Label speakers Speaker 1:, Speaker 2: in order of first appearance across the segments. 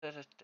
Speaker 1: Correct.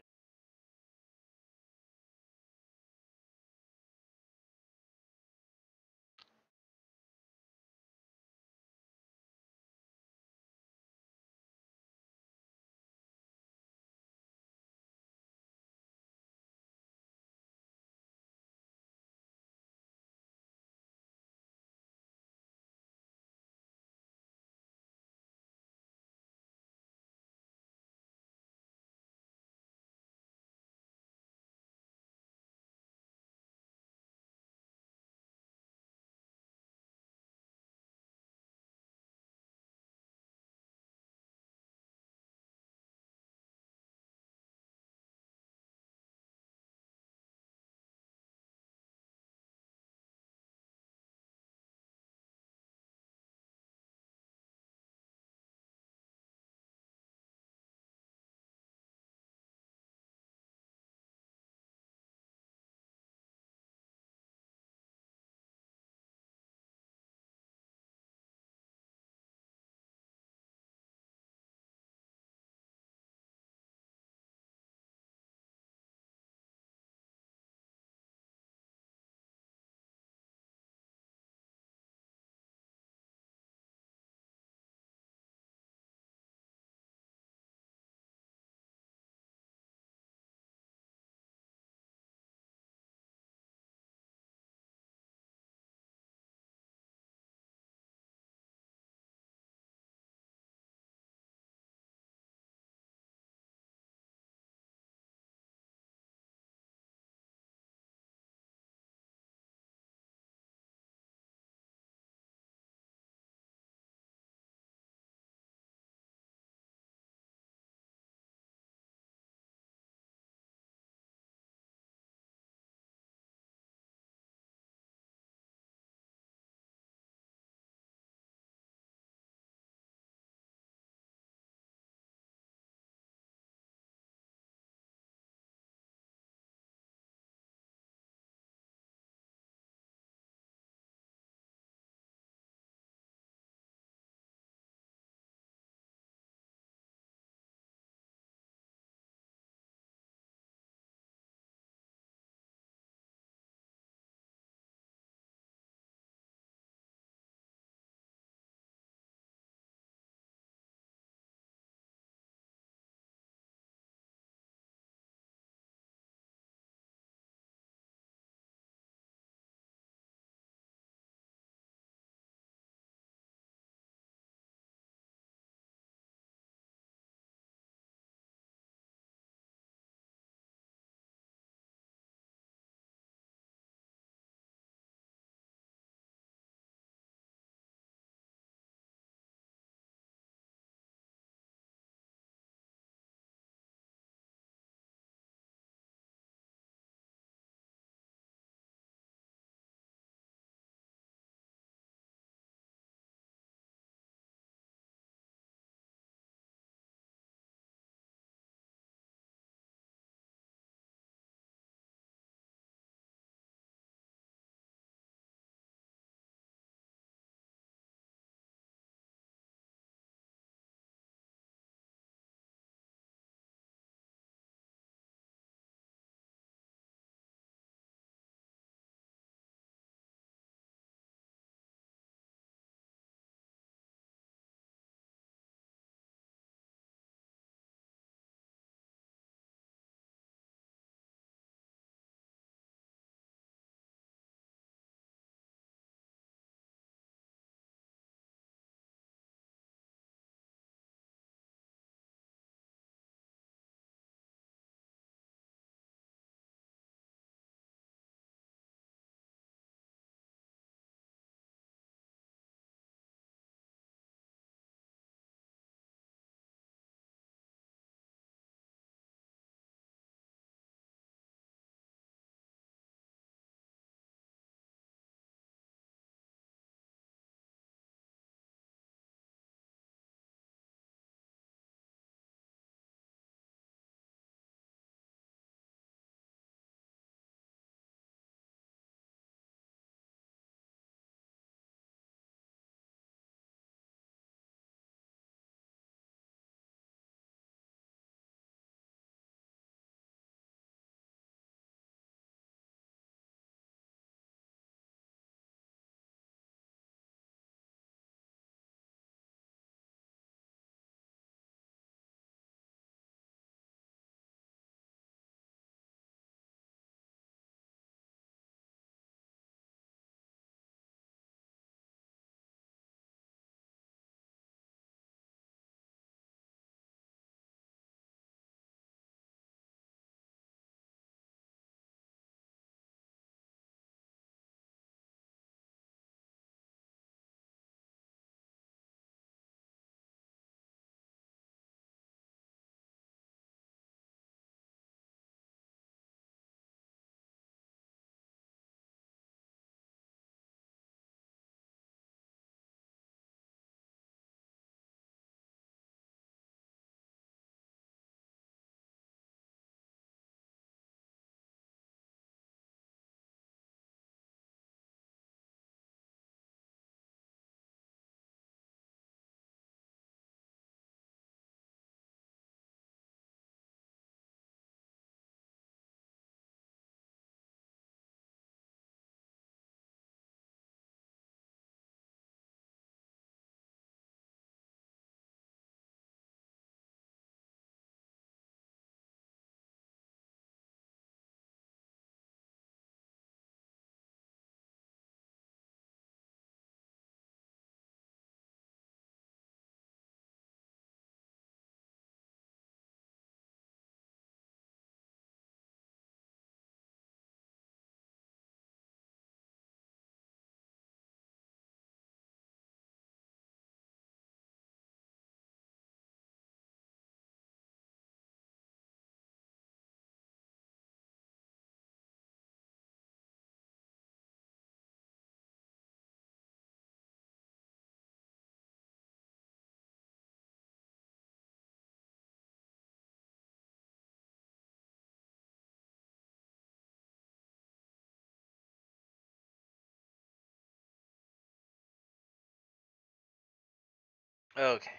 Speaker 1: Okay.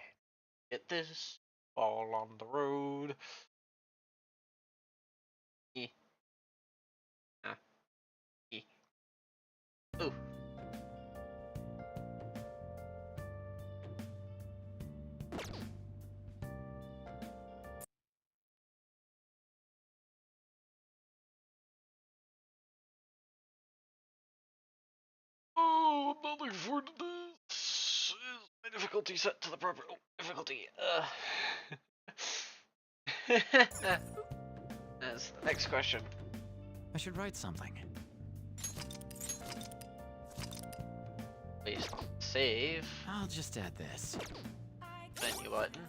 Speaker 1: Get this ball on the road. Eh, ah, eh. Ooh. Oh, I'm not looking forward to this. Is my difficulty set to the proper difficulty? That's the next question.
Speaker 2: I should write something.
Speaker 1: Based on save.
Speaker 2: I'll just add this.
Speaker 1: Menu button.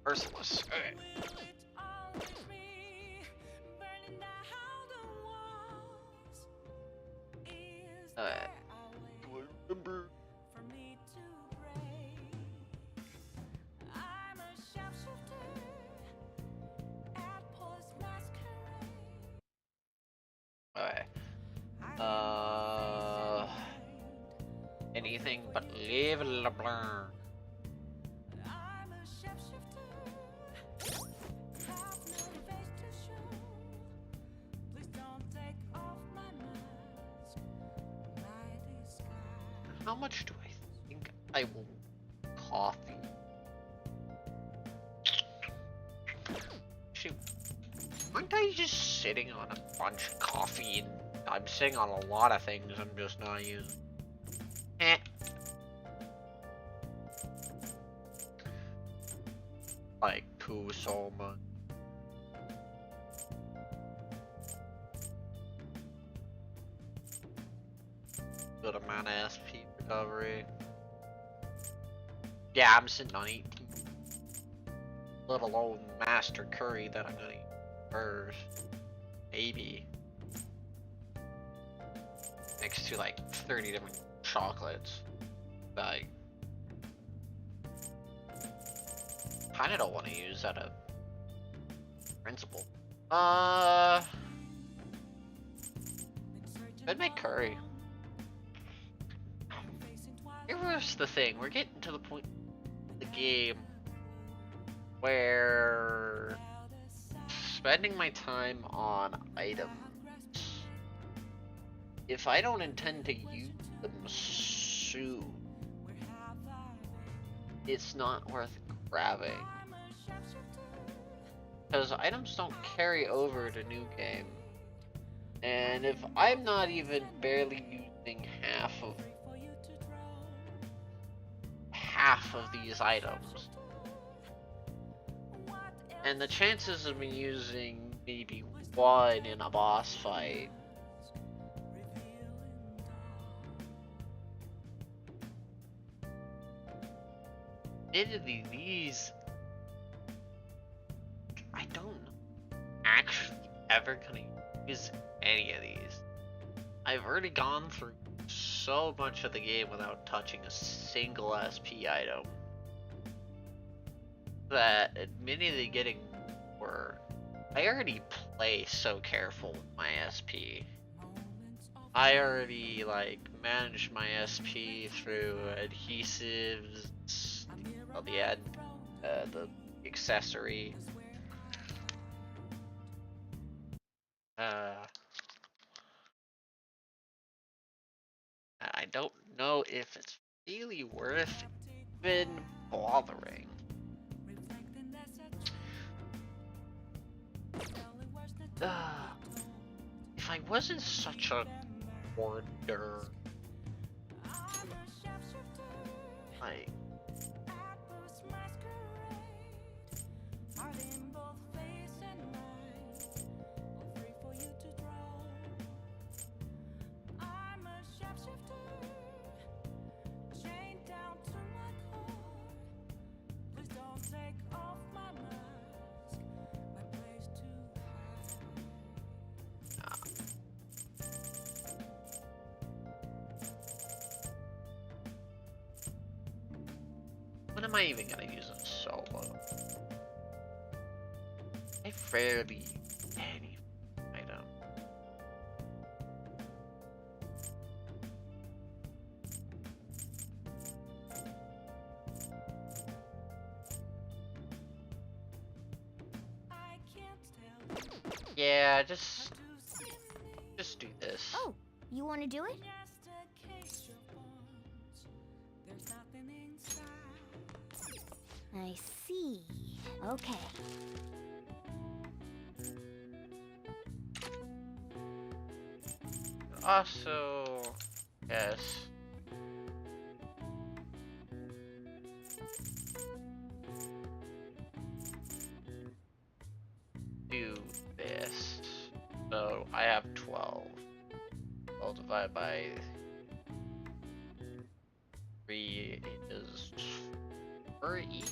Speaker 1: Merciless. Okay. Alright. Do I remember? Alright. Anything but Live LeBlanc. How much do I think I will coffee? Shoot. Aren't I just sitting on a bunch of coffee and I'm sitting on a lot of things I'm just not using? Eh. Like so much. Good amount of SP recovery. Yeah, I'm sitting on 18. Let alone Master Curry that I'm gonna eat first. Maybe. Next to like 30 different chocolates. Like, kinda don't want to use that a principle. I'd make curry. Here's the thing, we're getting to the point of the game where spending my time on items, if I don't intend to use them soon, it's not worth grabbing. Because items don't carry over to new game. And if I'm not even barely using half of these items, and the chances of me using maybe one in a boss fight admittedly these I don't know actually ever gonna use any of these. I've already gone through so much of the game without touching a single SP item that admittedly getting more. I already play so careful with my SP. I already like manage my SP through adhesives, the accessory. I don't know if it's really worth even bothering. If I wasn't such a hoarder, like, when am I even gonna use a solo? I rarely any item. Yeah, just do this.
Speaker 3: Oh, you want to do it? I see. Okay.
Speaker 1: Also, yes. Do this. So I have 12. I'll divide by 3 is 4 each.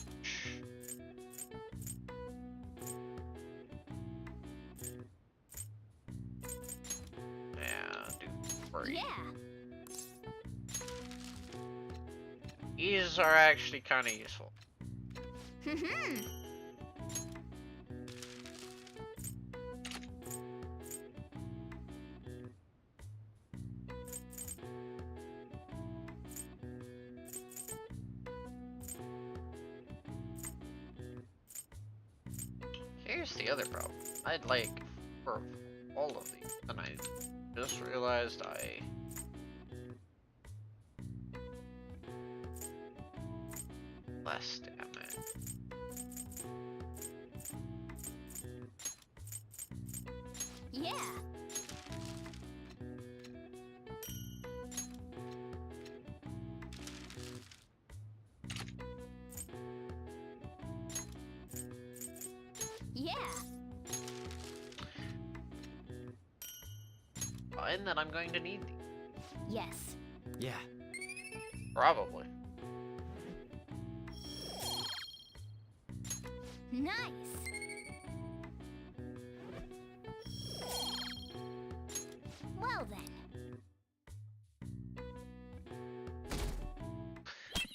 Speaker 1: Yeah, do 3.
Speaker 3: Yeah.
Speaker 1: These are actually kind of useful. Here's the other problem. I'd like for all of these, and I just realized I less damage.
Speaker 3: Yeah. Yeah.
Speaker 1: Fine, then I'm going to need these.
Speaker 3: Yes.
Speaker 2: Yeah.
Speaker 1: Probably.
Speaker 3: Nice. Well then.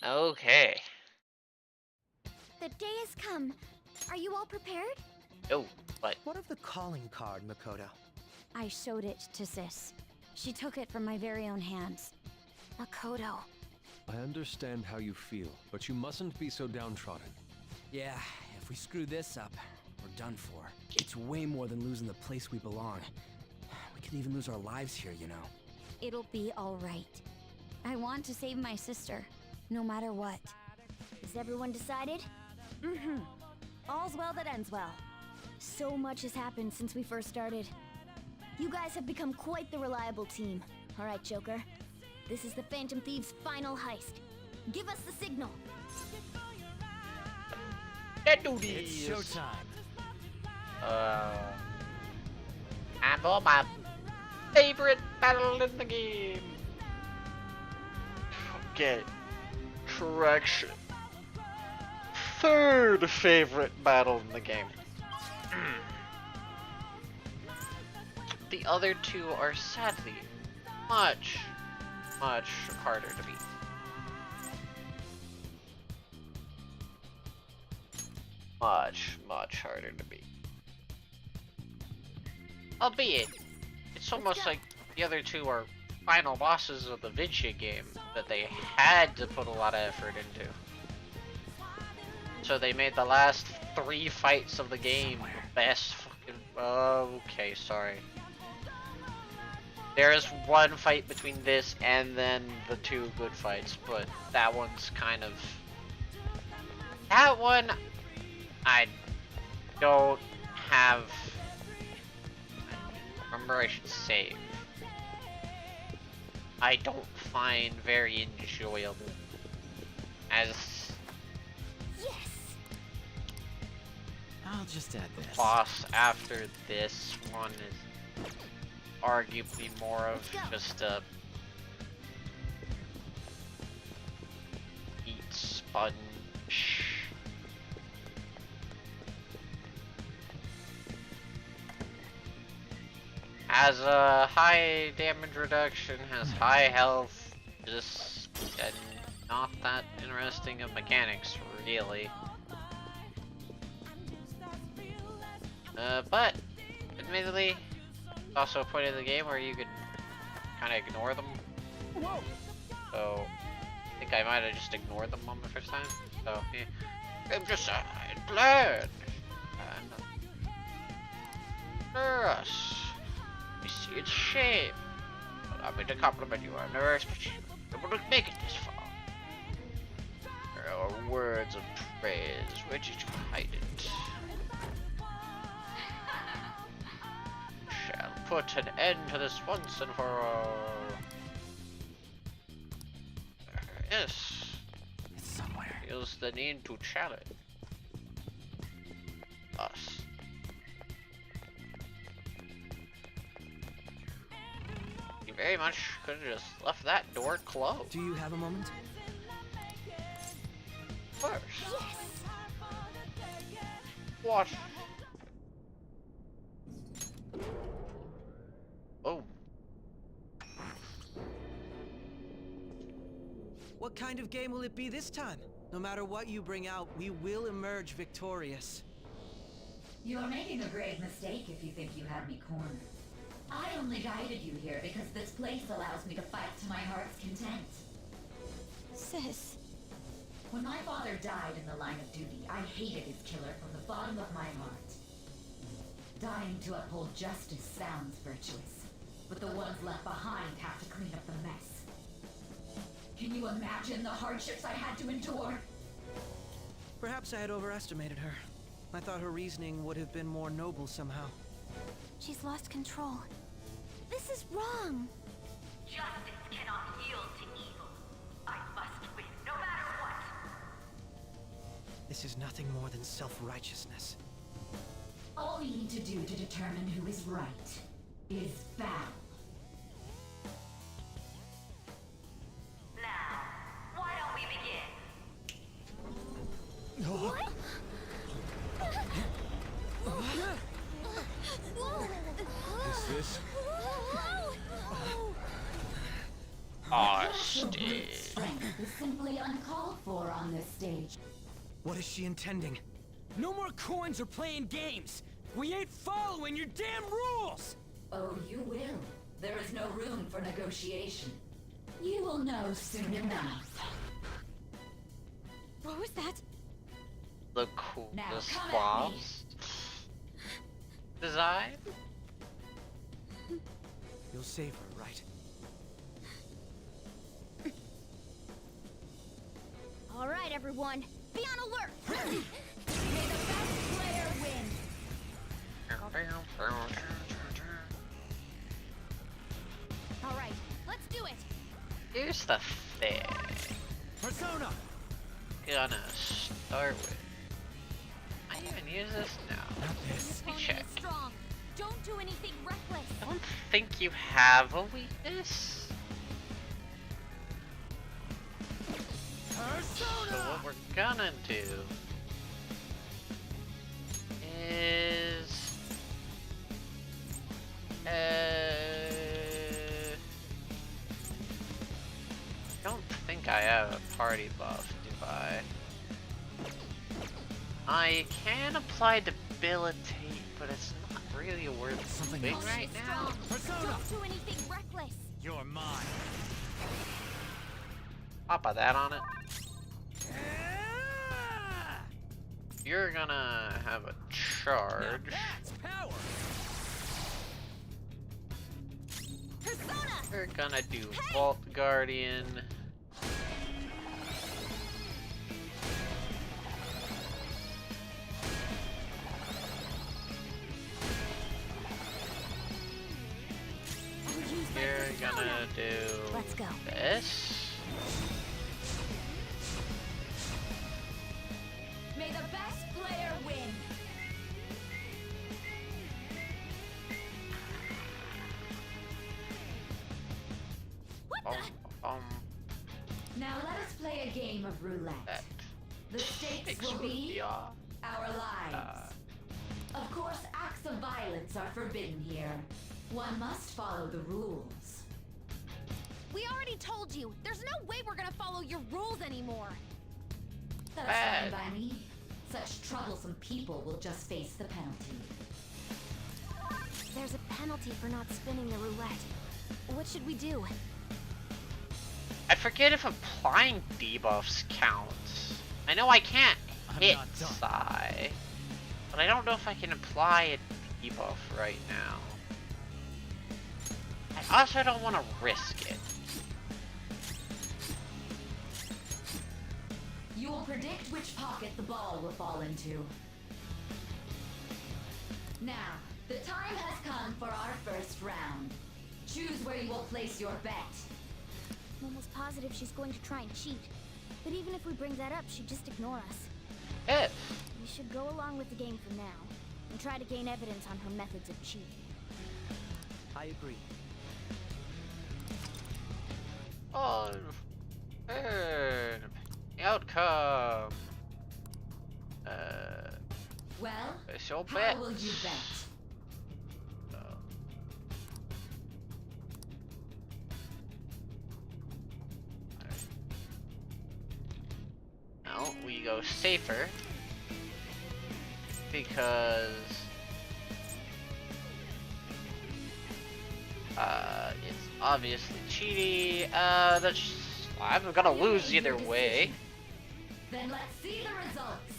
Speaker 1: Okay.
Speaker 3: The day has come. Are you all prepared?
Speaker 1: Oh, but
Speaker 4: What of the calling card, Makoto?
Speaker 3: I showed it to Sis. She took it from my very own hands. Makoto.
Speaker 5: I understand how you feel, but you mustn't be so downtrodden.
Speaker 4: Yeah, if we screw this up, we're done for. It's way more than losing the place we belong. We could even lose our lives here, you know.
Speaker 3: It'll be all right. I want to save my sister, no matter what. Is everyone decided? Mm-hmm. All's well that ends well. So much has happened since we first started. You guys have become quite the reliable team. All right, Joker. This is the Phantom Thieves' final heist. Give us the signal.
Speaker 2: It's showtime.
Speaker 1: I'm on my favorite battle in the game. Okay. Correction. Third favorite battle in the game. The other two are sadly much harder to beat. Much harder to beat. Albeit, it's almost like the other two are final bosses of the Vinci game that they had to put a lot of effort into. So they made the last 3 fights of the game the best fucking... okay, sorry. There is one fight between this and then the 2 good fights, but that one's kind of... That one, I don't have... Remember, I should save. I don't find very enjoyable. As
Speaker 3: Yes.
Speaker 2: I'll just add this.
Speaker 1: boss after this one is arguably more of just a heat sponge. Has a high damage reduction, has high health, just and not that interesting of mechanics, really. But Admittedly, it's also a point of the game where you could kind of ignore them. So, I think I might have just ignored them on the first time. So, yeah. I'm just glad. And for us, we see it's a shame. Allow me to compliment you. I never expected you to make it this far. There are words of praise. Where did you hide it? Shall put an end to this once and for all. Yes.
Speaker 4: It's somewhere.
Speaker 1: Feels the need to challenge us. You very much could have just left that door closed.
Speaker 4: Do you have a moment?
Speaker 1: First.
Speaker 3: Yes!
Speaker 1: What? Oh.
Speaker 6: What kind of game will it be this time? No matter what you bring out, we will emerge victorious.
Speaker 7: You're making a grave mistake if you think you have me cornered. I only guided you here because this place allows me to fight to my heart's content.
Speaker 3: Sis.
Speaker 7: When my father died in the line of duty, I hated his killer from the bottom of my heart. Dying to uphold justice sounds virtuous, but the ones left behind have to clean up the mess. Can you imagine the hardships I had to endure?
Speaker 6: Perhaps I had overestimated her. I thought her reasoning would have been more noble somehow.
Speaker 3: She's lost control. This is wrong.
Speaker 7: Justice cannot yield to evil. I must win, no matter what.
Speaker 6: This is nothing more than self-righteousness.
Speaker 7: All we need to do to determine who is right is battle. Now, why don't we begin?
Speaker 3: What?
Speaker 5: Is this?
Speaker 1: Honesty.
Speaker 7: Strength is simply uncalled for on this stage.
Speaker 6: What is she intending?
Speaker 4: No more coins or playing games! We ain't following your damn rules!
Speaker 7: Oh, you will. There is no room for negotiation. You will know soon enough.
Speaker 3: What was that?
Speaker 1: The
Speaker 7: Now,
Speaker 1: coolest
Speaker 7: come at
Speaker 1: boss design.
Speaker 6: You'll save her, right?
Speaker 3: All right, everyone. Be on alert. May the best player win. All right, let's do it.
Speaker 1: Here's the thing.
Speaker 4: Persona!
Speaker 1: Gonna start with. I even use this now.
Speaker 4: Not this.
Speaker 1: Let me
Speaker 3: Opponent
Speaker 1: check.
Speaker 3: is strong. Don't do anything reckless.
Speaker 1: I don't think you have a weakness. So what we're gonna do is I don't think I have a party buff, do I? I can apply debilitate, but it's not really worth
Speaker 4: Something
Speaker 1: doing
Speaker 4: else.
Speaker 1: right now.
Speaker 4: Persona!
Speaker 3: Don't do anything reckless.
Speaker 4: You're mine.
Speaker 1: Pop of that on it. You're gonna have a charge.
Speaker 4: That's power!
Speaker 3: Persona.
Speaker 1: We're gonna do Vault Guardian.
Speaker 3: I'll use my
Speaker 1: You're
Speaker 3: persona.
Speaker 1: gonna do
Speaker 3: Let's go.
Speaker 1: this.
Speaker 7: May the best player win.
Speaker 1: Um, um,
Speaker 7: Now let us play a game of roulette.
Speaker 1: that
Speaker 7: The stakes
Speaker 1: makes
Speaker 7: will be
Speaker 1: Ruby off.
Speaker 7: our lives. Of course, acts of violence are forbidden here. One must follow the rules.
Speaker 3: We already told you. There's no way we're gonna follow your rules anymore.
Speaker 7: That's
Speaker 1: Bad.
Speaker 7: fine by me. Such troublesome people will just face the penalty.
Speaker 3: there's a penalty for not spinning the roulette. What should we do?
Speaker 1: I forget if applying debuffs counts. I know I can't hit
Speaker 2: not done.
Speaker 1: Sai, but I don't know if I can apply a debuff right now. I also don't want to risk it.
Speaker 7: You will predict which pocket the ball will fall into. Now, the time has come for our first round. Choose where you will place your bet.
Speaker 3: I'm almost positive she's going to try and cheat. But even if we bring that up, she'd just ignore us.
Speaker 1: If.
Speaker 3: We should go along with the game for now, and try to gain evidence on her methods of cheating.
Speaker 6: I agree.
Speaker 1: On turn. Outcome.
Speaker 7: Well,
Speaker 1: It's your
Speaker 7: how
Speaker 1: bet.
Speaker 7: will you bet?
Speaker 1: No, we go safer because it's obviously cheaty. I'm gonna lose either way.
Speaker 7: Then let's see the results.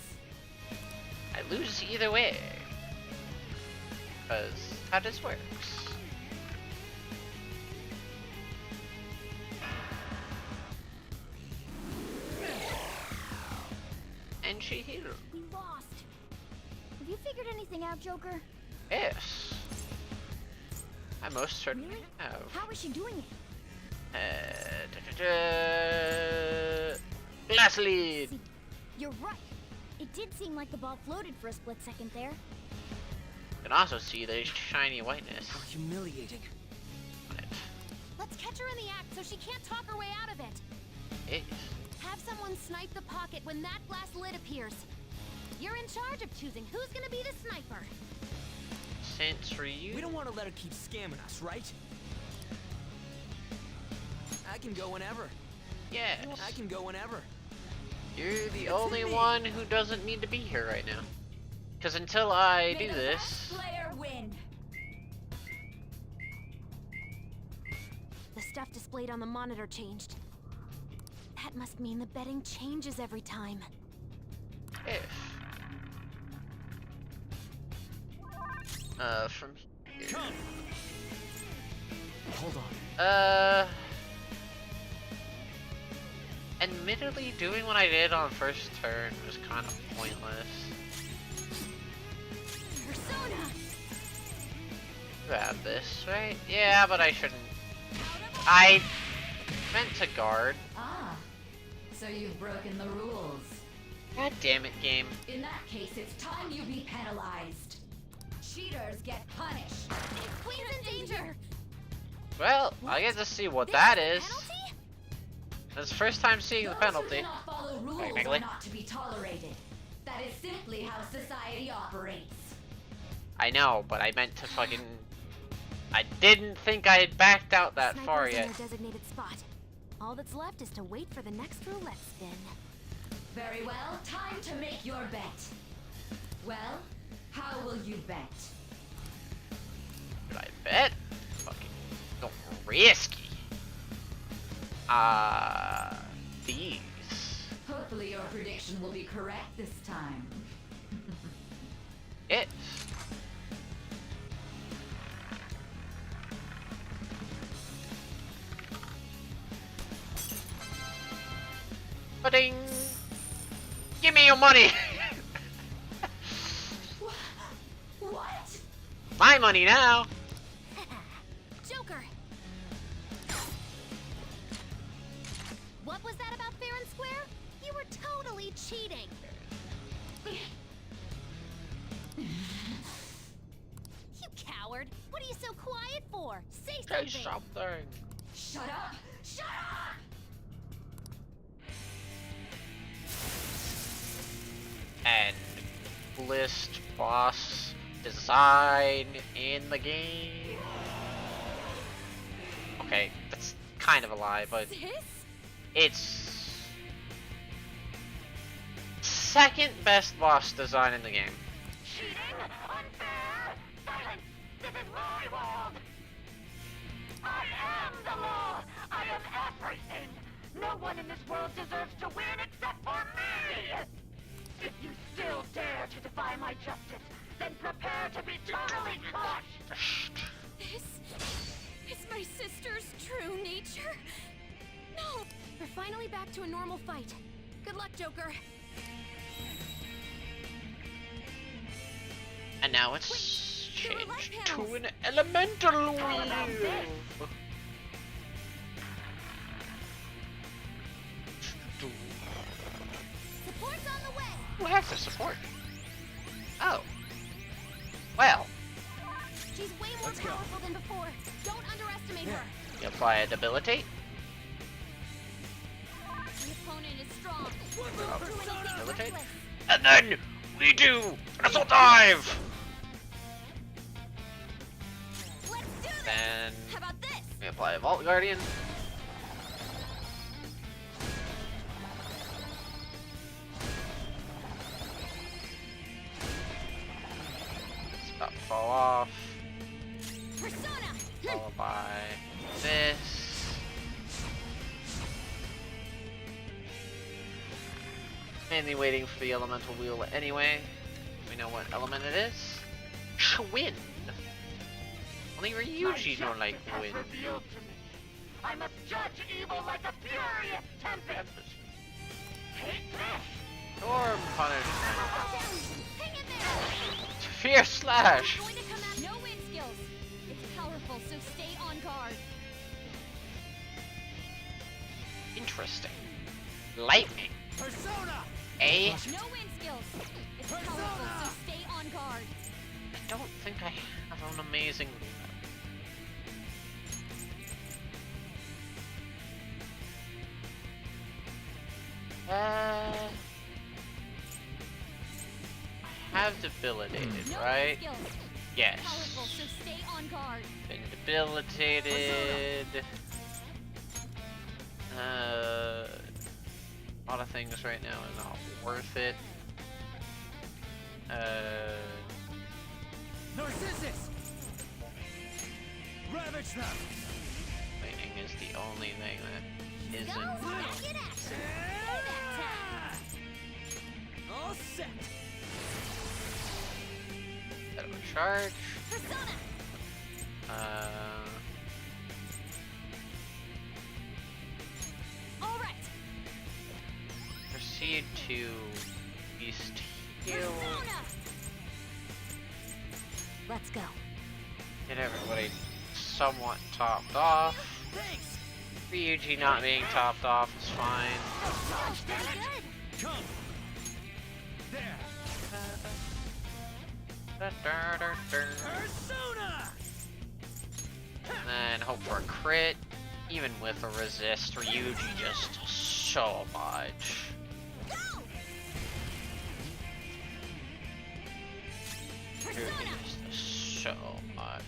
Speaker 1: I lose either way. Because how this works. And she healed.
Speaker 3: We lost. Have you figured anything out, Joker?
Speaker 1: Yes. I most certainly
Speaker 3: Really?
Speaker 1: have.
Speaker 3: How is she doing it?
Speaker 1: Glass lead.
Speaker 3: See, you're right. It did seem like the ball floated for a split second there.
Speaker 1: You can also see the shiny whiteness
Speaker 6: How humiliating.
Speaker 1: on it.
Speaker 8: Let's catch her in the act so she can't talk her way out of it.
Speaker 1: Yes.
Speaker 8: Have someone snipe the pocket when that glass lid appears. You're in charge of choosing who's gonna be the sniper.
Speaker 1: Since Ryu.
Speaker 4: We don't want to let her keep scamming us, right? I can go whenever.
Speaker 1: Yes.
Speaker 4: I can go whenever.
Speaker 1: You're the only one who doesn't need to be here right now. Because until I
Speaker 7: May
Speaker 1: do
Speaker 7: the
Speaker 1: this,
Speaker 7: best player win.
Speaker 8: The stuff displayed on the monitor changed. That must mean the betting changes every time.
Speaker 1: if from here.
Speaker 4: Hold on.
Speaker 1: Admittedly, doing what I did on first turn was kind of pointless.
Speaker 8: Persona!
Speaker 1: Grab this, right? Yeah, but I shouldn't. I meant to guard.
Speaker 7: Ah, so you've broken the rules.
Speaker 1: God damn it, game.
Speaker 7: In that case, it's time you be penalized. Cheaters get punished.
Speaker 8: Queen's in danger!
Speaker 1: Well, I get to see what that is.
Speaker 8: Penalty?
Speaker 1: It's the first time seeing the
Speaker 7: Those
Speaker 1: penalty.
Speaker 7: who cannot follow rules
Speaker 1: Technically.
Speaker 7: are not to be tolerated. That is simply how society operates.
Speaker 1: I know, but I meant to fucking. I didn't think I had backed out that
Speaker 8: Sniper's
Speaker 1: far
Speaker 8: in
Speaker 1: yet.
Speaker 8: their designated spot. All that's left is to wait for the next roulette spin.
Speaker 7: Very well, time to make your bet. Well, how will you bet?
Speaker 1: Should I bet? Fucking. Don't risky. These.
Speaker 7: Hopefully your prediction will be correct this time.
Speaker 1: It. Pudding. Give me your money.
Speaker 7: What?
Speaker 1: My money now.
Speaker 8: Joker! What was that about fair and square? You were totally cheating! You coward! What are you so quiet for? Say
Speaker 1: Say
Speaker 8: something!
Speaker 1: something.
Speaker 7: Shut up! Shut up!
Speaker 1: And list boss design in the game. Okay, that's kind of a lie, but
Speaker 8: This?
Speaker 1: it's second best boss design in the game.
Speaker 8: Cheating? Unfair! Silence! This
Speaker 9: is my world! I am the law! I am everything! No one in this world deserves to win except for me! If you still dare to defy my justice, then prepare to be totally crushed!
Speaker 8: This is my sister's true nature? No! We're finally back to a normal fight. Good luck, Joker.
Speaker 1: And now it's
Speaker 8: Wait, there are light
Speaker 1: changed to
Speaker 8: panels.
Speaker 1: an elemental
Speaker 9: How about
Speaker 1: wheel.
Speaker 9: this?
Speaker 8: Support's on the way!
Speaker 1: Who has the support? Oh. Well,
Speaker 8: She's way more powerful than before. Don't underestimate her.
Speaker 1: you apply a debilitate.
Speaker 8: The opponent is strong. Don't do anything
Speaker 1: Debilitate.
Speaker 8: reckless.
Speaker 1: And then we do assault dive.
Speaker 8: Let's do this!
Speaker 1: Then
Speaker 8: How about this?
Speaker 1: we apply a Vault Guardian. It's about to fall off.
Speaker 8: Persona!
Speaker 1: Followed by this. Mainly waiting for the elemental wheel anyway. We know what element it is. Wind. Only Ryuji don't like
Speaker 9: has
Speaker 1: wind.
Speaker 9: revealed to me. I must judge evil like a furious tempest. Take this!
Speaker 1: Storm punishment.
Speaker 8: Hang in there!
Speaker 1: Fierce slash.
Speaker 8: It's going to come out. No wind skills. It's powerful, so stay on guard.
Speaker 1: Interesting. Lightning.
Speaker 4: Persona!
Speaker 1: Eh?
Speaker 8: No wind skills. It's powerful, so stay on guard.
Speaker 1: I don't think I have an amazing. I have debilitated,
Speaker 8: No
Speaker 1: right?
Speaker 8: wind skills.
Speaker 1: Yes.
Speaker 8: Powerful, so stay on guard.
Speaker 1: Been debilitated. A lot of things right now are not worth it.
Speaker 4: Narcissus! Ravage them!
Speaker 1: Lightning is the only thing that
Speaker 8: Go!
Speaker 1: isn't.
Speaker 8: Back in action! Payback time!
Speaker 4: All set!
Speaker 1: Out of a charge.
Speaker 8: Persona! All right.
Speaker 1: Proceed to East Hill.
Speaker 8: Persona! Let's go.
Speaker 1: Get everybody somewhat topped off.
Speaker 4: Thanks!
Speaker 1: Ryuji not being topped off is fine.
Speaker 8: Sounds pretty good.
Speaker 4: Come! There! Persona!
Speaker 1: And then hope for a crit. Even with a resist, Ryuji just so much.
Speaker 8: Go!
Speaker 1: Ryuji just so much.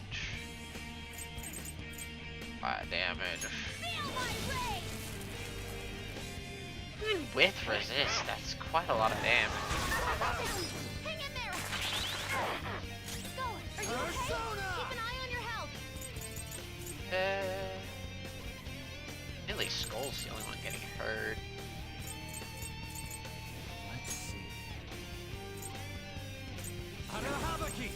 Speaker 1: 5 damage.
Speaker 8: Feel my rage!
Speaker 1: Even with resist, that's quite a lot of damage.
Speaker 8: Hang in there! Go! Are you okay? Keep an eye on your health!
Speaker 1: At least Skull's the only one getting hurt.
Speaker 4: Let's see. Arahabaki!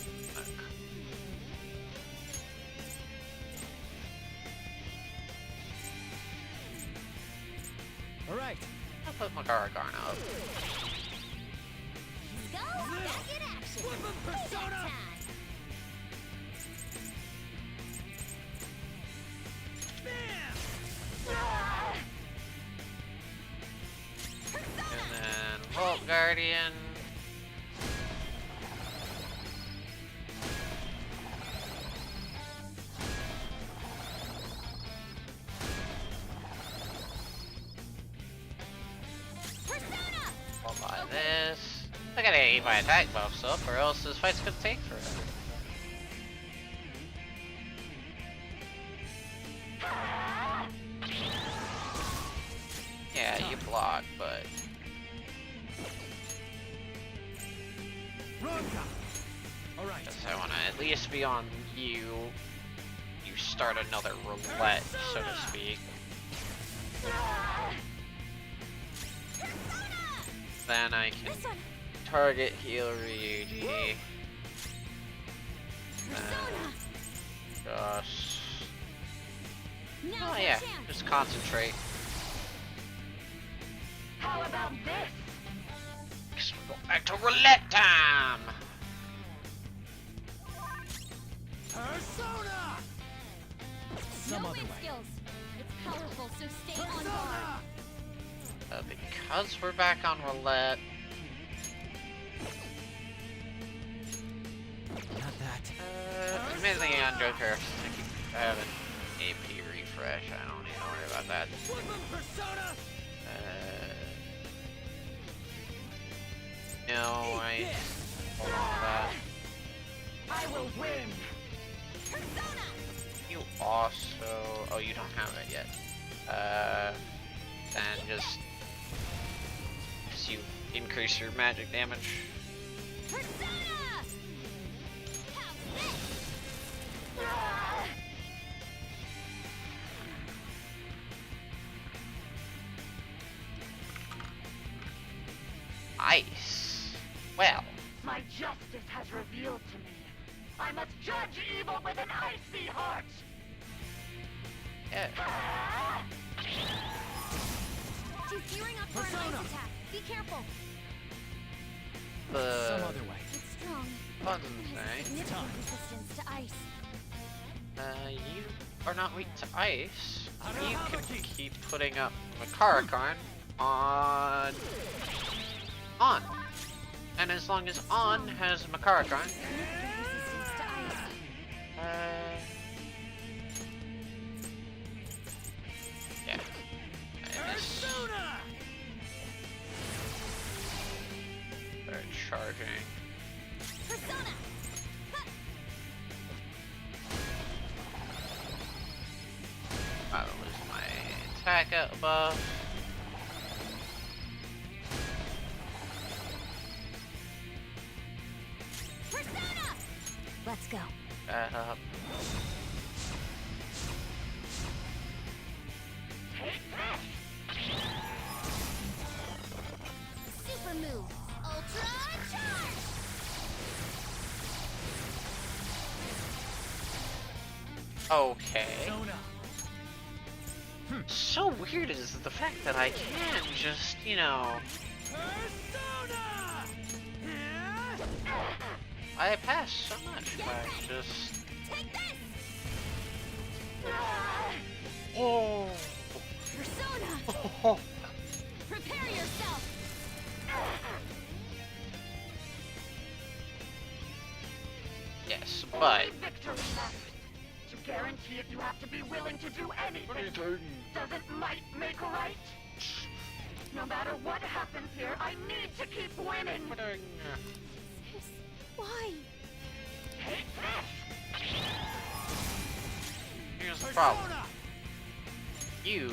Speaker 4: Alright.
Speaker 1: I'll put Magaragarn up.
Speaker 8: Go! Back in action!
Speaker 4: Flip him,
Speaker 8: Payback
Speaker 4: Persona!
Speaker 8: time!
Speaker 1: And then Vault Guardian.
Speaker 8: Persona!
Speaker 1: Followed by this. I gotta get my attack buffs up, or else this fight's gonna take forever. Yeah, you block, but
Speaker 4: Ronka! Alright.
Speaker 1: guess I wanna at least ESP on you, you start another roulette, so to speak. Then I can target heal Ryuji. Just... Oh yeah, just concentrate.
Speaker 9: How about this?
Speaker 1: Go back to roulette time!
Speaker 4: Persona! Some
Speaker 8: No
Speaker 4: other
Speaker 8: wind
Speaker 4: way.
Speaker 8: skills. It's powerful, so stay on guard.
Speaker 1: Because we're back on roulette.
Speaker 4: Not that.
Speaker 1: Admittedly on Joker, I have an AP refresh, I don't need to worry about that.
Speaker 4: Persona!
Speaker 1: No, I hold on to that.
Speaker 9: I will win.
Speaker 8: Persona!
Speaker 1: You also... Oh, you don't have it yet. Then just you increase your magic damage.
Speaker 8: Persona! Have this!
Speaker 1: Ice. Well,
Speaker 9: My justice has revealed to me. I must judge evil with an icy heart.
Speaker 1: yeah.
Speaker 8: She's gearing up for an
Speaker 4: Persona!
Speaker 8: ice attack. Be careful.
Speaker 4: Some
Speaker 1: The
Speaker 4: other way.
Speaker 8: It's strong.
Speaker 1: fun
Speaker 8: It has
Speaker 1: thing.
Speaker 8: significant resistance to ice.
Speaker 1: You are not weak to ice.
Speaker 4: I don't
Speaker 1: You
Speaker 4: have
Speaker 1: can
Speaker 4: a key.
Speaker 1: keep putting up Makarakarn on. And as long as On has Makarakarn,
Speaker 8: Resistance to ice.
Speaker 1: yeah. And this
Speaker 4: Persona!
Speaker 1: start charging.
Speaker 8: Persona!
Speaker 1: I'll lose my attack out above.
Speaker 8: Persona!
Speaker 3: Let's go.
Speaker 1: That up.
Speaker 8: Super move. Ultra charge!
Speaker 1: Okay.
Speaker 4: Persona!
Speaker 1: So weird is the fact that I can just, you know,
Speaker 4: Persona!
Speaker 1: I pass so much by just.
Speaker 8: Take this!
Speaker 1: Oh.
Speaker 8: Persona! Prepare yourself!
Speaker 1: Yes,
Speaker 9: Only
Speaker 1: but
Speaker 9: victory left. To guarantee it, you have to be willing to do anything. Doesn't might make right? No matter what happens here, I need to keep winning.
Speaker 8: Why?
Speaker 9: Take this.
Speaker 1: here's the problem. You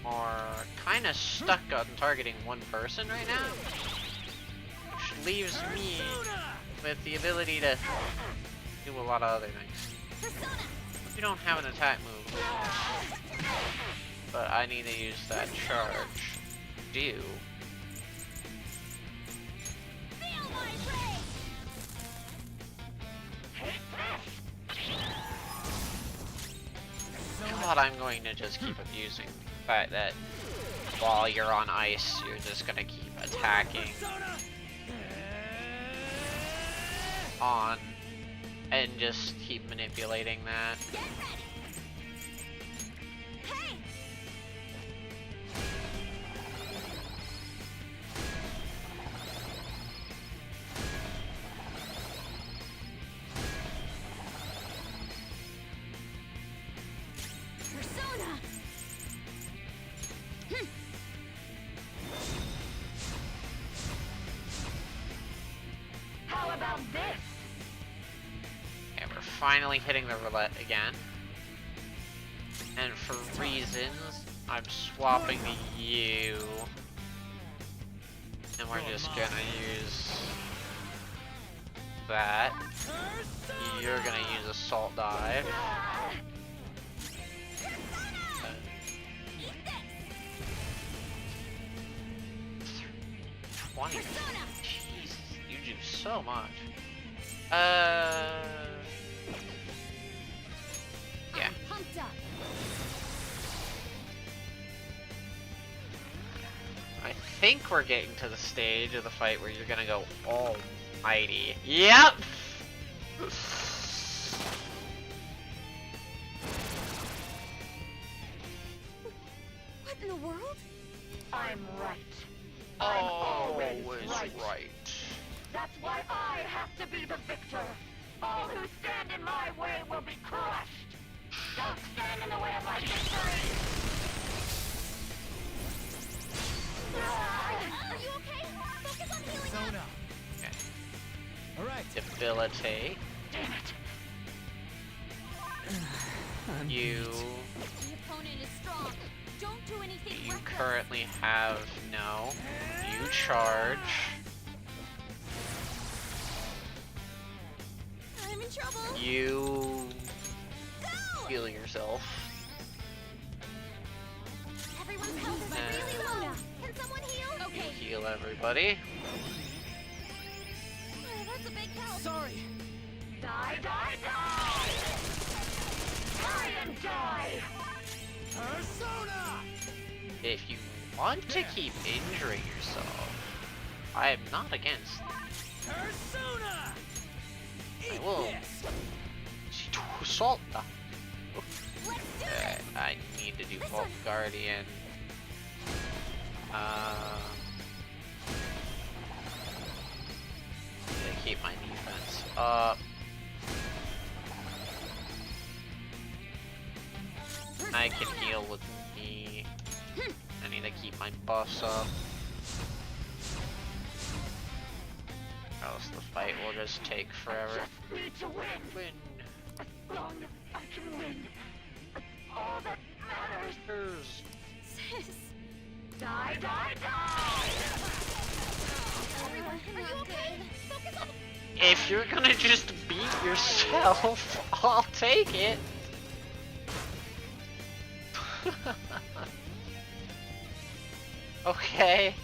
Speaker 1: are kind of stuck on targeting one person right now, which leaves me with the ability to do a lot of other things.
Speaker 8: Persona!
Speaker 1: You don't have an attack move, but I need to use that charge. Do.
Speaker 8: Feel my blade!
Speaker 1: I thought I'm going to just keep abusing the fact that while you're on ice, you're just gonna keep attacking on and just keep manipulating that.
Speaker 8: Get ready! Hey! Persona!
Speaker 9: How about this?
Speaker 1: And we're finally hitting the roulette again. And for reasons, I'm swapping to you. And we're just gonna use that. You're gonna use Assault Dive. 20. Jesus, you do so much. Yeah.
Speaker 8: Pumped up.
Speaker 1: I think we're getting to the stage of the fight where you're gonna go almighty. Yep!
Speaker 8: What in the world?
Speaker 9: I'm right. I'm always
Speaker 1: right.
Speaker 9: That's why I have to be the victor. All who stand in my way will be crushed. Don't stand in the way of my victory.
Speaker 8: Are you okay? Focus on healing up.
Speaker 4: Sona.
Speaker 1: Okay.
Speaker 4: All right.
Speaker 1: Debilitate.
Speaker 9: Damn it.
Speaker 1: You.
Speaker 8: The opponent is strong. Don't do anything
Speaker 1: You
Speaker 8: reckless.
Speaker 1: currently have no. You charge.
Speaker 8: I'm in trouble.
Speaker 1: You
Speaker 8: Go!
Speaker 1: heal yourself.
Speaker 8: Everyone's health is really low. Can someone heal?
Speaker 1: You
Speaker 8: Okay.
Speaker 1: heal everybody.
Speaker 8: That's a big help.
Speaker 4: Sorry.
Speaker 9: Die, die, die! Die and die!
Speaker 4: Persona.
Speaker 1: If you want to keep injuring yourself, I am not against it.
Speaker 4: Persona.
Speaker 1: I will. Assault them.
Speaker 8: Let's do this.
Speaker 1: I need to do Vault Guardian. To keep my defense up. I can heal with me. I need to keep my buffs up. Or else the fight will just take forever.
Speaker 9: Just need to win.
Speaker 1: Win.
Speaker 9: As long as I can win. That's all that matters.
Speaker 8: Sis.
Speaker 9: Die, die, die!
Speaker 8: Everyone, are you okay? Focus on.
Speaker 1: If you're gonna just beat yourself, I'll take it. Okay.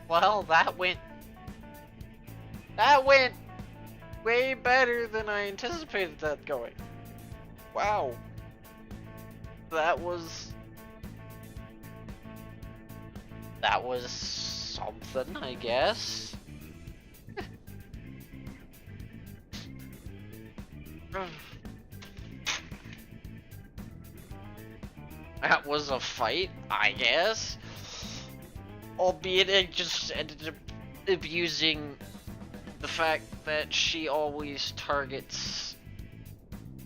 Speaker 1: Well, that went way better than I anticipated that going. Wow. That was something, I guess. That was a fight, I guess. Albeit it just ended up abusing the fact that she always targets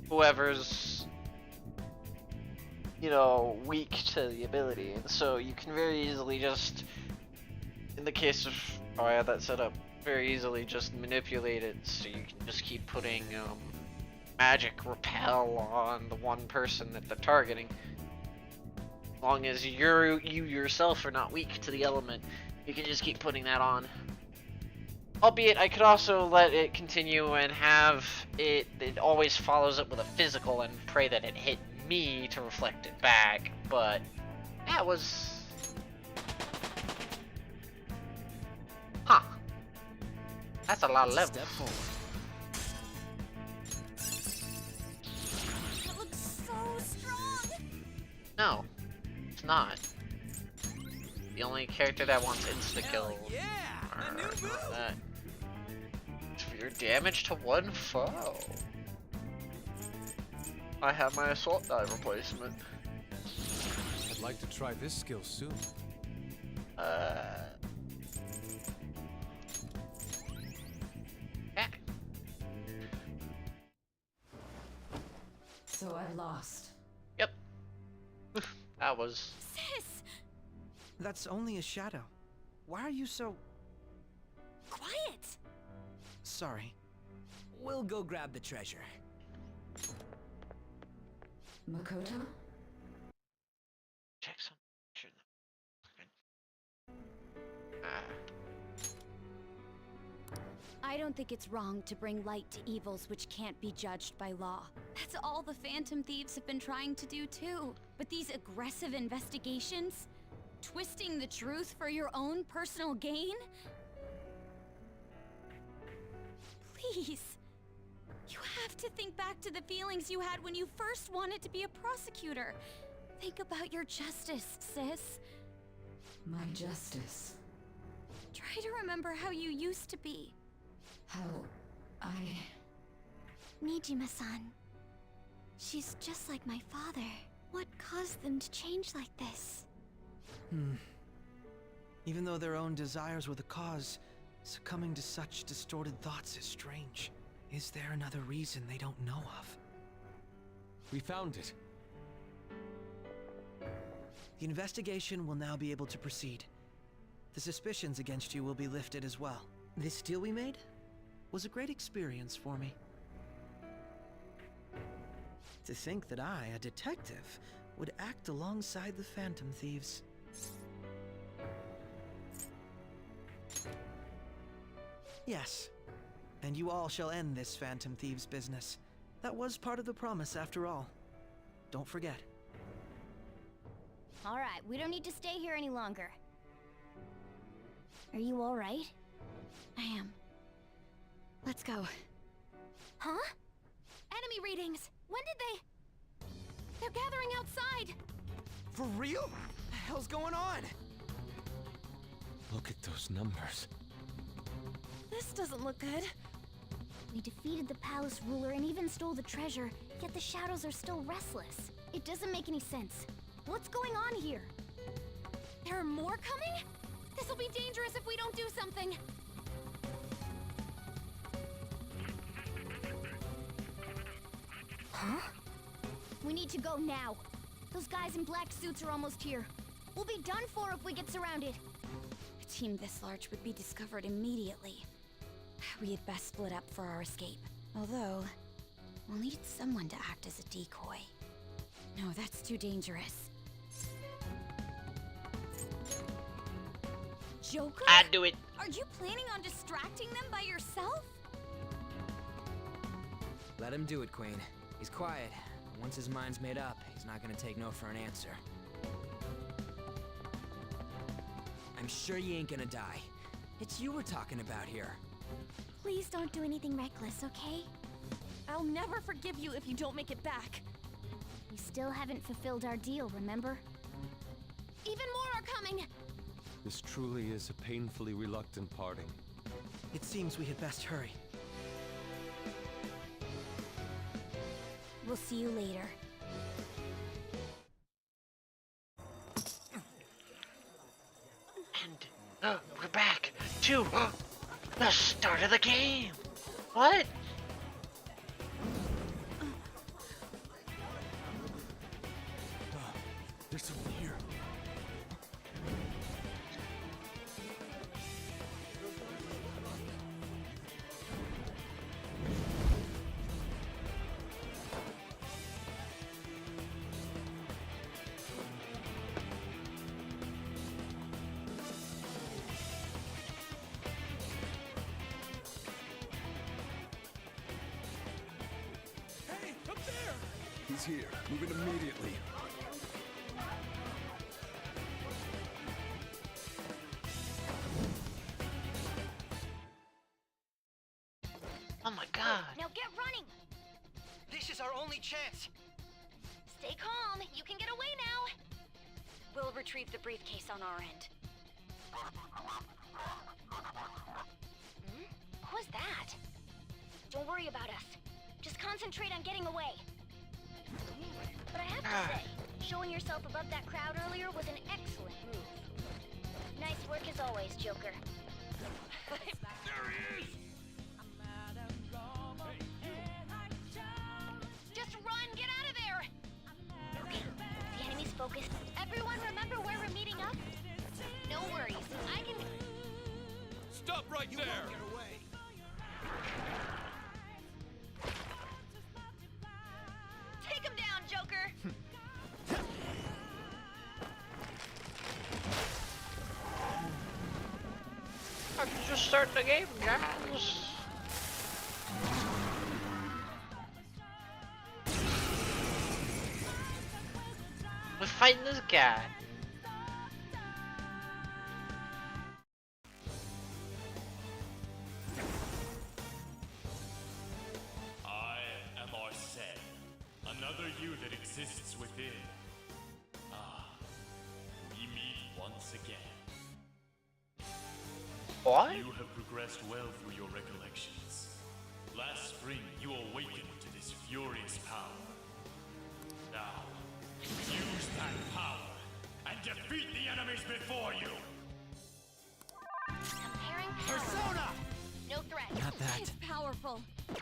Speaker 1: whoever's, you know, weak to the ability. And so you can very easily just, in the case of, oh I had that set up, very easily just manipulate it so you can just keep putting magic repel on the one person that they're targeting. As long as you yourself are not weak to the element, you can just keep putting that on. Albeit, I could also let it continue and have it always follows up with a physical and pray that it hit me to reflect it back, but that was... Huh. That's a lot of levels.
Speaker 4: Step forward.
Speaker 8: It looks so strong.
Speaker 1: No, it's not. The only character that wants insta-kill
Speaker 4: Yeah. A new move.
Speaker 1: that. Severe damage to one foe. I have my assault dive replacement.
Speaker 5: I'd like to try this skill soon.
Speaker 1: Yeah.
Speaker 7: So I lost.
Speaker 1: Yep. That was...
Speaker 8: Sis.
Speaker 6: That's only a shadow. Why are you so...
Speaker 8: Quiet.
Speaker 6: Sorry.
Speaker 4: We'll go grab the treasure.
Speaker 7: Makoto?
Speaker 1: Check some. Sure.
Speaker 3: I don't think it's wrong to bring light to evils which can't be judged by law. That's all the Phantom Thieves have been trying to do too. But these aggressive investigations? Twisting the truth for your own personal gain? Please. You have to think back to the feelings you had when you first wanted to be a prosecutor. Think about your justice, sis.
Speaker 7: My justice.
Speaker 3: Try to remember how you used to be.
Speaker 7: How I...
Speaker 3: Nijima-san. She's just like my father. What caused them to change like this?
Speaker 6: Even though their own desires were the cause, succumbing to such distorted thoughts is strange. Is there another reason they don't know of?
Speaker 5: We found it.
Speaker 6: The investigation will now be able to proceed. The suspicions against you will be lifted as well. This deal we made was a great experience for me. To think that I, a detective, would act alongside the Phantom Thieves. Yes, and you all shall end this Phantom Thieves business. That was part of the promise after all. Don't forget.
Speaker 3: Alright, we don't need to stay here any longer. Are you alright? I am. Let's go. Huh? Enemy readings! When did they... They're gathering outside!
Speaker 4: For real? What the hell's going on?
Speaker 5: Look at those numbers.
Speaker 3: This doesn't look good. We defeated the palace ruler and even stole the treasure, yet the shadows are still restless. It doesn't make any sense. What's going on here? There are more coming? This'll be dangerous if we don't do something. Huh? We need to go now. Those guys in black suits are almost here. We'll be done for if we get surrounded. A team this large would be discovered immediately. We had best split up for our escape. Although, we'll need someone to act as a decoy. No, that's too dangerous. Joker?
Speaker 1: I'd do it.
Speaker 3: Are you planning on distracting them by yourself?
Speaker 4: Let him do it, Queen. He's quiet. Once his mind's made up, he's not gonna take no for an answer. I'm sure you ain't gonna die. It's you we're talking about here.
Speaker 3: Please don't do anything reckless, okay? I'll never forgive you if you don't make it back. We still haven't fulfilled our deal, remember? Even more are coming!
Speaker 5: This truly is a painfully reluctant parting.
Speaker 6: It seems we had best hurry.
Speaker 3: We'll see you later.
Speaker 1: And we're back to the start of the game. What?
Speaker 5: There's someone here.
Speaker 10: Hey, up there!
Speaker 5: He's here. Moving immediately.
Speaker 1: Oh my god.
Speaker 3: Now get running!
Speaker 6: This is our only chance!
Speaker 3: Stay calm, you can get away now! We'll retrieve the briefcase on our end. What was that? Don't worry about us. Just concentrate on getting away. But I have to say, showing yourself above that crowd earlier was an excellent move. Nice work as always, Joker.
Speaker 10: There he is!
Speaker 3: Just run! Get out of there! Okay, the enemy's focused. Everyone remember where we're meeting up? No worries, I can...
Speaker 10: Stop right there!
Speaker 3: Take him down, Joker!
Speaker 1: I can just start the game, guys. fighting this guy.
Speaker 10: I am Arsene, another you that exists within. Ah, we meet once again.
Speaker 1: What?
Speaker 10: You have progressed well through your recollections. Last spring, you awakened to this furious power. Now, use that power and defeat the enemies before you!
Speaker 8: Comparing power.
Speaker 4: Persona!
Speaker 8: No threat.
Speaker 4: Not that.
Speaker 8: It's powerful.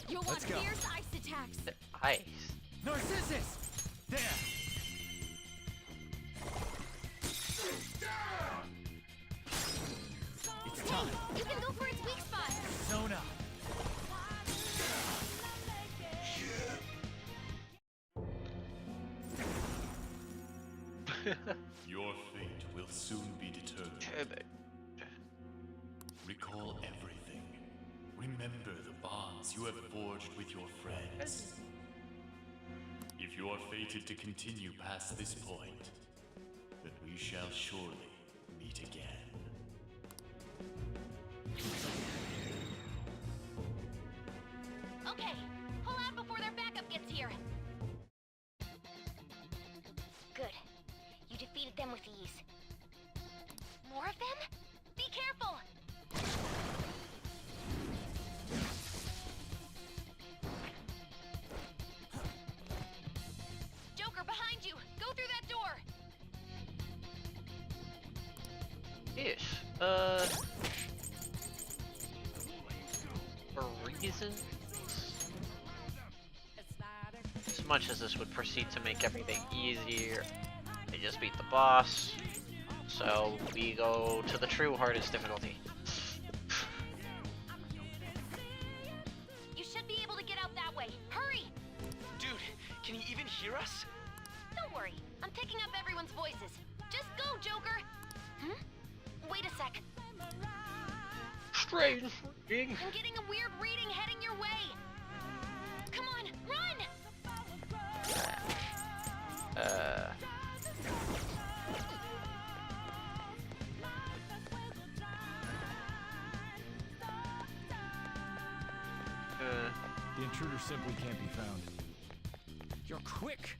Speaker 8: You'll want
Speaker 4: Let's go.
Speaker 8: fierce ice attacks.
Speaker 1: Ice.
Speaker 4: Narcissus! There! It's time.
Speaker 8: You can go for its weak spot.
Speaker 4: Persona!
Speaker 10: Your fate will soon be determined. Recall everything. Remember the bonds you have forged with your friends. If you are fated to continue past this point, then we shall surely meet again.
Speaker 8: Okay, pull out before their backup gets here. Good. You defeated them with ease. More of them? Be careful! Joker, behind you! Go through that door!
Speaker 1: Yes. For reasons? As much as this would proceed to make everything easier, they just beat the boss. So we go to the true hardest difficulty.
Speaker 8: You should be able to get out that way. Hurry!
Speaker 6: Dude, can you even hear us?
Speaker 8: Don't worry, I'm picking up everyone's voices. Just go, Joker! Wait a sec.
Speaker 1: Strange reading.
Speaker 8: I'm getting a weird reading heading your way. Come on, run!
Speaker 5: The intruder simply can't be found.
Speaker 4: You're quick!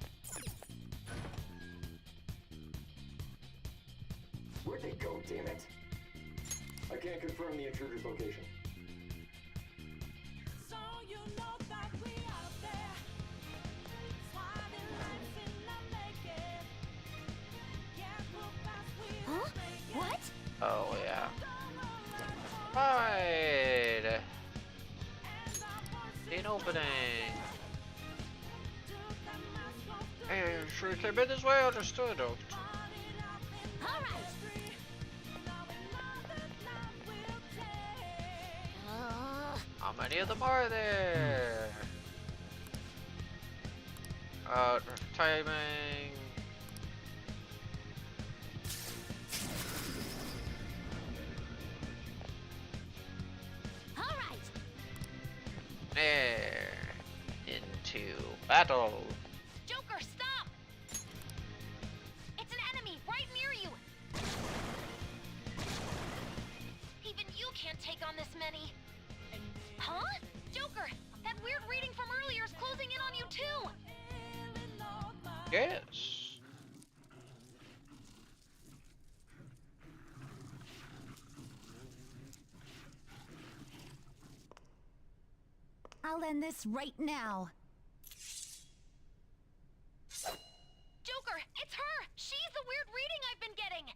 Speaker 11: Where'd they go, damn it? I can't confirm the intruder's location.
Speaker 3: Huh? What?
Speaker 1: Oh yeah. Hide. An opening. Hey, sure you came in this way. Understood.
Speaker 3: All right.
Speaker 1: How many of them are there? Timing.
Speaker 3: All right.
Speaker 1: There. Into battle.
Speaker 8: Joker, stop! It's an enemy right near you! Even you can't take on this many. Huh? Joker, that weird reading from earlier is closing in on you too!
Speaker 1: Yes.
Speaker 3: I'll end this right now.
Speaker 8: Joker, it's her! She's the weird reading I've been getting!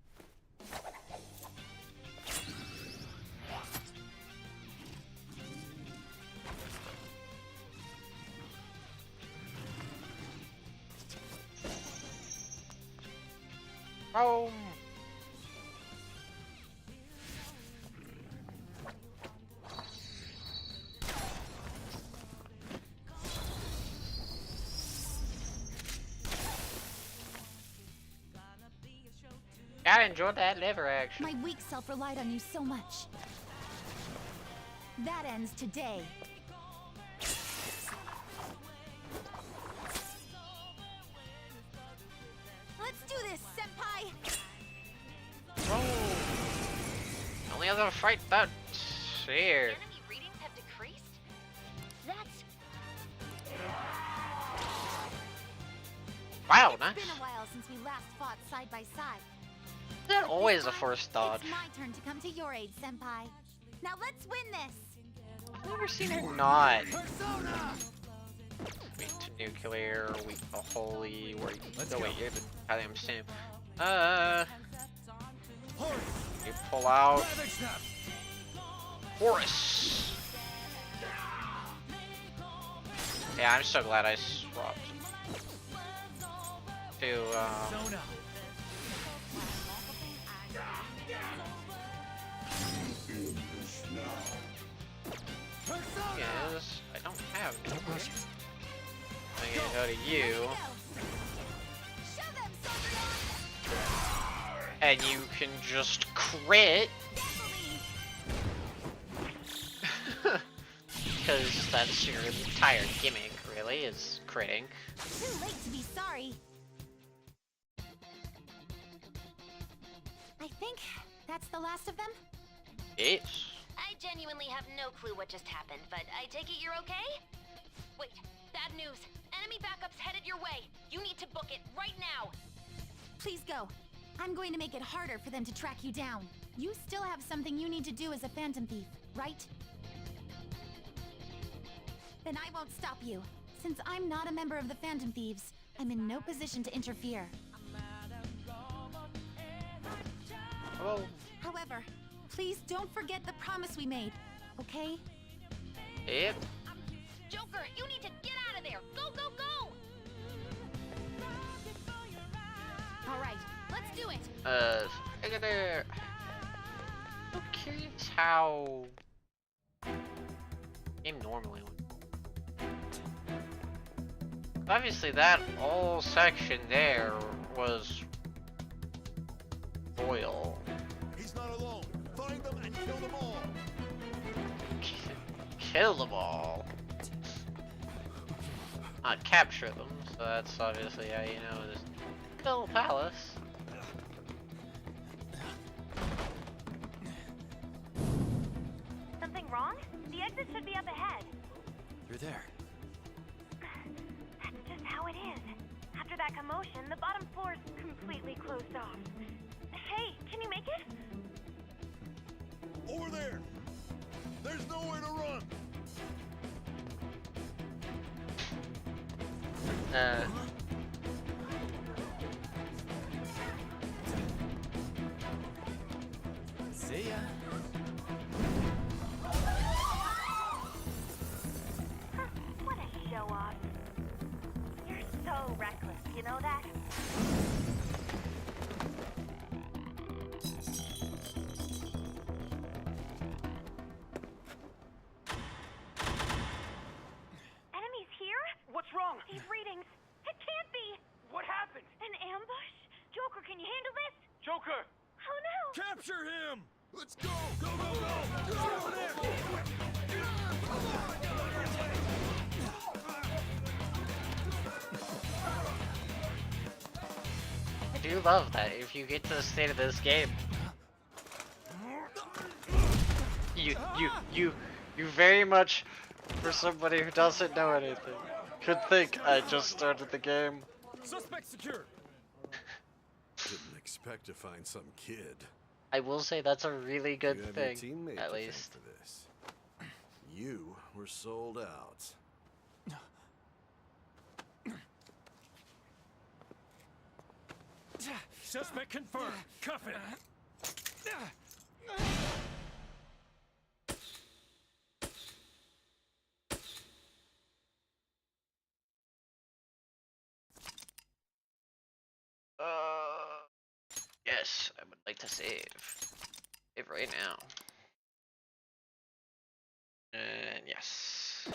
Speaker 1: Home. I enjoyed that lever action.
Speaker 3: My weak self relied on you so much. That ends today. Let's do
Speaker 1: fight that here.
Speaker 8: Enemy readings have decreased? That's...
Speaker 1: Wow, nice.
Speaker 3: It's been a while since we last fought side by side.
Speaker 1: Is that
Speaker 3: But
Speaker 1: always
Speaker 3: this
Speaker 1: a
Speaker 3: time,
Speaker 1: first thought?
Speaker 3: It's my turn to come to your aid, Senpai. Now let's win this!
Speaker 1: I've never seen her not. Weak to nuclear, weak to holy, or no wait, you're the goddamn same. You pull out Horus. Yeah, I'm so glad I swapped to yes, I don't have nuclear. I'm gonna go to you. And you can just crit. Because that's your entire gimmick, really, is critting.
Speaker 3: Too late to be sorry. I think that's the last of them.
Speaker 1: Yes.
Speaker 8: I genuinely have no clue what just happened, but I take it you're okay? Wait, bad news. Enemy backup's headed your way. You need to book it right now.
Speaker 3: Please go. I'm going to make it harder for them to track you down. You still have something you need to do as a Phantom Thief, right? Then I won't stop you. Since I'm not a member of the Phantom Thieves, I'm in no position to interfere.
Speaker 1: Oh.
Speaker 3: However, please don't forget the promise we made, okay?
Speaker 1: Yep.
Speaker 8: Joker, you need to get out of there. Go, go, go!
Speaker 3: All right, let's do it.
Speaker 1: I'm curious how game normally would. Obviously, that whole section there was oil.
Speaker 12: He's not alone. Find them and kill them all.
Speaker 1: Kill them all. Not capture them. So that's obviously how you know this. Kill Palace.
Speaker 8: Something wrong? The exit should be up ahead.
Speaker 4: You're there.
Speaker 8: That's just how it is. After that commotion, the bottom floor is completely closed off. Hey, can you make it?
Speaker 12: Over there. There's nowhere to run.
Speaker 4: See ya.
Speaker 8: What a show off. You're so reckless, you know that? Enemies here?
Speaker 6: What's wrong?
Speaker 8: These readings. It can't be.
Speaker 6: What happened?
Speaker 8: An ambush? Joker, can you handle this?
Speaker 6: Joker!
Speaker 8: Oh no!
Speaker 12: Capture him. Let's go. Go, go, go. Get over there.
Speaker 1: I do love that if you get to the state of this game, you very much, for somebody who doesn't know anything, could think I just started the game.
Speaker 12: Suspect secured. Didn't expect to find some kid.
Speaker 1: I will say that's a really good
Speaker 12: You have
Speaker 1: thing,
Speaker 12: your teammate
Speaker 1: at
Speaker 12: to thank
Speaker 1: least.
Speaker 12: for this. You were sold out.
Speaker 5: Suspect confirmed. Cuff it.
Speaker 1: Yes, I would like to save. Save right now. And yes.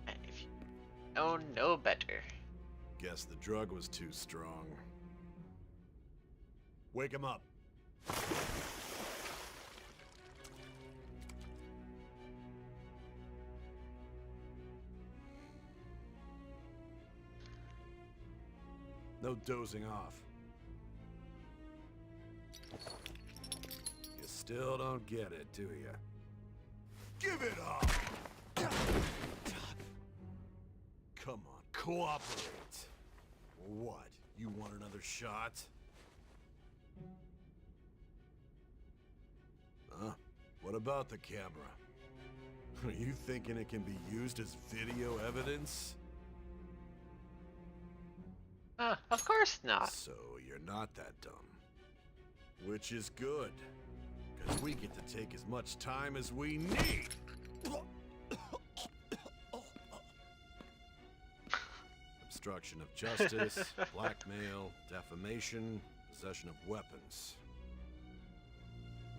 Speaker 1: And if you know no better.
Speaker 12: Guess the drug was too strong. Wake him up. No dozing off. You still don't get it, do you? Give it up! Come on, cooperate. What? You want another shot? Huh? What about the camera? Are you thinking it can be used as video evidence?
Speaker 1: Of course not.
Speaker 12: So you're not that dumb. Which is good. Because we get to take as much time as we need. Obstruction of justice, blackmail, defamation, possession of weapons.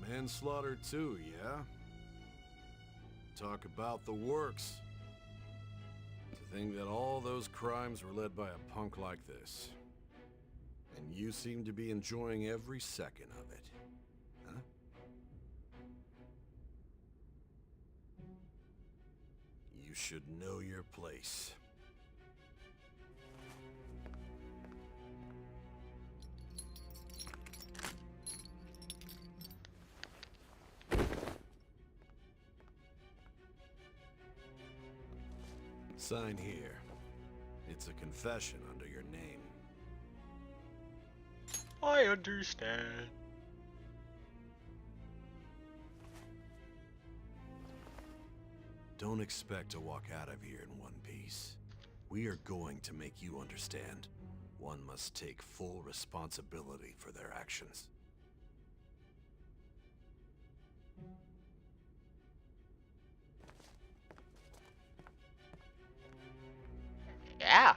Speaker 12: Manslaughter too, yeah? Talk about the works. To think that all those crimes were led by a punk like this. And you seem to be enjoying every second of it. Huh? You should know your place. Sign here. It's a confession under your name.
Speaker 1: I understand.
Speaker 12: Don't expect to walk out of here in one piece. We are going to make you understand. One must take full responsibility for their actions.
Speaker 1: Yeah.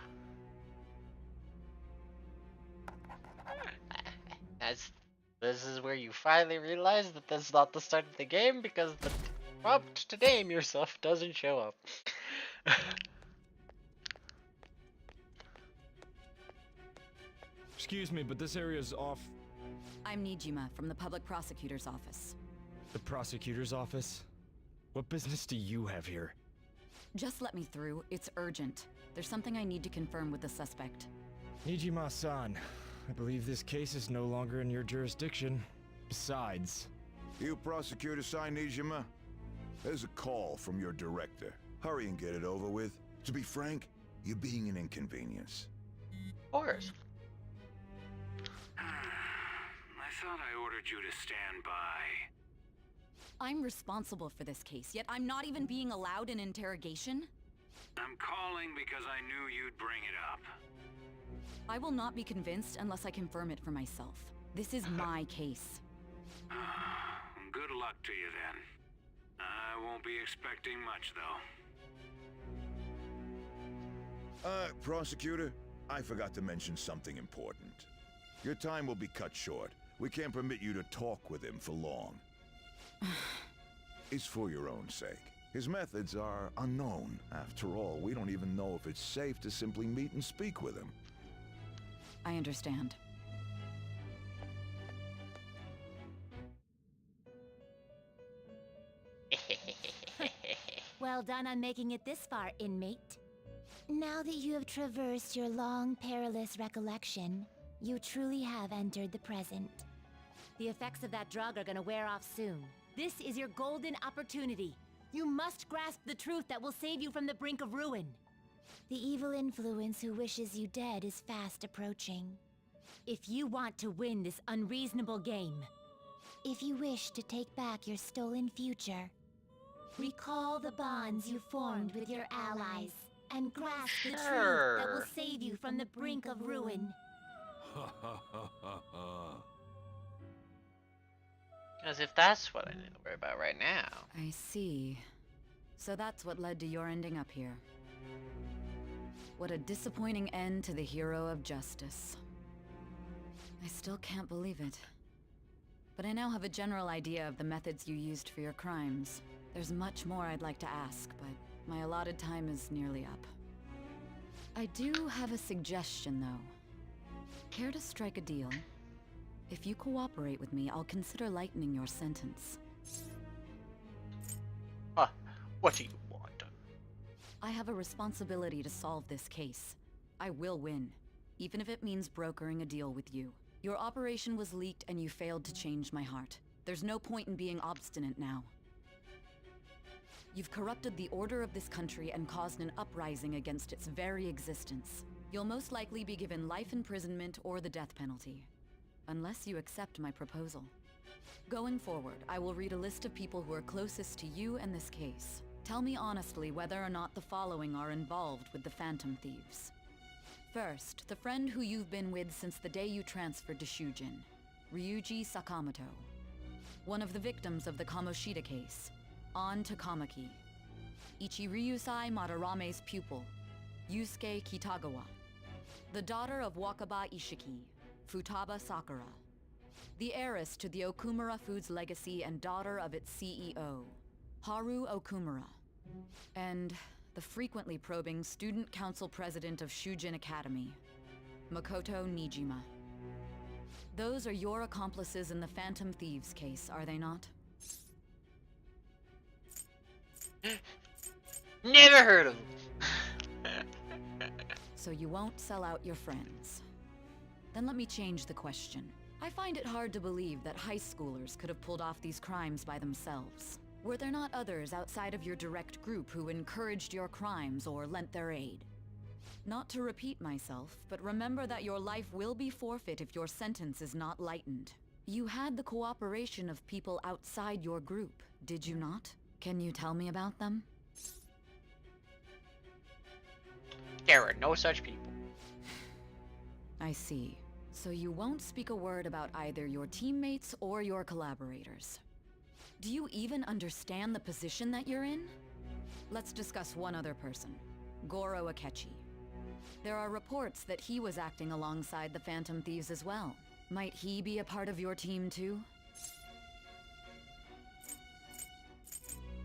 Speaker 1: This is where you finally realize that that's not the start of the game because the prompt to name yourself doesn't show up.
Speaker 13: Excuse me, but this area's off.
Speaker 14: I'm Nijima from the public prosecutor's office.
Speaker 13: The prosecutor's office? What business do you have here?
Speaker 14: Just let me through. It's urgent. There's something I need to confirm with the suspect.
Speaker 13: Nijima-san, I believe this case is no longer in your jurisdiction. Besides...
Speaker 15: You prosecutor sign Nijima? There's a call from your director. Hurry and get it over with. To be frank, you're being an inconvenience.
Speaker 1: Of course.
Speaker 16: I thought I ordered you to stand by.
Speaker 14: I'm responsible for this case, yet I'm not even being allowed an interrogation?
Speaker 16: I'm calling because I knew you'd bring it up.
Speaker 14: I will not be convinced unless I confirm it for myself. This is my case.
Speaker 16: Good luck to you then. I won't be expecting much, though.
Speaker 15: Prosecutor, I forgot to mention something important. Your time will be cut short. We can't permit you to talk with him for long. It's for your own sake. His methods are unknown. After all, we don't even know if it's safe to simply meet and speak with him.
Speaker 14: I understand.
Speaker 3: Well done on making it this far, inmate. Now that you have traversed your long, perilous recollection, you truly have entered the present. The effects of that drug are gonna wear off soon. This is your golden opportunity. You must grasp the truth that will save you from the brink of ruin. The evil influence who wishes you dead is fast approaching. If you want to win this unreasonable game, if you wish to take back your stolen future, recall the bonds you formed with your allies and grasp the truth that will save you from the brink of ruin.
Speaker 1: As if that's what I need to worry about right now.
Speaker 14: I see. So that's what led to your ending up here. What a disappointing end to the hero of justice. I still can't believe it. But I now have a general idea of the methods you used for your crimes. There's much more I'd like to ask, but my allotted time is nearly up. I do have a suggestion, though. Care to strike a deal? If you cooperate with me, I'll consider lightening your sentence.
Speaker 1: What do you want?
Speaker 14: I have a responsibility to solve this case. I will win. even if it means brokering a deal with you. Your operation was leaked and you failed to change my heart. There's no point in being obstinate now. You've corrupted the order of this country and caused an uprising against its very existence. You'll most likely be given life imprisonment or the death penalty, unless you accept my proposal. Going forward, I will read a list of people who are closest to you and this case. Tell me honestly whether or not the following are involved with the Phantom Thieves. First, the friend who you've been with since the day you transferred to Shujin, Ryuji Sakamoto. One of the victims of the Kamoshida case, An Takamaki. Ichiryusai Madarame's pupil, Yusuke Kitagawa. The daughter of Wakaba Ishiki, Futaba Sakura. The heiress to the Okumura Foods legacy and daughter of its CEO, Haru Okumura. And the frequently probing student council president of Shujin Academy, Makoto Nijima. Those are your accomplices in the Phantom Thieves case, are they not?
Speaker 1: Never heard of them.
Speaker 14: So you won't sell out your friends. Then let me change the question. I find it hard to believe that high schoolers could have pulled off these crimes by themselves. Were there not others outside of your direct group who encouraged your crimes or lent their aid? Not to repeat myself, but remember that your life will be forfeit if your sentence is not lightened. You had the cooperation of people outside your group, did you not? Can you tell me about them?
Speaker 1: There are no such people.
Speaker 14: I see. So you won't speak a word about either your teammates or your collaborators. Do you even understand the position that you're in? Let's discuss one other person, Goro Akechi. There are reports that he was acting alongside the Phantom Thieves as well. Might he be a part of your team too?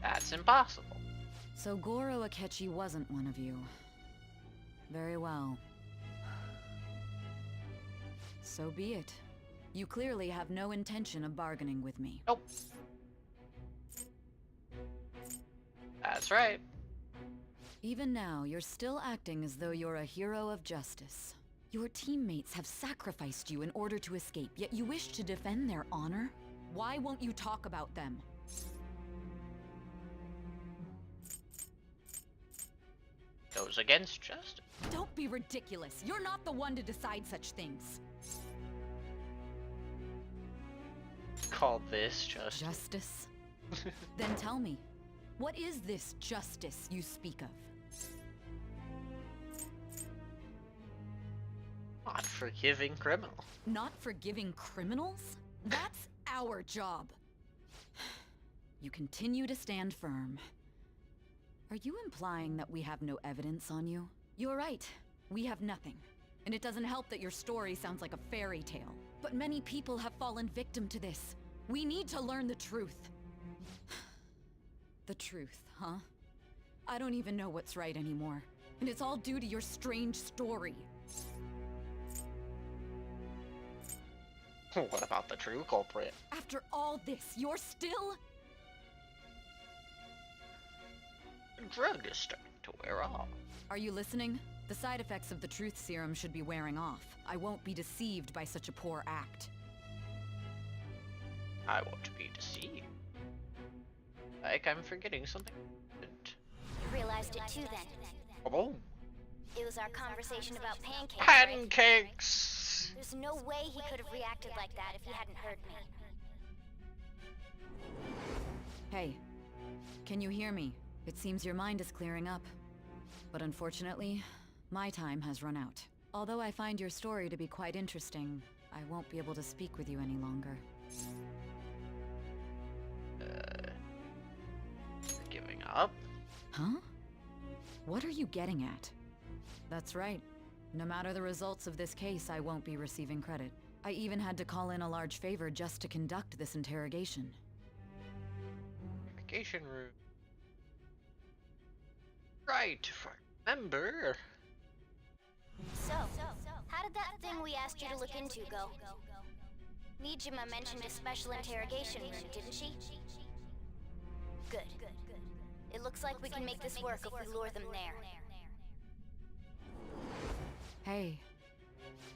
Speaker 1: That's impossible.
Speaker 14: So Goro Akechi wasn't one of you. Very well. So be it. You clearly have no intention of bargaining with me.
Speaker 1: Nope. That's right.
Speaker 14: Even now, you're still acting as though you're a hero of justice. Your teammates have sacrificed you in order to escape, yet you wish to defend their honor? Why won't you talk about them?
Speaker 1: Goes against justice.
Speaker 14: Don't be ridiculous. You're not the one to decide such things.
Speaker 1: Call this justice.
Speaker 14: Justice? Then tell me, what is this justice you speak of?
Speaker 1: Not forgiving criminals.
Speaker 14: Not forgiving criminals? That's our job. You continue to stand firm. Are you implying that we have no evidence on you? You're right. We have nothing. And it doesn't help that your story sounds like a fairy tale. But many people have fallen victim to this. We need to learn the truth. The truth, huh? I don't even know what's right anymore. And it's all due to your strange story.
Speaker 1: What about the true culprit?
Speaker 14: After all this, you're still...
Speaker 1: The drug is starting to wear off.
Speaker 14: Are you listening? The side effects of the truth serum should be wearing off. I won't be deceived by such a poor act.
Speaker 1: I won't be deceived. Like I'm forgetting something.
Speaker 3: You realized it too then.
Speaker 1: Oh.
Speaker 3: It was our conversation about pancakes.
Speaker 1: Pancakes!
Speaker 3: Right? There's no way he could have reacted like that if he hadn't heard me.
Speaker 14: Hey, can you hear me? It seems your mind is clearing up. But unfortunately, my time has run out. Although I find your story to be quite interesting, I won't be able to speak with you any longer.
Speaker 1: Giving up?
Speaker 14: Huh? What are you getting at? That's right. No matter the results of this case, I won't be receiving credit. I even had to call in a large favor just to conduct this interrogation.
Speaker 1: Interrogation room. Right, if I remember.
Speaker 3: So, how did that thing we asked you to look into go? Nijima mentioned a special interrogation room, didn't she? Good. It looks like we can make this work if we lure them there.
Speaker 14: Hey,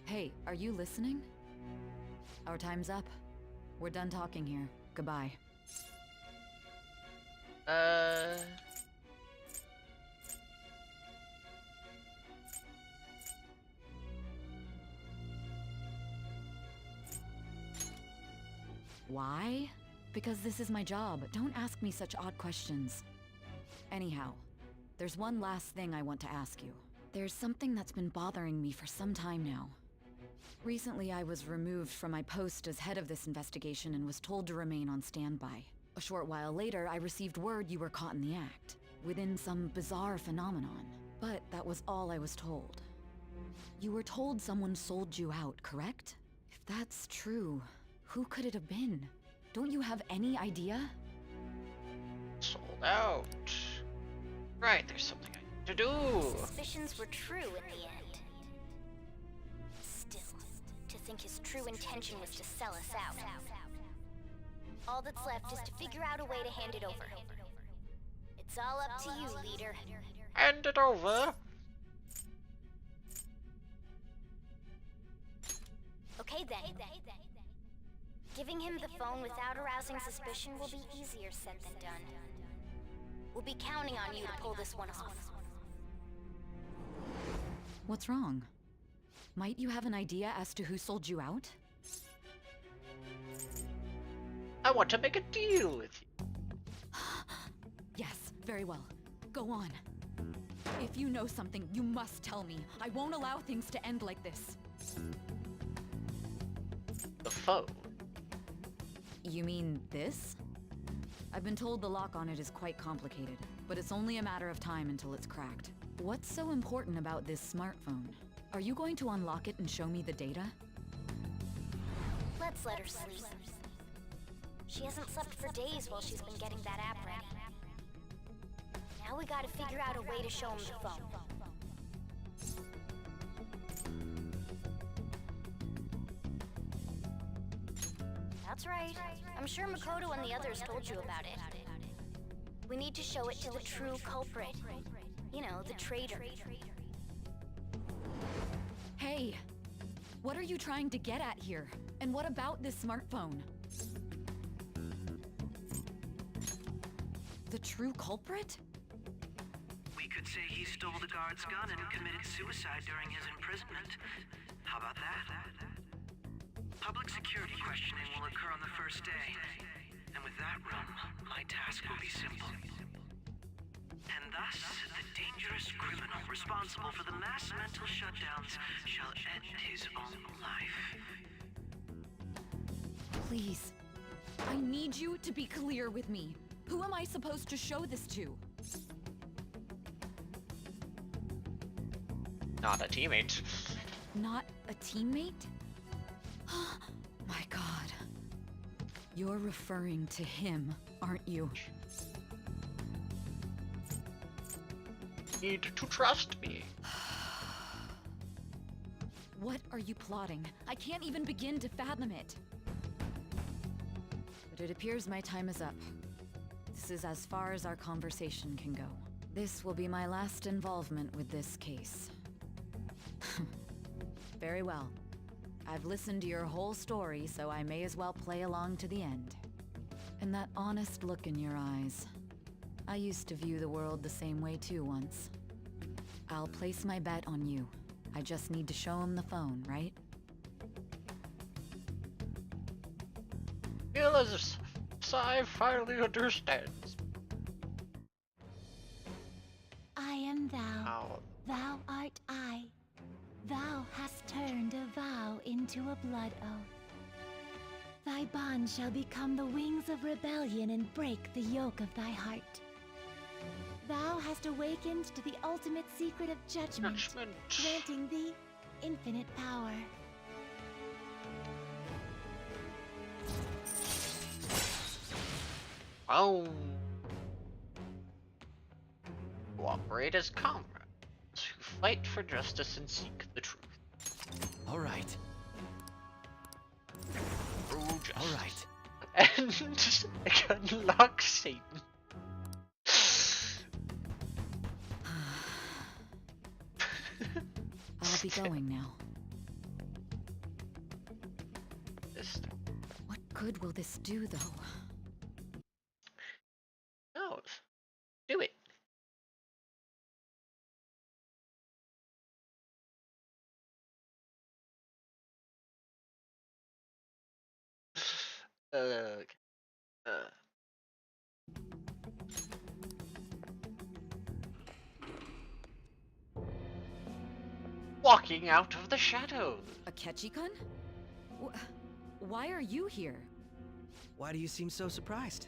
Speaker 14: Hey, are you listening? Our time's up. We're done talking here. Goodbye. Why? Because this is my job. Don't ask me such odd questions. Anyhow, there's one last thing I want to ask you. There's something that's been bothering me for some time now. Recently, I was removed from my post as head of this investigation and was told to remain on standby. A short while later, I received word you were caught in the act, within some bizarre phenomenon. But that was all I was told. You were told someone sold you out, correct? If that's true, who could it have been? Don't you have any idea?
Speaker 1: Sold out. Right, there's something I need to do.
Speaker 3: Suspicions were true in the end. Still, to think his true intention was to sell us out. All that's left is to figure out a way to hand it over. It's all up to you, leader.
Speaker 1: Hand it over.
Speaker 3: Okay then. Giving him the phone without arousing suspicion will be easier said than done. We'll be counting on you to pull this one off.
Speaker 14: What's wrong? Might you have an idea as to who sold you out?
Speaker 1: I want to make a deal with you.
Speaker 14: Yes, very well. Go on. If you know something, you must tell me. I won't allow things to end like this.
Speaker 1: The phone.
Speaker 14: You mean this? I've been told the lock on it is quite complicated, but it's only a matter of time until it's cracked. What's so important about this smartphone? Are you going to unlock it and show me the data?
Speaker 3: Let's let her sleep. She hasn't slept for days while she's been getting that app ready. Now we gotta figure out a way to show him the phone. That's right. I'm sure Makoto and the others told you about it. We need to show it to the true culprit. You know, the traitor.
Speaker 14: Hey! What are you trying to get at here? And what about this smartphone? The true culprit?
Speaker 6: We could say he stole the guard's gun and committed suicide during his imprisonment. How about that? Public security questioning will occur on the first day. And with that room, my task will be simple. And thus, the dangerous criminal responsible for the mass mental shutdowns shall end his own life.
Speaker 14: Please. I need you to be clear with me. Who am I supposed to show this to?
Speaker 1: Not a teammate.
Speaker 14: Not a teammate? My god. You're referring to him, aren't you?
Speaker 1: You need to trust me.
Speaker 14: What are you plotting? I can't even begin to fathom it. But it appears my time is up. This is as far as our conversation can go. This will be my last involvement with this case. Very well. I've listened to your whole story, so I may as well play along to the end. And that honest look in your eyes. I used to view the world the same way too once. I'll place my bet on you. I just need to show him the phone, right?
Speaker 1: Feel as if Sai finally understands.
Speaker 17: I am thou.
Speaker 1: Ow.
Speaker 17: Thou art I. Thou hast turned a vow into a blood oath. Thy bond shall become the wings of rebellion and break the yoke of thy heart. Thou hast awakened to the ultimate secret of judgment, granting thee infinite power.
Speaker 1: Oh. Cooperate as comrades who fight for justice and seek the truth.
Speaker 4: All right.
Speaker 1: True justice.
Speaker 4: All right.
Speaker 1: And I can unlock Satan.
Speaker 14: I'll be going now. good will this do, though?
Speaker 1: Who knows? Do it. Uh, Walking out of the shadows.
Speaker 14: Akechi-kun? Why are you here?
Speaker 4: Why do you seem so surprised?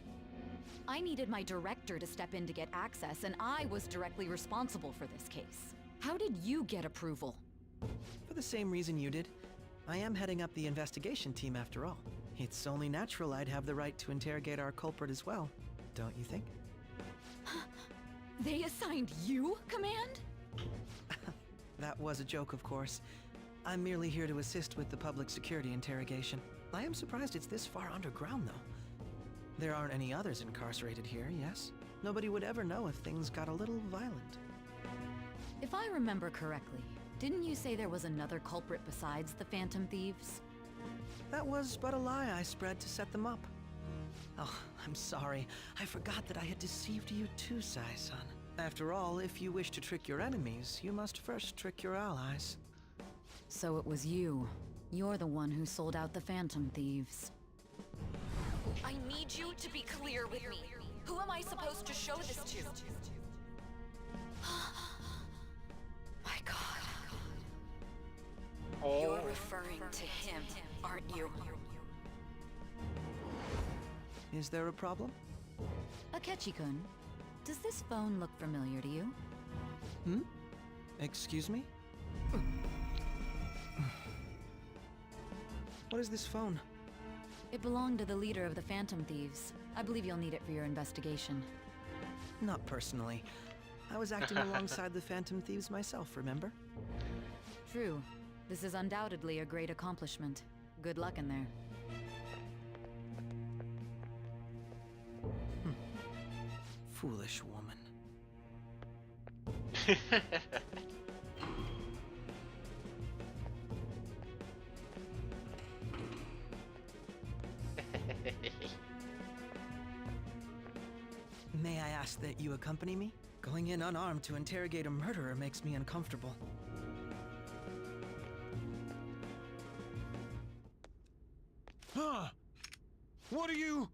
Speaker 14: I needed my director to step in to get access, and I was directly responsible for this case. How did you get approval?
Speaker 18: For the same reason you did. I am heading up the investigation team after all. It's only natural I'd have the right to interrogate our culprit as well, don't you think?
Speaker 14: They assigned you command?
Speaker 18: That was a joke, of course. I'm merely here to assist with the public security interrogation. I am surprised it's this far underground, though. There aren't any others incarcerated here, yes? Nobody would ever know if things got a little violent.
Speaker 14: If I remember correctly, didn't you say there was another culprit besides the Phantom Thieves?
Speaker 18: That was but a lie I spread to set them up. Oh, I'm sorry. I forgot that I had deceived you too, Sai-san. After all, if you wish to trick your enemies, you must first trick your allies.
Speaker 14: So it was you. You're the one who sold out the Phantom Thieves. I need you to be clear with me. Who am I supposed to show this to? My God.
Speaker 1: Oh.
Speaker 14: You're referring to him, aren't you?
Speaker 18: Is there a problem?
Speaker 14: Akechi-kun, does this phone look familiar to you?
Speaker 18: Excuse me? What is this phone?
Speaker 14: It belonged to the leader of the Phantom Thieves. I believe you'll need it for your investigation.
Speaker 18: Not personally. I was acting alongside the Phantom Thieves myself, remember?
Speaker 14: True. This is undoubtedly a great accomplishment. Good luck in there.
Speaker 18: Foolish woman. May I ask that you accompany me? Going in unarmed to interrogate a murderer makes me uncomfortable.
Speaker 12: Huh? What are you?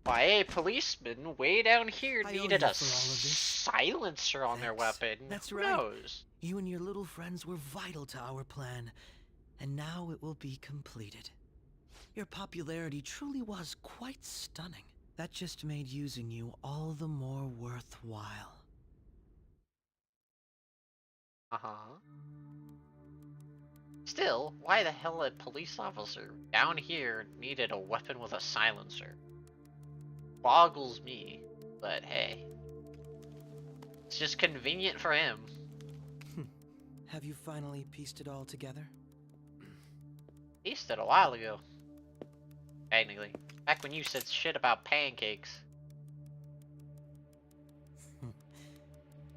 Speaker 1: Why, a policeman way down here
Speaker 18: I owe
Speaker 1: needed
Speaker 18: you
Speaker 1: a
Speaker 18: for all of this.
Speaker 1: silencer on their weapon.
Speaker 18: That's
Speaker 1: Who
Speaker 18: right.
Speaker 1: knows?
Speaker 18: You and your little friends were vital to our plan, and now it will be completed. Your popularity truly was quite stunning. That just made using you all the more worthwhile.
Speaker 1: Uh-huh. Still, why the hell a police officer down here needed a weapon with a silencer? Boggles me, but hey. It's just convenient for him.
Speaker 18: Have you finally pieced it all together?
Speaker 1: Pieced it a while ago. Technically. Back when you said shit about pancakes.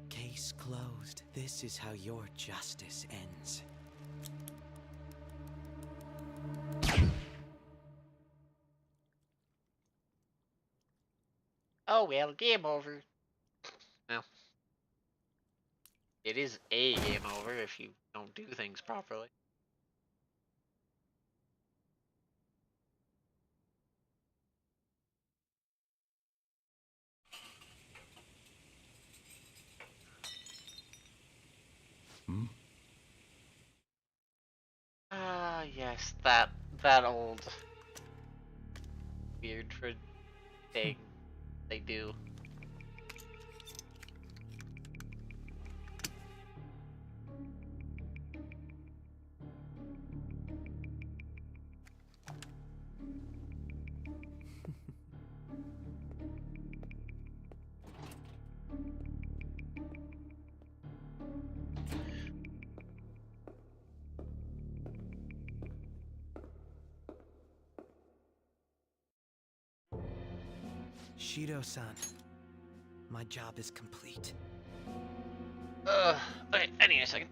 Speaker 18: Case closed. This is how your justice ends.
Speaker 1: Oh well, game over. Well. It is a game over if you don't do things properly. Ah, yes, that old weird thing they do.
Speaker 18: Shido-san, my job is complete.
Speaker 1: Okay, I need a second.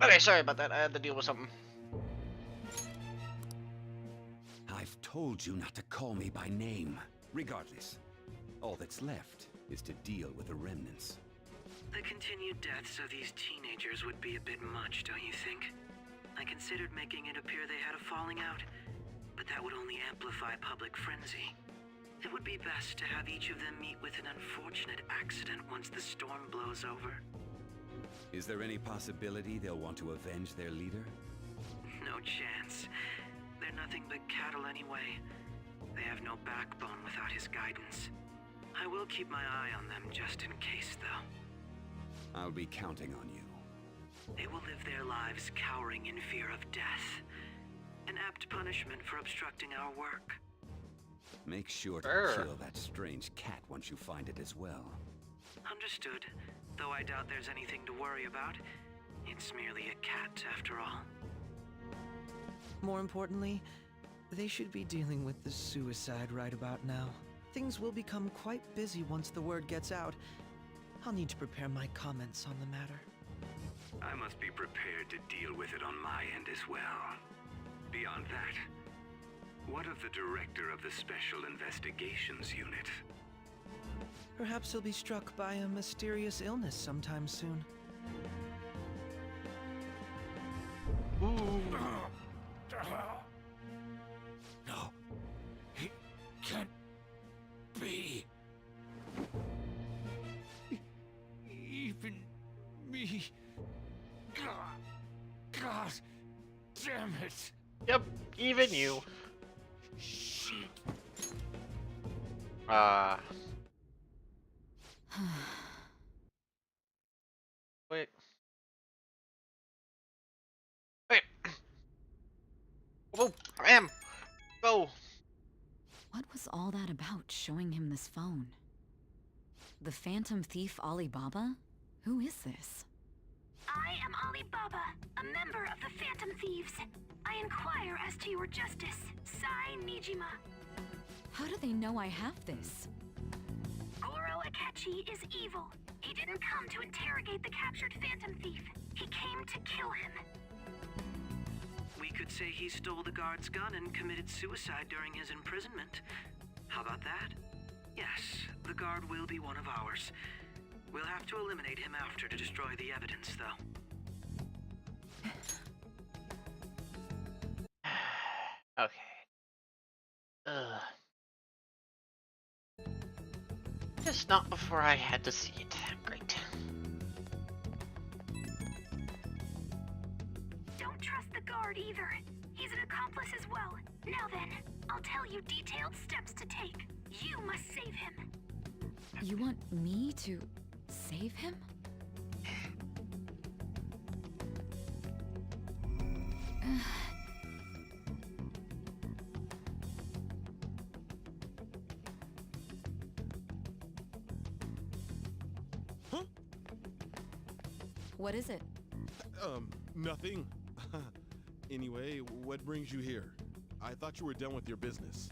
Speaker 1: Okay, sorry about that. I had to deal with something.
Speaker 19: I've told you not to call me by name. Regardless, all that's left is to deal with the remnants.
Speaker 6: The continued deaths of these teenagers would be a bit much, don't you think? I considered making it appear they had a falling out, but that would only amplify public frenzy. It would be best to have each of them meet with an unfortunate accident once the storm blows over.
Speaker 19: Is there any possibility they'll want to avenge their leader?
Speaker 6: No chance. They're nothing but cattle anyway. They have no backbone without his guidance. I will keep my eye on them just in case, though.
Speaker 19: I'll be counting on you.
Speaker 6: They will live their lives cowering in fear of death. An apt punishment for obstructing our work.
Speaker 19: Make sure to kill that strange cat once you find it as well.
Speaker 6: Understood. Though I doubt there's anything to worry about. It's merely a cat, after all.
Speaker 18: More importantly, they should be dealing with the suicide right about now. Things will become quite busy once the word gets out. I'll need to prepare my comments on the matter.
Speaker 16: I must be prepared to deal with it on my end as well. Beyond that, what of the director of the Special Investigations Unit?
Speaker 18: Perhaps he'll be struck by a mysterious illness sometime soon.
Speaker 19: No, it can't be. Even me. God damn it.
Speaker 1: Yep, even you.
Speaker 19: Shit.
Speaker 1: Wait. Wait. Oh, I am. Go.
Speaker 14: What was all that about, showing him this phone? The Phantom Thief Alibaba? Who is this?
Speaker 8: I am Alibaba, a member of the Phantom Thieves. I inquire as to your justice, Sai Nijima.
Speaker 14: How do they know I have this?
Speaker 8: Goro Akechi is evil. He didn't come to interrogate the captured Phantom Thief. He came to kill him.
Speaker 6: We could say he stole the guard's gun and committed suicide during his imprisonment. How about that? Yes, the guard will be one of ours. We'll have to eliminate him after to destroy the evidence, though.
Speaker 1: Okay. Just not before I had to see it. Great.
Speaker 8: Don't trust the guard either. He's an accomplice as well. Now then, I'll tell you detailed steps to take. You must save him.
Speaker 14: You want me to save him?
Speaker 20: Huh?
Speaker 14: What is it?
Speaker 20: Nothing. Anyway, what brings you here? I thought you were done with your business.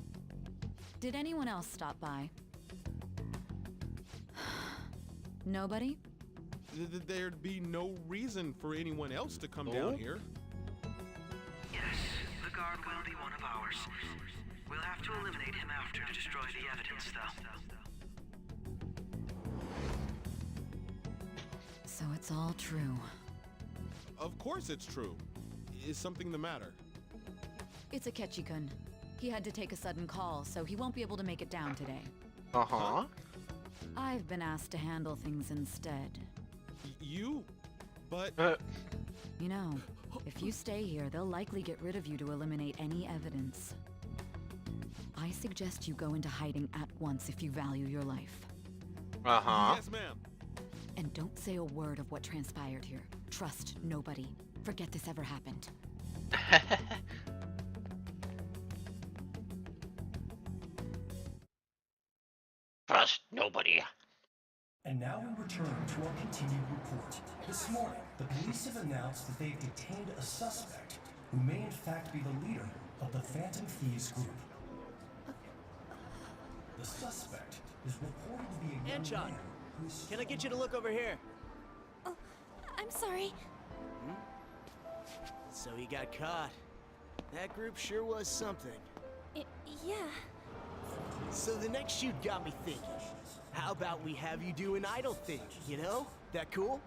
Speaker 14: Did anyone else stop by? Nobody?
Speaker 20: There'd be no reason for anyone else to come down here.
Speaker 6: Yes, the guard will be one of ours. We'll have to eliminate him after to destroy the evidence, though.
Speaker 14: So it's all true.
Speaker 20: Of course it's true. Is something the matter?
Speaker 14: It's Akechi-kun. He had to take a sudden call, so he won't be able to make it down today.
Speaker 1: Uh-huh.
Speaker 14: I've been asked to handle things instead.
Speaker 20: You? But...
Speaker 14: You know, if you stay here, they'll likely get rid of you to eliminate any evidence. I suggest you go into hiding at once if you value your life.
Speaker 1: Uh-huh.
Speaker 20: Yes, ma'am.
Speaker 14: And don't say a word of what transpired here. Trust nobody. Forget this ever happened.
Speaker 1: Trust nobody.
Speaker 21: And now we return to our continued report. This morning, the police have announced that they've detained a suspect who may in fact be the leader of the Phantom Thieves group. The suspect is reported to be a young
Speaker 22: Anchon,
Speaker 21: man who's...
Speaker 22: can I get you to look over here?
Speaker 17: Oh, I'm sorry.
Speaker 2: So he got caught. That group sure was something.
Speaker 8: Yeah.
Speaker 2: So the next shoot got me thinking. How about we have you do an idol thing, you know? That cool?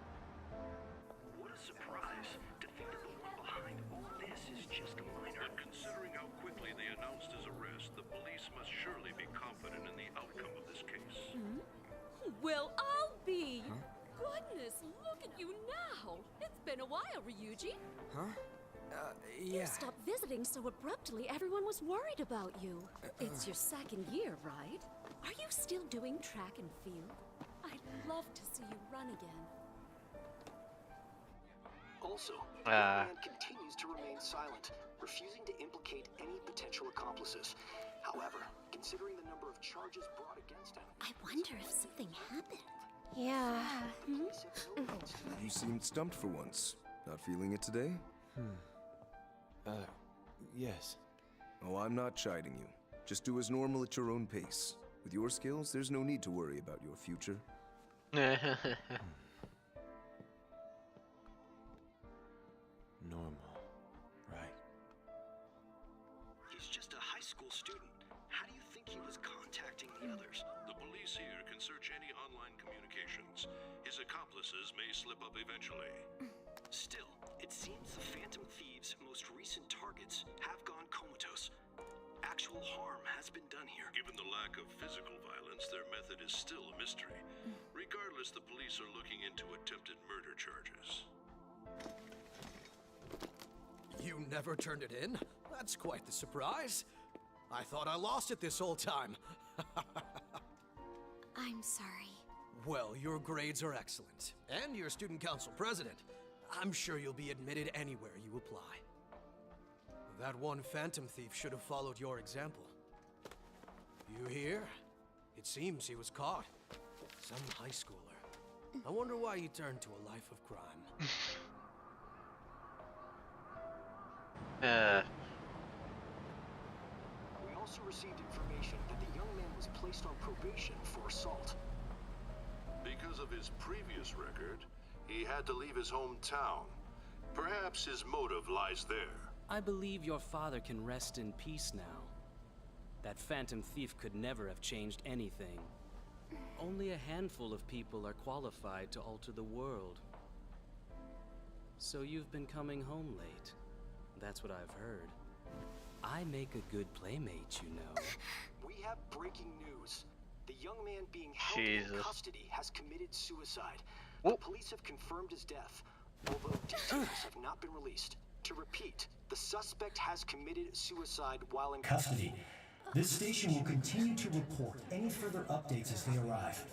Speaker 6: What a surprise. To think that the one behind all this is just a minor.
Speaker 22: But considering how quickly they announced his arrest, the police must surely be confident in the outcome of this case.
Speaker 8: Well, I'll be. Goodness, look at you now. It's been a while, Ryuji.
Speaker 4: Huh?
Speaker 8: You
Speaker 4: Yeah.
Speaker 8: stopped visiting so abruptly, everyone was worried about you. It's your second year, right? Are you still doing track and field? I'd love to see you run again.
Speaker 6: Also, the young man continues to remain silent, refusing to implicate any potential accomplices. However, considering the number of charges brought against him,
Speaker 8: I wonder if something happened.
Speaker 3: Yeah.
Speaker 23: You seemed stumped for once. Not feeling it today?
Speaker 13: Yes.
Speaker 23: Oh, I'm not chiding you. Just do as normal at your own pace. With your skills, there's no need to worry about your future.
Speaker 13: Normal. Right.
Speaker 6: he's just a high school student. How do you think he was contacting the others?
Speaker 22: The police here can search any online communications. His accomplices may slip up eventually.
Speaker 6: Still, it seems the Phantom Thieves' most recent targets have gone comatose. Actual harm has been done here.
Speaker 22: Given the lack of physical violence, their method is still a mystery. Regardless, the police are looking into attempted murder charges.
Speaker 24: You never turned it in? That's quite the surprise. I thought I lost it this whole time.
Speaker 8: I'm sorry.
Speaker 24: Well, your grades are excellent. And you're student council president. I'm sure you'll be admitted anywhere you apply. That one phantom thief should have followed your example. You hear? It seems he was caught. Some high schooler. I wonder why he turned to a life of crime.
Speaker 6: We also received information that the young man was placed on probation for assault.
Speaker 22: Because of his previous record, he had to leave his hometown. Perhaps his motive lies there.
Speaker 25: I believe your father can rest in peace now. That phantom thief could never have changed anything. Only a handful of people are qualified to alter the world. So you've been coming home late. That's what I've heard. I make a good playmate, you know.
Speaker 6: We have breaking news. The young man being held in custody has committed suicide. The police have confirmed his death, although details have not been released. To repeat, the suspect has committed suicide while in
Speaker 21: Custody. This station will continue to report any further updates as they arrive.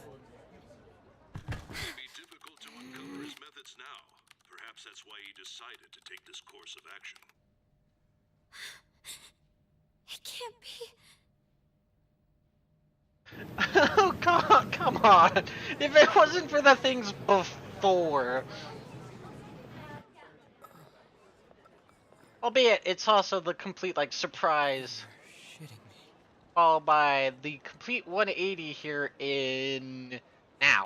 Speaker 22: It may be difficult to uncover his methods now. Perhaps that's why he decided to take this course of action.
Speaker 8: It can't be.
Speaker 1: Oh god, come on! If it wasn't for the things before. Albeit, it's also the complete, like, surprise. Followed by the complete 180 here in... now.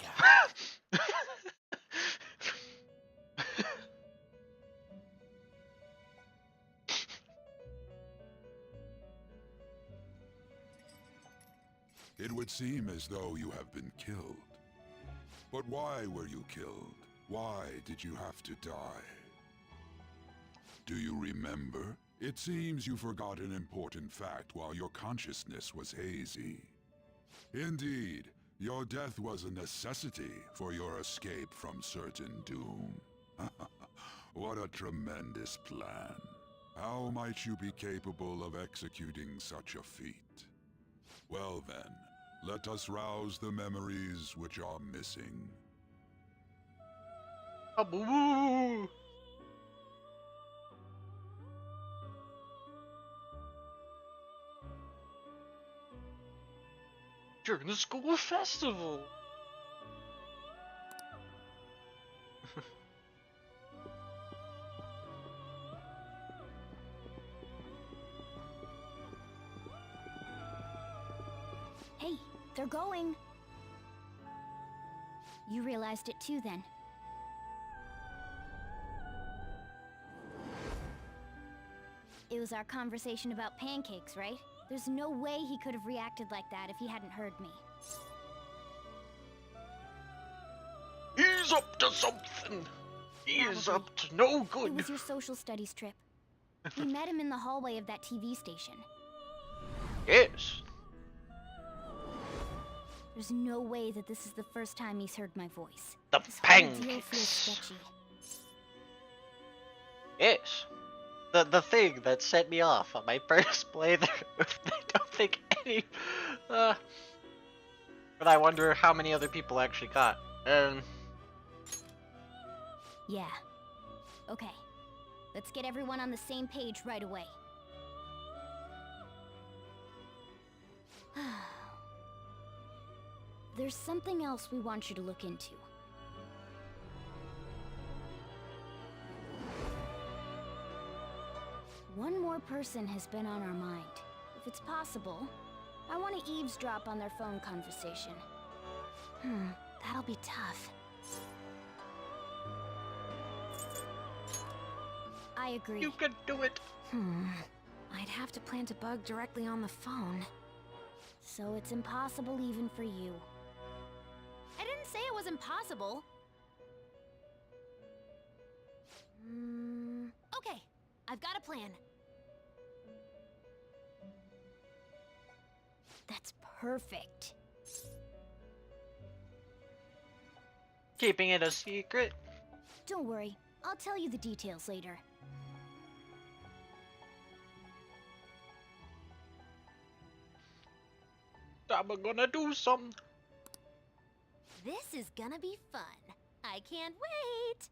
Speaker 26: It would seem as though you have been killed. But why were you killed? Why did you have to die? Do you remember? It seems you forgot an important fact while your consciousness was hazy. Indeed, your death was a necessity for your escape from certain doom. What a tremendous plan. How might you be capable of executing such a feat? Well then, let us rouse the memories which are missing.
Speaker 1: Aboo! During the school festival!
Speaker 3: Hey, they're going. You realized it too then. It was our conversation about pancakes, right? There's no way he could have reacted like that if he hadn't heard me.
Speaker 1: He's up to something. He's up to no
Speaker 3: It
Speaker 1: good.
Speaker 3: was your social studies trip. We met him in the hallway of that TV station.
Speaker 1: Yes.
Speaker 3: There's no way that this is the first time he's heard my voice.
Speaker 1: The
Speaker 3: This whole deal
Speaker 1: pancakes.
Speaker 3: feels sketchy.
Speaker 1: Yes. The thing that set me off on my first playthrough. I don't think any. But I wonder how many other people actually got.
Speaker 3: Yeah. Okay. Let's get everyone on the same page right away. There's something else we want you to look into. One more person has been on our mind. If it's possible, I want to eavesdrop on their phone conversation. That'll be tough. I agree.
Speaker 1: You can do it.
Speaker 3: I'd have to plant a bug directly on the phone. So it's impossible even for you. I didn't say it was impossible. Okay, I've got a plan. That's perfect.
Speaker 1: Keeping it a secret.
Speaker 3: Don't worry, I'll tell you the details later.
Speaker 1: I'm gonna do something.
Speaker 3: This is gonna be fun. I can't wait.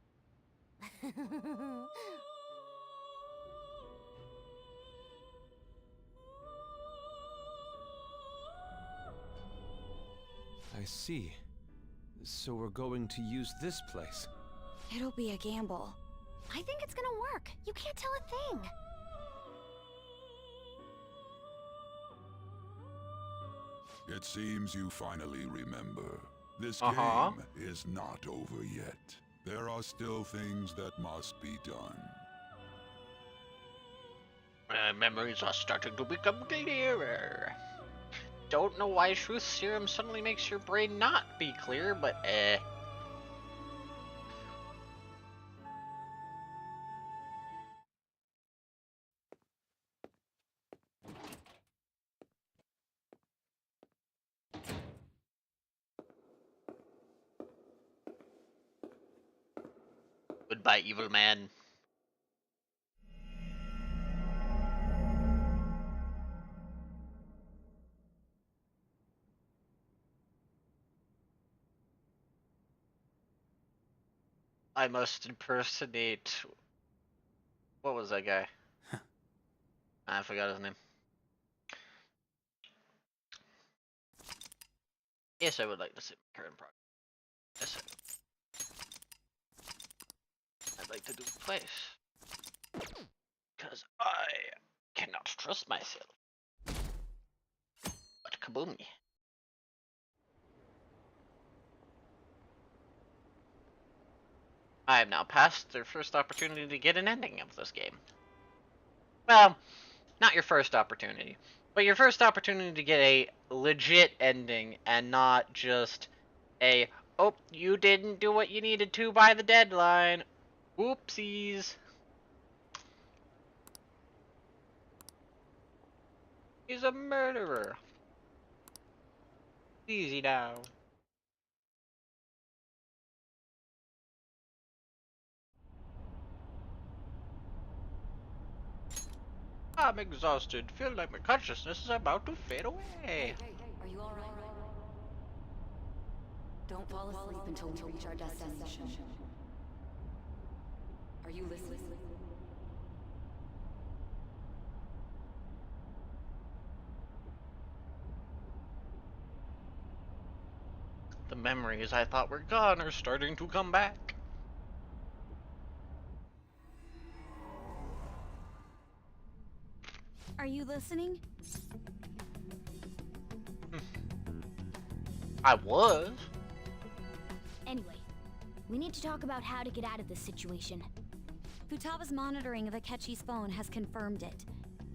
Speaker 4: I see. So we're going to use this place.
Speaker 3: It'll be a gamble. I think it's gonna work. You can't tell a thing.
Speaker 26: It seems you finally remember. This
Speaker 1: Uh-huh.
Speaker 26: game is not over yet. There are still things that must be done.
Speaker 1: Memories are starting to become clearer. Don't know why truth serum suddenly makes your brain not be clear, but Goodbye, evil man. I must impersonate. What was that guy? I forgot his name. Yes, I would like to see my current progress. Yes, I'd like to do a place. Because I cannot trust myself. But kaboom. I have now passed their first opportunity to get an ending of this game. Well, not your first opportunity, but your first opportunity to get a legit ending and not just a, oh, you didn't do what you needed to by the deadline. Whoopsies. He's a murderer. Easy now. I'm exhausted. Feel like my consciousness is about to fade away.
Speaker 14: Are you alright? Don't fall asleep until we reach our destination. Are you listening?
Speaker 1: The memories I thought were gone are starting to come back.
Speaker 3: Are you listening?
Speaker 1: I was.
Speaker 3: Anyway, we need to talk about how to get out of this situation. Futaba's monitoring of Akechi's phone has confirmed it.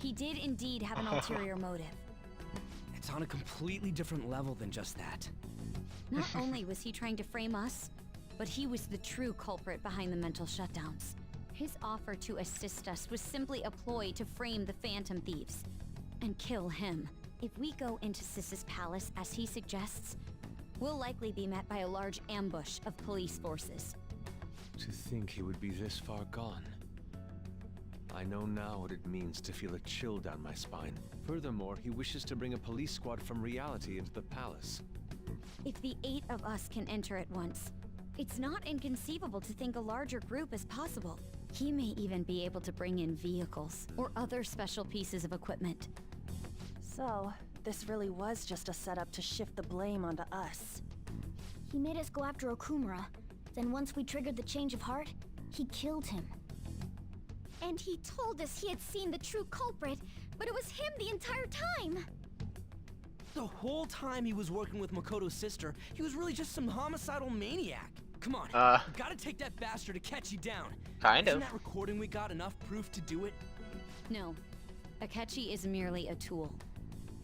Speaker 3: He did indeed have an ulterior motive.
Speaker 4: It's on a completely different level than just that.
Speaker 3: Not only was he trying to frame us, but he was the true culprit behind the mental shutdowns. His offer to assist us was simply a ploy to frame the Phantom Thieves and kill him. If we go into Sis's palace as he suggests, we'll likely be met by a large ambush of police forces.
Speaker 5: To think he would be this far gone. I know now what it means to feel a chill down my spine. Furthermore, he wishes to bring a police squad from reality into the palace.
Speaker 3: If the 8 of us can enter at once, it's not inconceivable to think a larger group is possible. He may even be able to bring in vehicles or other special pieces of equipment.
Speaker 7: So, this really was just a setup to shift the blame onto us.
Speaker 3: He made us go after Okumura. Then once we triggered the change of heart, he killed him. And he told us he had seen the true culprit, but it was him the entire time!
Speaker 4: The whole time he was working with Makoto's sister, he was really just some homicidal maniac. Come on, we gotta take that bastard Akechi down. Isn't that recording we got enough proof to do it?
Speaker 3: No. Akechi is merely a tool.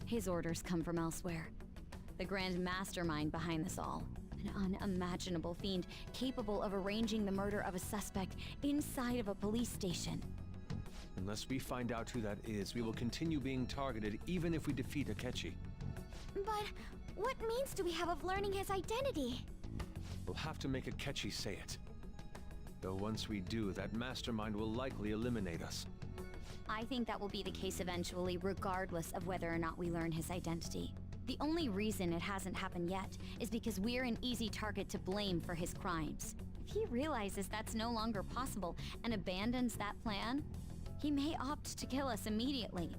Speaker 3: His orders come from elsewhere. The grand mastermind behind this all. An unimaginable fiend capable of arranging the murder of a suspect inside of a police station.
Speaker 5: Unless we find out who that is, we will continue being targeted even if we defeat Akechi.
Speaker 3: But what means do we have of learning his identity?
Speaker 5: We'll have to make Akechi say it. Though once we do, that mastermind will likely eliminate us.
Speaker 3: I think that will be the case eventually, regardless of whether or not we learn his identity. The only reason it hasn't happened yet is because we're an easy target to blame for his crimes. If he realizes that's no longer possible and abandons that plan, he may opt to kill us immediately.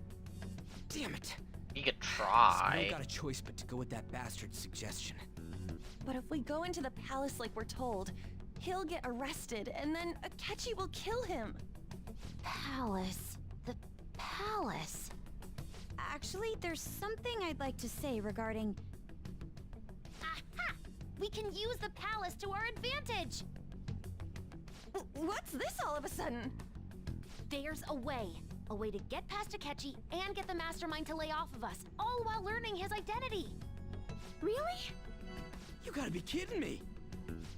Speaker 4: Damn it!
Speaker 1: He could try.
Speaker 4: We don't got a choice but to go with that bastard's suggestion.
Speaker 7: But if we go into the palace like we're told, he'll get arrested and then Akechi will kill him.
Speaker 3: Palace. The palace. Actually, there's something I'd like to say regarding... Aha! We can use the palace to our advantage!
Speaker 7: What's this all of a sudden?
Speaker 17: There's a way. A way to get past Akechi and get the mastermind to lay off of us, all while learning his identity.
Speaker 7: Really?
Speaker 4: You gotta be kidding me!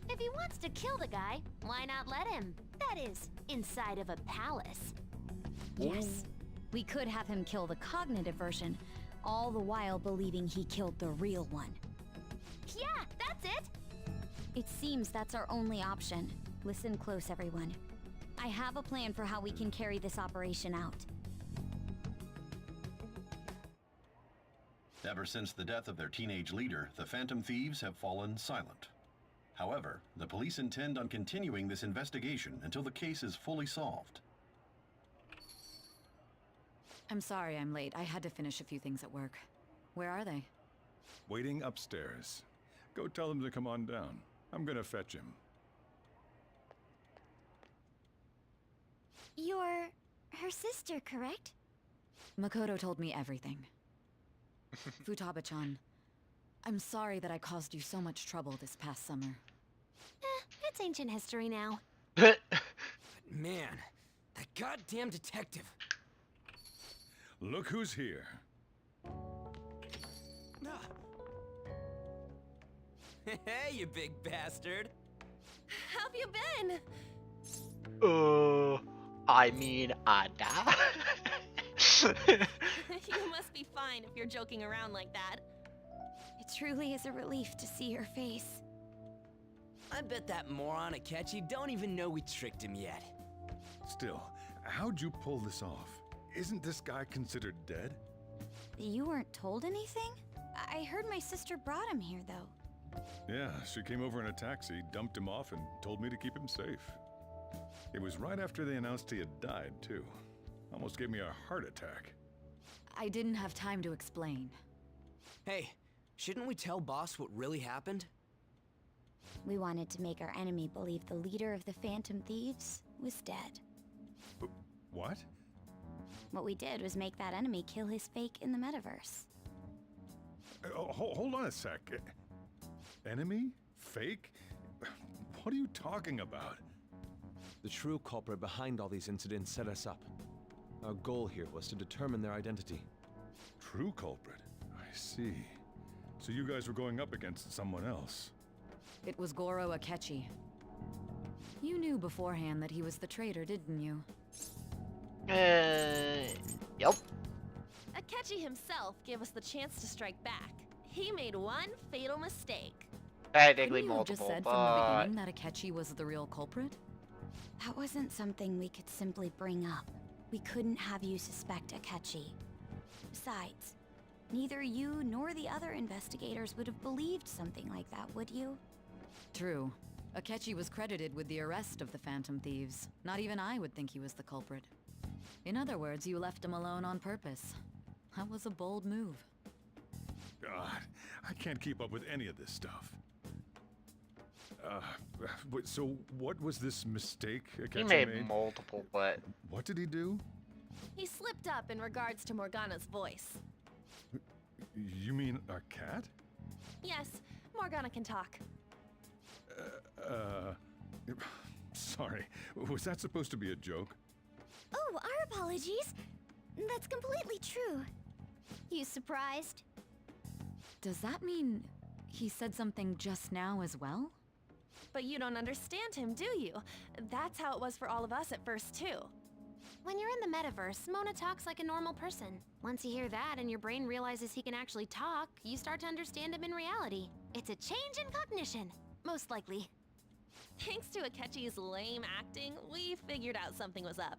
Speaker 17: If he wants to kill the guy, why not let him? That is, inside of a palace.
Speaker 3: Yes. We could have him kill the cognitive version, all the while believing he killed the real one.
Speaker 17: Yeah, that's it!
Speaker 3: It seems that's our only option. Listen close, everyone. I have a plan for how we can carry this operation out.
Speaker 9: Ever since the death of their teenage leader, the Phantom Thieves have fallen silent. However, the police intend on continuing this investigation until the case is fully solved.
Speaker 14: I'm sorry I'm late. I had to finish a few things at work. Where are they?
Speaker 10: Waiting upstairs. Go tell them to come on down. I'm gonna fetch him.
Speaker 3: You're her sister, correct?
Speaker 14: Makoto told me everything. Futaba-chan, I'm sorry that I caused you so much trouble this past summer.
Speaker 17: It's ancient history now.
Speaker 4: Man, that goddamn detective.
Speaker 10: Look who's here.
Speaker 4: Hey, you big bastard.
Speaker 7: How've you been?
Speaker 1: I mean, Ada.
Speaker 7: You must be fine if you're joking around like that.
Speaker 3: It truly is a relief to see your face.
Speaker 4: I bet that moron Akechi don't even know we tricked him yet.
Speaker 10: Still, how'd you pull this off? Isn't this guy considered dead?
Speaker 3: You weren't told anything? I heard my sister brought him here, though.
Speaker 10: Yeah, she came over in a taxi, dumped him off, and told me to keep him safe. It was right after they announced he had died, too. Almost gave me a heart attack.
Speaker 14: I didn't have time to explain.
Speaker 4: Hey, shouldn't we tell boss what really happened?
Speaker 3: We wanted to make our enemy believe the leader of the Phantom Thieves was dead.
Speaker 10: What?
Speaker 3: What we did was make that enemy kill his fake in the metaverse.
Speaker 10: Hold on a sec. Enemy? Fake? What are you talking about?
Speaker 4: The
Speaker 5: The true culprit behind all these incidents set us up. Our goal here was to determine their identity.
Speaker 10: True culprit? I see. So you guys were going up against someone else?
Speaker 14: It was Goro Akechi. You knew beforehand that he was the traitor, didn't you?
Speaker 1: Yep.
Speaker 7: Akechi himself gave us the chance to strike back. He made one fatal mistake.
Speaker 1: Technically
Speaker 14: Couldn't you have just said from the beginning that Akechi was the real culprit?
Speaker 3: That wasn't something we could simply bring up. We couldn't have you suspect Akechi. Besides, neither you nor the other investigators would have believed something like that, would you?
Speaker 14: True. Akechi was credited with the arrest of the Phantom Thieves. Not even I would think he was the culprit. In other words, you left him alone on purpose. That was a bold move.
Speaker 10: God, I can't keep up with any of this stuff. So what was this mistake Akechi
Speaker 1: He made multiple, but...
Speaker 10: What did he do?
Speaker 7: He slipped up in regards to Morgana's voice.
Speaker 10: You mean our cat?
Speaker 7: Yes, Morgana can talk.
Speaker 10: Sorry. Was that supposed to be a joke?
Speaker 3: Oh, our apologies. That's completely true. You surprised?
Speaker 14: Does that mean he said something just now as well?
Speaker 7: But you don't understand him, do you? That's how it was for all of us at first, too.
Speaker 11: When you're in the metaverse, Mona talks like a normal person. Once you hear that and your brain realizes he can actually talk, you start to understand him in reality. It's a change in cognition, most likely.
Speaker 7: Thanks to Akechi's lame acting, we figured out something was up.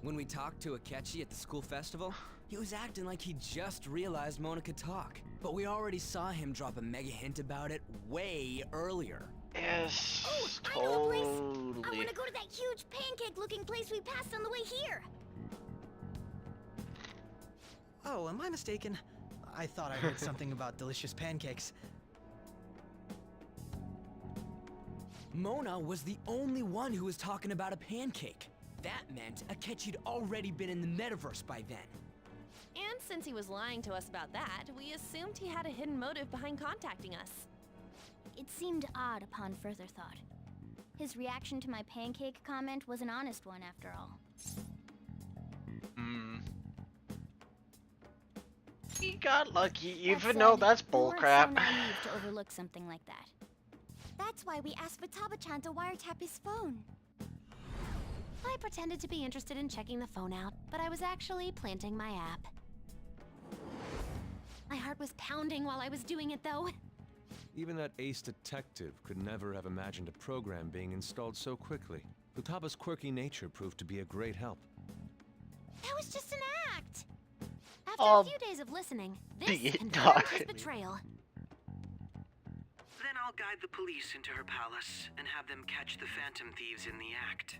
Speaker 4: When we talked to Akechi at the school festival, he was acting like he just realized Mona could talk. But we already saw him drop a mega hint about it way earlier.
Speaker 1: Yes,
Speaker 3: I know a place. I want to go to that huge pancake-looking place we passed on the way here.
Speaker 12: Oh, am I mistaken? I thought I heard something about delicious pancakes.
Speaker 4: Mona was the only one who was talking about a pancake. That meant Akechi'd already been in the metaverse by then.
Speaker 7: And since he was lying to us about that, we assumed he had a hidden motive behind contacting us.
Speaker 3: It seemed odd upon further thought. His reaction to my pancake comment was an honest one, after all.
Speaker 1: He got lucky, even though that's bullcrap.
Speaker 3: We weren't so naive to overlook something like that. That's why we asked Futaba-chan to wiretap his phone.
Speaker 11: I pretended to be interested in checking the phone out, but I was actually planting my app. My heart was pounding while I was doing it, though.
Speaker 5: Even that ace detective could never have imagined a program being installed so quickly. Futaba's quirky nature proved to be a great help.
Speaker 11: That was just an act! After a few days of listening, this confirmed his betrayal.
Speaker 6: Then I'll guide the police into her palace and have them catch the Phantom Thieves in the act.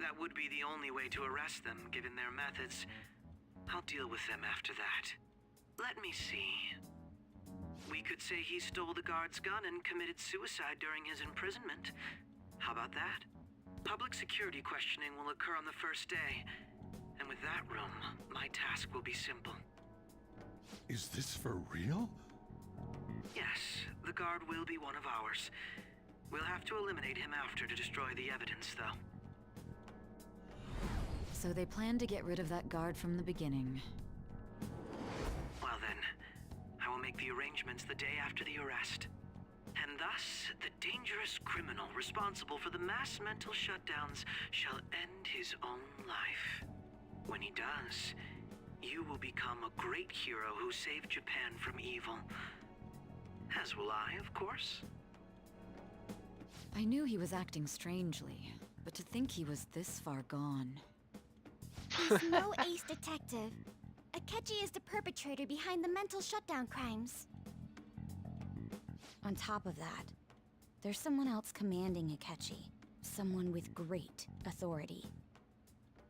Speaker 6: That would be the only way to arrest them, given their methods. I'll deal with them after that. Let me see. We could say he stole the guard's gun and committed suicide during his imprisonment. How about that? Public security questioning will occur on the first day. And with that room, my task will be simple.
Speaker 10: Is this for real?
Speaker 6: Yes, the guard will be one of ours. We'll have to eliminate him after to destroy the evidence, though.
Speaker 14: So they planned to get rid of that guard from the beginning.
Speaker 6: Well then, I will make the arrangements the day after the arrest. And thus, the dangerous criminal responsible for the mass mental shutdowns shall end his own life. When he does, you will become a great hero who saved Japan from evil. As will I, of course.
Speaker 14: I knew he was acting strangely, but to think he was this far gone.
Speaker 3: He's no ace detective. Akechi is the perpetrator behind the mental shutdown crimes. On top of that, there's someone else commanding Akechi. Someone with great authority.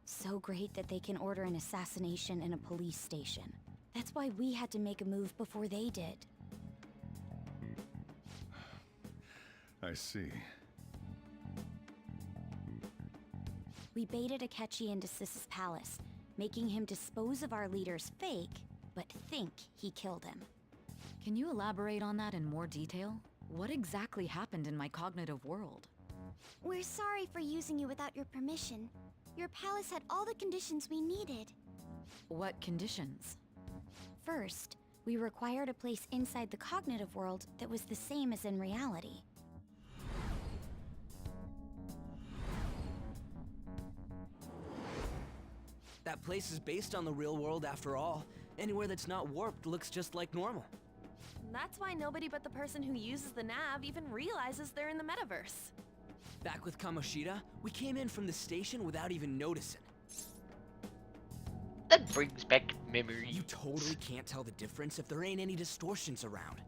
Speaker 3: So great that they can order an assassination in a police station. That's why we had to make a move before they did.
Speaker 10: I see.
Speaker 3: We baited Akechi into Sis's palace, making him dispose of our leader's fake, but think he killed him.
Speaker 14: Can you elaborate on that in more detail? What exactly happened in my cognitive world?
Speaker 3: We're sorry for using you without your permission. Your palace had all the conditions we needed.
Speaker 14: What conditions?
Speaker 3: First, we required a place inside the cognitive world that was the same as in reality.
Speaker 4: That place is based on the real world after all. Anywhere that's not warped looks just like normal.
Speaker 7: That's why nobody but the person who uses the nav even realizes they're in the metaverse.
Speaker 4: Back with Kamoshida, we came in from the station without even noticing.
Speaker 1: That brings back memories.
Speaker 4: You totally can't tell the difference if there ain't any distortions around.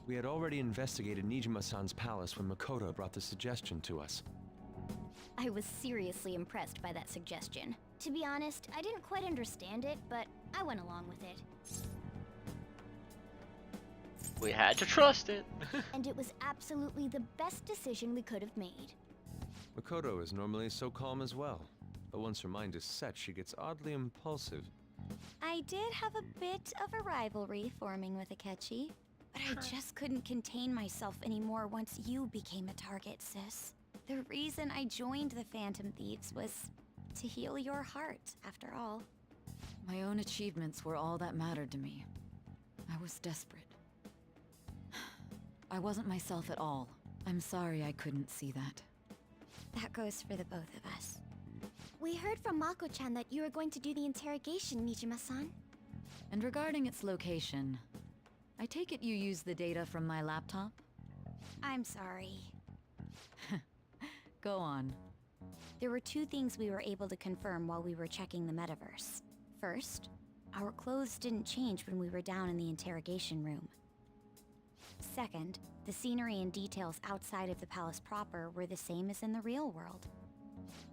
Speaker 5: We had already investigated Nijima-san's palace when Makoto brought the suggestion to us.
Speaker 3: I was seriously impressed by that suggestion. To be honest, I didn't quite understand it, but I went along with it.
Speaker 1: We had to trust it.
Speaker 3: And it was absolutely the best decision we could have made.
Speaker 5: Makoto is normally so calm as well, but once her mind is set, she gets oddly impulsive.
Speaker 3: I did have a bit of a rivalry forming with Akechi, but I just couldn't contain myself anymore once you became a target, sis. The reason I joined the Phantom Thieves was to heal your heart, after all.
Speaker 14: My own achievements were all that mattered to me. I was desperate. I wasn't myself at all. I'm sorry I couldn't see that.
Speaker 3: That goes for the both of us. We heard from Mako-chan that you were going to do the interrogation, Nijima-san.
Speaker 14: And regarding its location, I take it you used the data from my laptop?
Speaker 3: I'm sorry.
Speaker 14: Go on.
Speaker 3: There were two things we were able to confirm while we were checking the metaverse. First, our clothes didn't change when we were down in the interrogation room. Second, the scenery and details outside of the palace proper were the same as in the real world.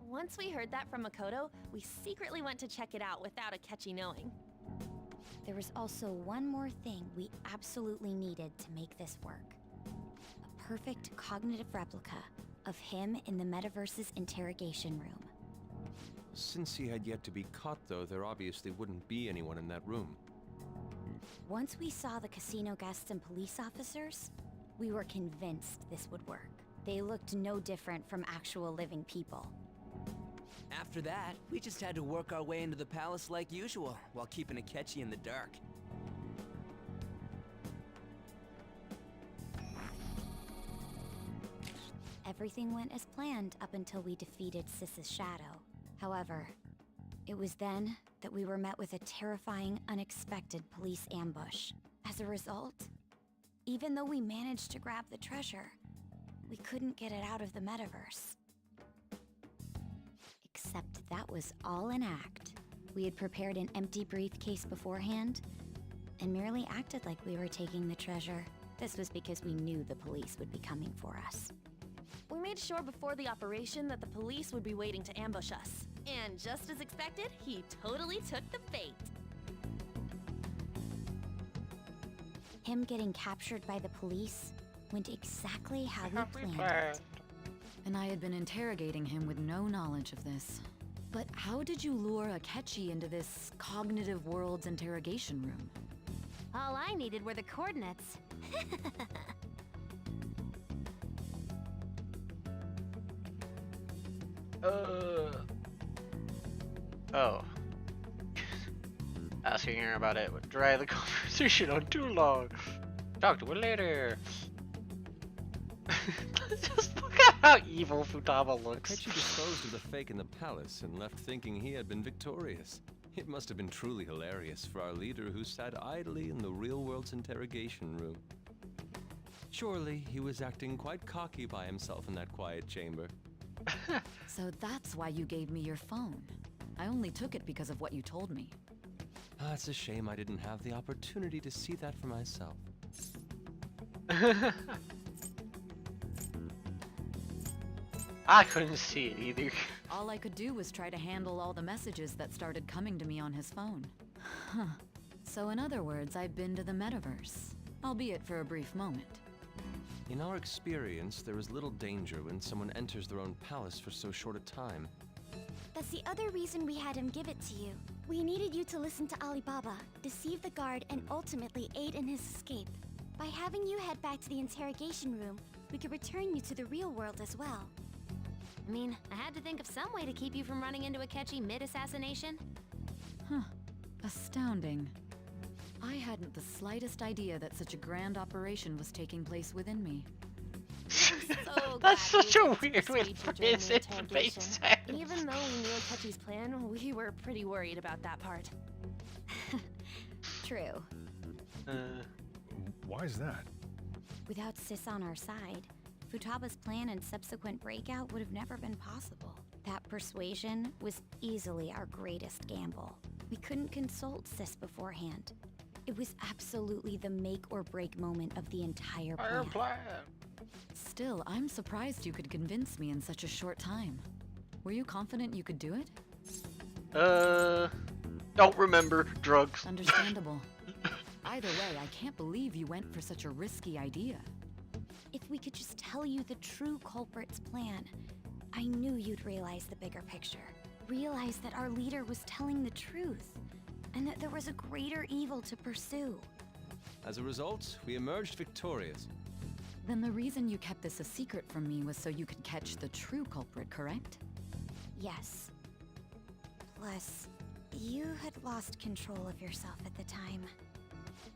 Speaker 7: Once we heard that from Makoto, we secretly went to check it out without Akechi knowing.
Speaker 3: There was also one more thing we absolutely needed to make this work. A perfect cognitive replica of him in the metaverse's interrogation room.
Speaker 5: Since he had yet to be caught, though, there obviously wouldn't be anyone in that room.
Speaker 3: Once we saw the casino guests and police officers, we were convinced this would work. They looked no different from actual living people.
Speaker 4: After that, we just had to work our way into the palace like usual, while keeping Akechi in the dark.
Speaker 3: Everything went as planned up until we defeated Sis's shadow. However, it was then that we were met with a terrifying, unexpected police ambush. As a result, even though we managed to grab the treasure, we couldn't get it out of the metaverse. Except that was all an act. We had prepared an empty briefcase beforehand, and merely acted like we were taking the treasure. This was because we knew the police would be coming for us.
Speaker 7: We made sure before the operation that the police would be waiting to ambush us. And just as expected, he totally took the bait.
Speaker 3: Him getting captured by the police went exactly how we planned it.
Speaker 14: And I had been interrogating him with no knowledge of this. But how did you lure Akechi into this cognitive world's interrogation room?
Speaker 11: All I needed were the coordinates.
Speaker 1: Oh. Asking her about it would drag the conversation on too long. Talk to her later. Just look at how evil Futaba looks.
Speaker 5: Akechi disposed of the fake in the palace and left thinking he had been victorious. It must have been truly hilarious for our leader who sat idly in the real world's interrogation room. Surely he was acting quite cocky by himself in that quiet chamber.
Speaker 14: So that's why you gave me your phone. I only took it because of what you told me.
Speaker 5: It's a shame I didn't have the opportunity to see that for myself.
Speaker 1: I couldn't see it either.
Speaker 14: All I could do was try to handle all the messages that started coming to me on his phone. Huh. So in other words, I've been to the metaverse, albeit for a brief moment.
Speaker 5: In our experience, there is little danger when someone enters their own palace for so short a time.
Speaker 3: That's the other reason we had him give it to you. We needed you to listen to Alibaba, deceive the guard, and ultimately aid in his escape. By having you head back to the interrogation room, we could return you to the real world as well.
Speaker 11: I mean, I had to think of some way to keep you from running into Akechi mid-assassination.
Speaker 14: Huh. Astounding. I hadn't the slightest idea that such a grand operation was taking place within me.
Speaker 11: So
Speaker 1: That's such a weird way to phrase it.
Speaker 7: Even though we knew Akechi's plan, we were pretty worried about that part.
Speaker 3: True.
Speaker 10: Why is that?
Speaker 3: Without Sis on our side, Futaba's plan and subsequent breakout would have never been possible. That persuasion was easily our greatest gamble. We couldn't consult Sis beforehand. It was absolutely the make or break moment of the entire plan.
Speaker 14: Still, I'm surprised you could convince me in such a short time. Were you confident you could do it?
Speaker 1: Don't remember. Drugs.
Speaker 14: Understandable. Either way, I can't believe you went for such a risky idea.
Speaker 3: If we could just tell you the true culprit's plan, I knew you'd realize the bigger picture. Realize that our leader was telling the truth, and that there was a greater evil to pursue.
Speaker 5: As a result, we emerged victorious.
Speaker 14: Then the reason you kept this a secret from me was so you could catch the true culprit, correct?
Speaker 3: Yes. Plus, you had lost control of yourself at the time.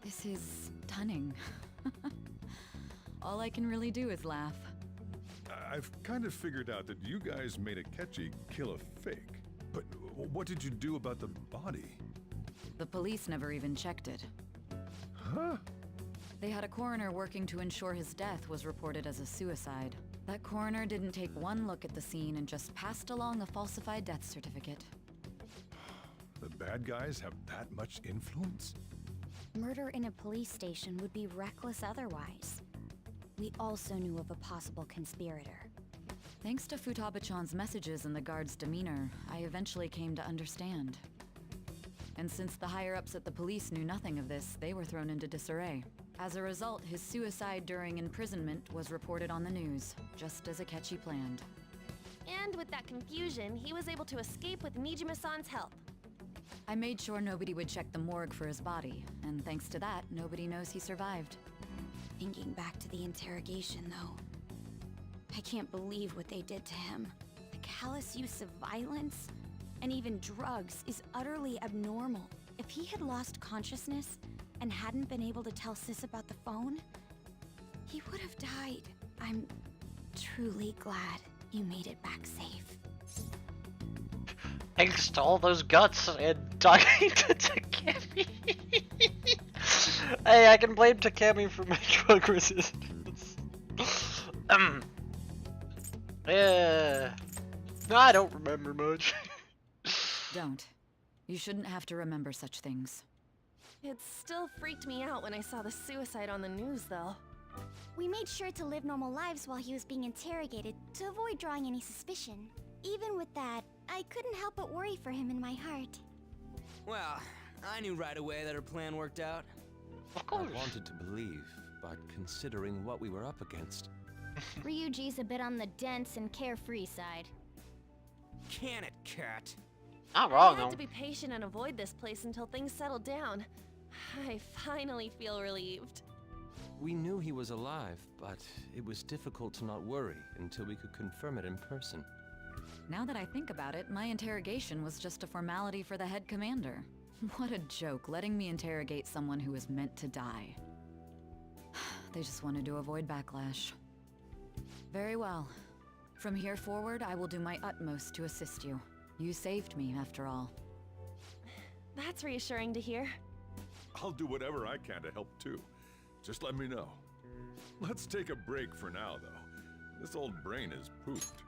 Speaker 14: This is stunning. All I can really do is laugh.
Speaker 10: I've kind of figured out that you guys made Akechi kill a fake. But what did you do about the body?
Speaker 14: The police never even checked it.
Speaker 10: Huh?
Speaker 14: They had a coroner working to ensure his death was reported as a suicide. That coroner didn't take one look at the scene and just passed along a falsified death certificate.
Speaker 10: The bad guys have that much influence?
Speaker 3: Murder in a police station would be reckless otherwise. We also knew of a possible conspirator.
Speaker 14: Thanks to Futaba-chan's messages and the guard's demeanor, I eventually came to understand. And since the higher-ups at the police knew nothing of this, they were thrown into disarray. As a result, his suicide during imprisonment was reported on the news, just as Akechi planned.
Speaker 7: And with that confusion, he was able to escape with Nijima-san's help.
Speaker 14: I made sure nobody would check the morgue for his body, and thanks to that, nobody knows he survived.
Speaker 3: Thinking back to the interrogation, though, I can't believe what they did to him. The callous use of violence, and even drugs, is utterly abnormal. If he had lost consciousness and hadn't been able to tell Sis about the phone, he would have died. I'm truly glad you made it back safe.
Speaker 1: Thanks to all those guts and talking to Takemi. Hey, I can blame Takemi for my drug resistance. Yeah. No, I don't remember much.
Speaker 14: Don't. You shouldn't have to remember such things.
Speaker 7: It still freaked me out when I saw the suicide on the news, though.
Speaker 3: We made sure to live normal lives while he was being interrogated to avoid drawing any suspicion. Even with that, I couldn't help but worry for him in my heart.
Speaker 12: Well, I knew right away that her plan worked out.
Speaker 1: Of course.
Speaker 5: I wanted to believe, but considering what we were up against...
Speaker 3: Ryuji's a bit on the dense and carefree side.
Speaker 12: Can it, Cat?
Speaker 1: Not wrong,
Speaker 7: I
Speaker 1: though.
Speaker 7: had to be patient and avoid this place until things settled down. I finally feel relieved.
Speaker 5: We knew he was alive, but it was difficult to not worry until we could confirm it in person.
Speaker 14: Now that I think about it, my interrogation was just a formality for the head commander. What a joke, letting me interrogate someone who was meant to die. They just wanted to avoid backlash. Very well. From here forward, I will do my utmost to assist you. You saved me, after all.
Speaker 7: That's reassuring to hear.
Speaker 10: I'll do whatever I can to help too. Just let me know. Let's take a break for now, though. This old brain is pooped.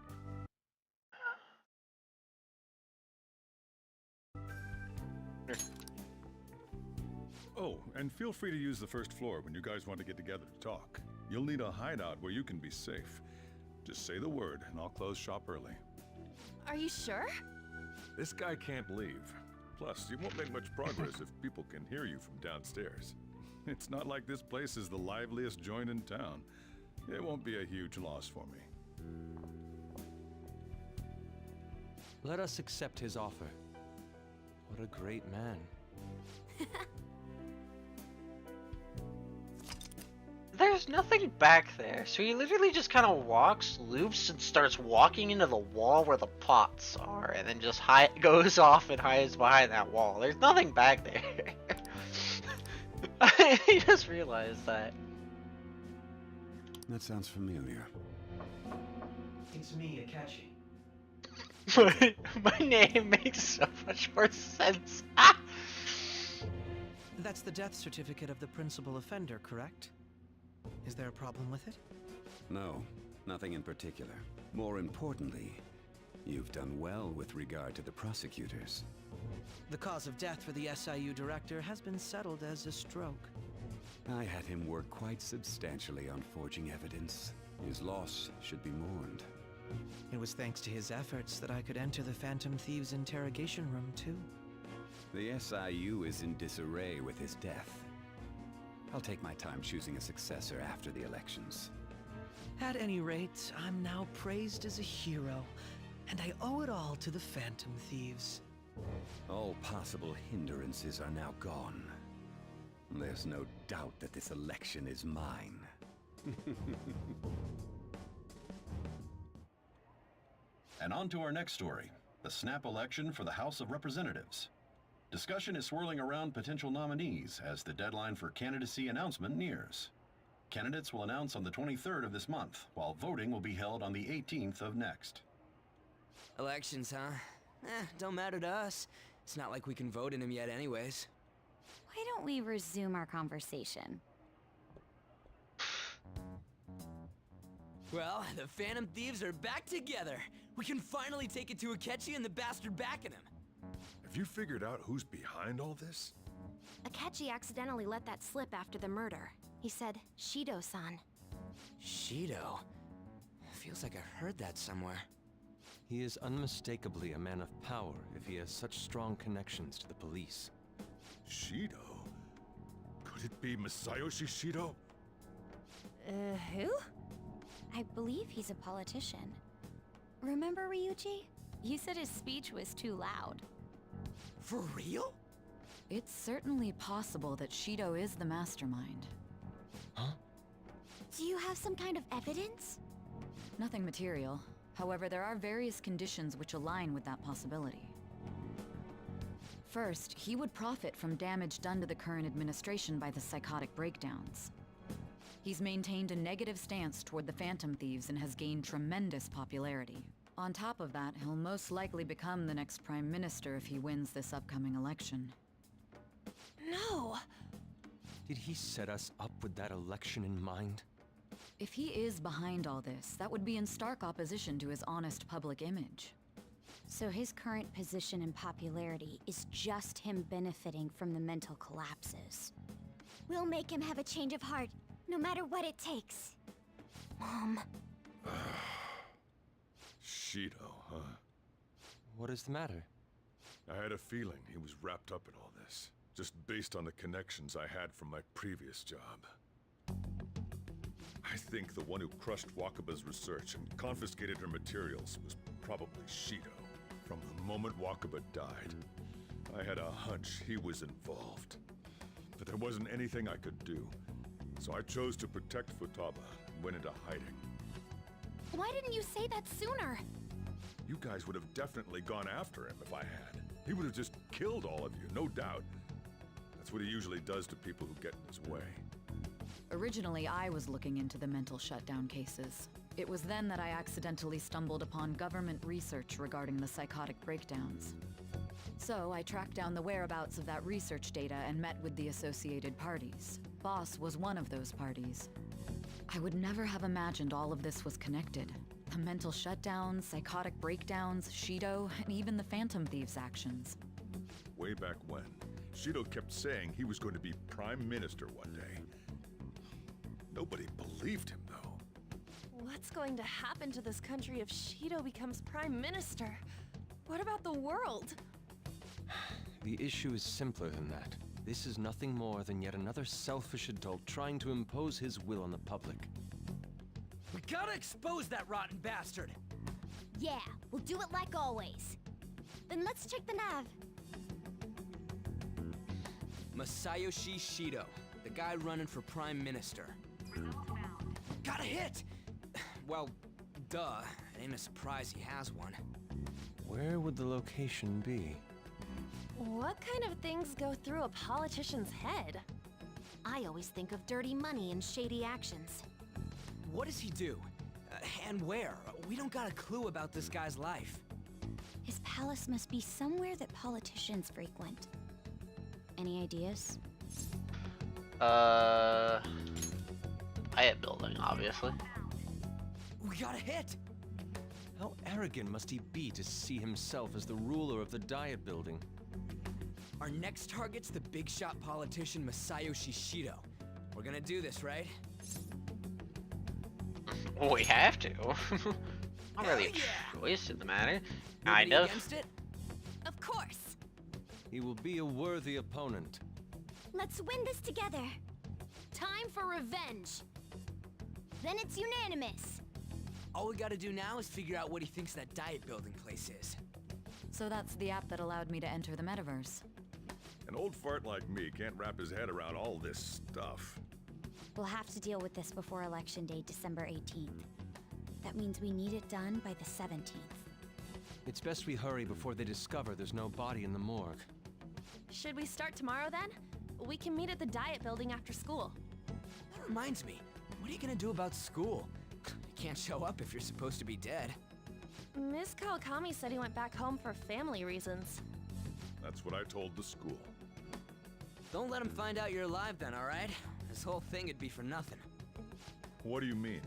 Speaker 10: Oh, and feel free to use the first floor when you guys want to get together to talk. You'll need a hideout where you can be safe. Just say the word, and I'll close shop early.
Speaker 7: Are you sure?
Speaker 10: This guy can't leave. Plus, you won't make much progress if people can hear you from downstairs. It's not like this place is the liveliest joint in town. It won't be a huge loss for me.
Speaker 5: Let us accept his offer. What a great man.
Speaker 1: there's nothing back there. So he literally just kind of walks, loops, and starts walking into the wall where the pots are, and then just goes off and hides behind that wall. There's nothing back there. I just realized that.
Speaker 9: That sounds familiar.
Speaker 21: It's me, Akechi.
Speaker 1: My name makes so much more sense.
Speaker 12: That's the death certificate of the principal offender, correct? Is there a problem with it?
Speaker 9: No, nothing in particular. More importantly, you've done well with regard to the prosecutors.
Speaker 12: The cause of death for the SIU director has been settled as a stroke.
Speaker 9: I had him work quite substantially on forging evidence. His loss should be mourned.
Speaker 12: It was thanks to his efforts that I could enter the Phantom Thieves' interrogation room, too.
Speaker 9: The SIU is in disarray with his death. I'll take my time choosing a successor after the elections.
Speaker 12: At any rate, I'm now praised as a hero, and I owe it all to the Phantom Thieves.
Speaker 9: All possible hindrances are now gone. There's no doubt that this election is mine. And on to our next story, the snap election for the House of Representatives. Discussion is swirling around potential nominees as the deadline for candidacy announcement nears. Candidates will announce on the 23rd of this month, while voting will be held on the 18th of next.
Speaker 2: Elections, huh? Don't matter to us. It's not like we can vote in them yet anyways.
Speaker 3: Why don't we resume our conversation?
Speaker 2: Well, the Phantom Thieves are back together. We can finally take it to Akechi and the bastard backing him.
Speaker 10: Have you figured out who's behind all this?
Speaker 11: Akechi accidentally let that slip after the murder. He said, Shido-san.
Speaker 2: Shido? Feels like I heard that somewhere.
Speaker 5: He is unmistakably a man of power if he has such strong connections to the police.
Speaker 10: Shido? Could it be Masayoshi Shido?
Speaker 3: Who? I believe he's a politician. Remember, Ryuji? You said his speech was too loud.
Speaker 2: For real?
Speaker 14: It's certainly possible that Shido is the mastermind.
Speaker 5: Huh?
Speaker 3: Do you have some kind of evidence?
Speaker 14: Nothing material. However, there are various conditions which align with that possibility. First, he would profit from damage done to the current administration by the psychotic breakdowns. He's maintained a negative stance toward the Phantom Thieves and has gained tremendous popularity. On top of that, he'll most likely become the next Prime Minister if he wins this upcoming election.
Speaker 7: No!
Speaker 5: Did he set us up with that election in mind?
Speaker 14: If he is behind all this, that would be in stark opposition to his honest public image.
Speaker 3: So his current position and popularity is just him benefiting from the mental collapses. We'll make him have a change of heart, no matter what it takes. Mom.
Speaker 10: Shido, huh?
Speaker 5: What is the matter?
Speaker 10: I had a feeling he was wrapped up in all this, just based on the connections I had from my previous job. I think the one who crushed Wakaba's research and confiscated her materials was probably Shido. From the moment Wakaba died, I had a hunch he was involved. But there wasn't anything I could do, so I chose to protect Futaba and went into hiding.
Speaker 11: Why didn't you say that sooner?
Speaker 10: You guys would have definitely gone after him if I had. He would have just killed all of you, no doubt. That's what he usually does to people who get in his way.
Speaker 14: Originally, I was looking into the mental shutdown cases. It was then that I accidentally stumbled upon government research regarding the psychotic breakdowns. So I tracked down the whereabouts of that research data and met with the associated parties. Boss was one of those parties. I would never have imagined all of this was connected. The mental shutdowns, psychotic breakdowns, Shido, and even the Phantom Thieves' actions.
Speaker 10: Way back when, Shido kept saying he was going to be Prime Minister one day. Nobody believed him, though.
Speaker 7: What's going to happen to this country if Shido becomes Prime Minister? What about the world?
Speaker 5: The issue is simpler than that. This is nothing more than yet another selfish adult trying to impose his will on the public.
Speaker 2: We gotta expose that rotten bastard!
Speaker 3: Yeah, we'll do it like always. Then let's check the nav.
Speaker 2: Masayoshi Shido, the guy running for Prime Minister.
Speaker 4: Got a hit! Well, duh. It ain't a surprise he has one.
Speaker 5: Where would the location be?
Speaker 7: What kind of things go through a politician's head?
Speaker 11: I always think of dirty money and shady actions.
Speaker 4: What does he do? And where? We don't got a clue about this guy's life.
Speaker 3: His palace must be somewhere that politicians frequent. Any ideas?
Speaker 1: Diet building, obviously.
Speaker 4: We got a hit!
Speaker 5: How arrogant must he be to see himself as the ruler of the Diet Building?
Speaker 4: Our next target's the big shot politician Masayoshi Shido. We're gonna do this, right?
Speaker 1: Well, we have to. Not really a choice in the matter. Kind of.
Speaker 4: Against it?
Speaker 7: Of course.
Speaker 5: He will be a worthy opponent.
Speaker 3: Let's win this together.
Speaker 11: Time for revenge.
Speaker 3: Then it's unanimous.
Speaker 4: All we gotta do now is figure out what he thinks that Diet Building place is.
Speaker 14: So that's the app that allowed me to enter the metaverse.
Speaker 10: An old fart like me can't wrap his head around all this stuff.
Speaker 3: We'll have to deal with this before Election Day, December 18th. That means we need it done by the 17th.
Speaker 5: It's best we hurry before they discover there's no body in the morgue.
Speaker 7: Should we start tomorrow then? We can meet at the Diet Building after school.
Speaker 4: That reminds me, what are you gonna do about school? You can't show up if you're supposed to be dead.
Speaker 7: Miss Kawakami said he went back home for family reasons.
Speaker 10: That's what I told the school.
Speaker 4: Don't let him find out you're alive then, alright? This whole thing would be for nothing.
Speaker 10: What do you mean?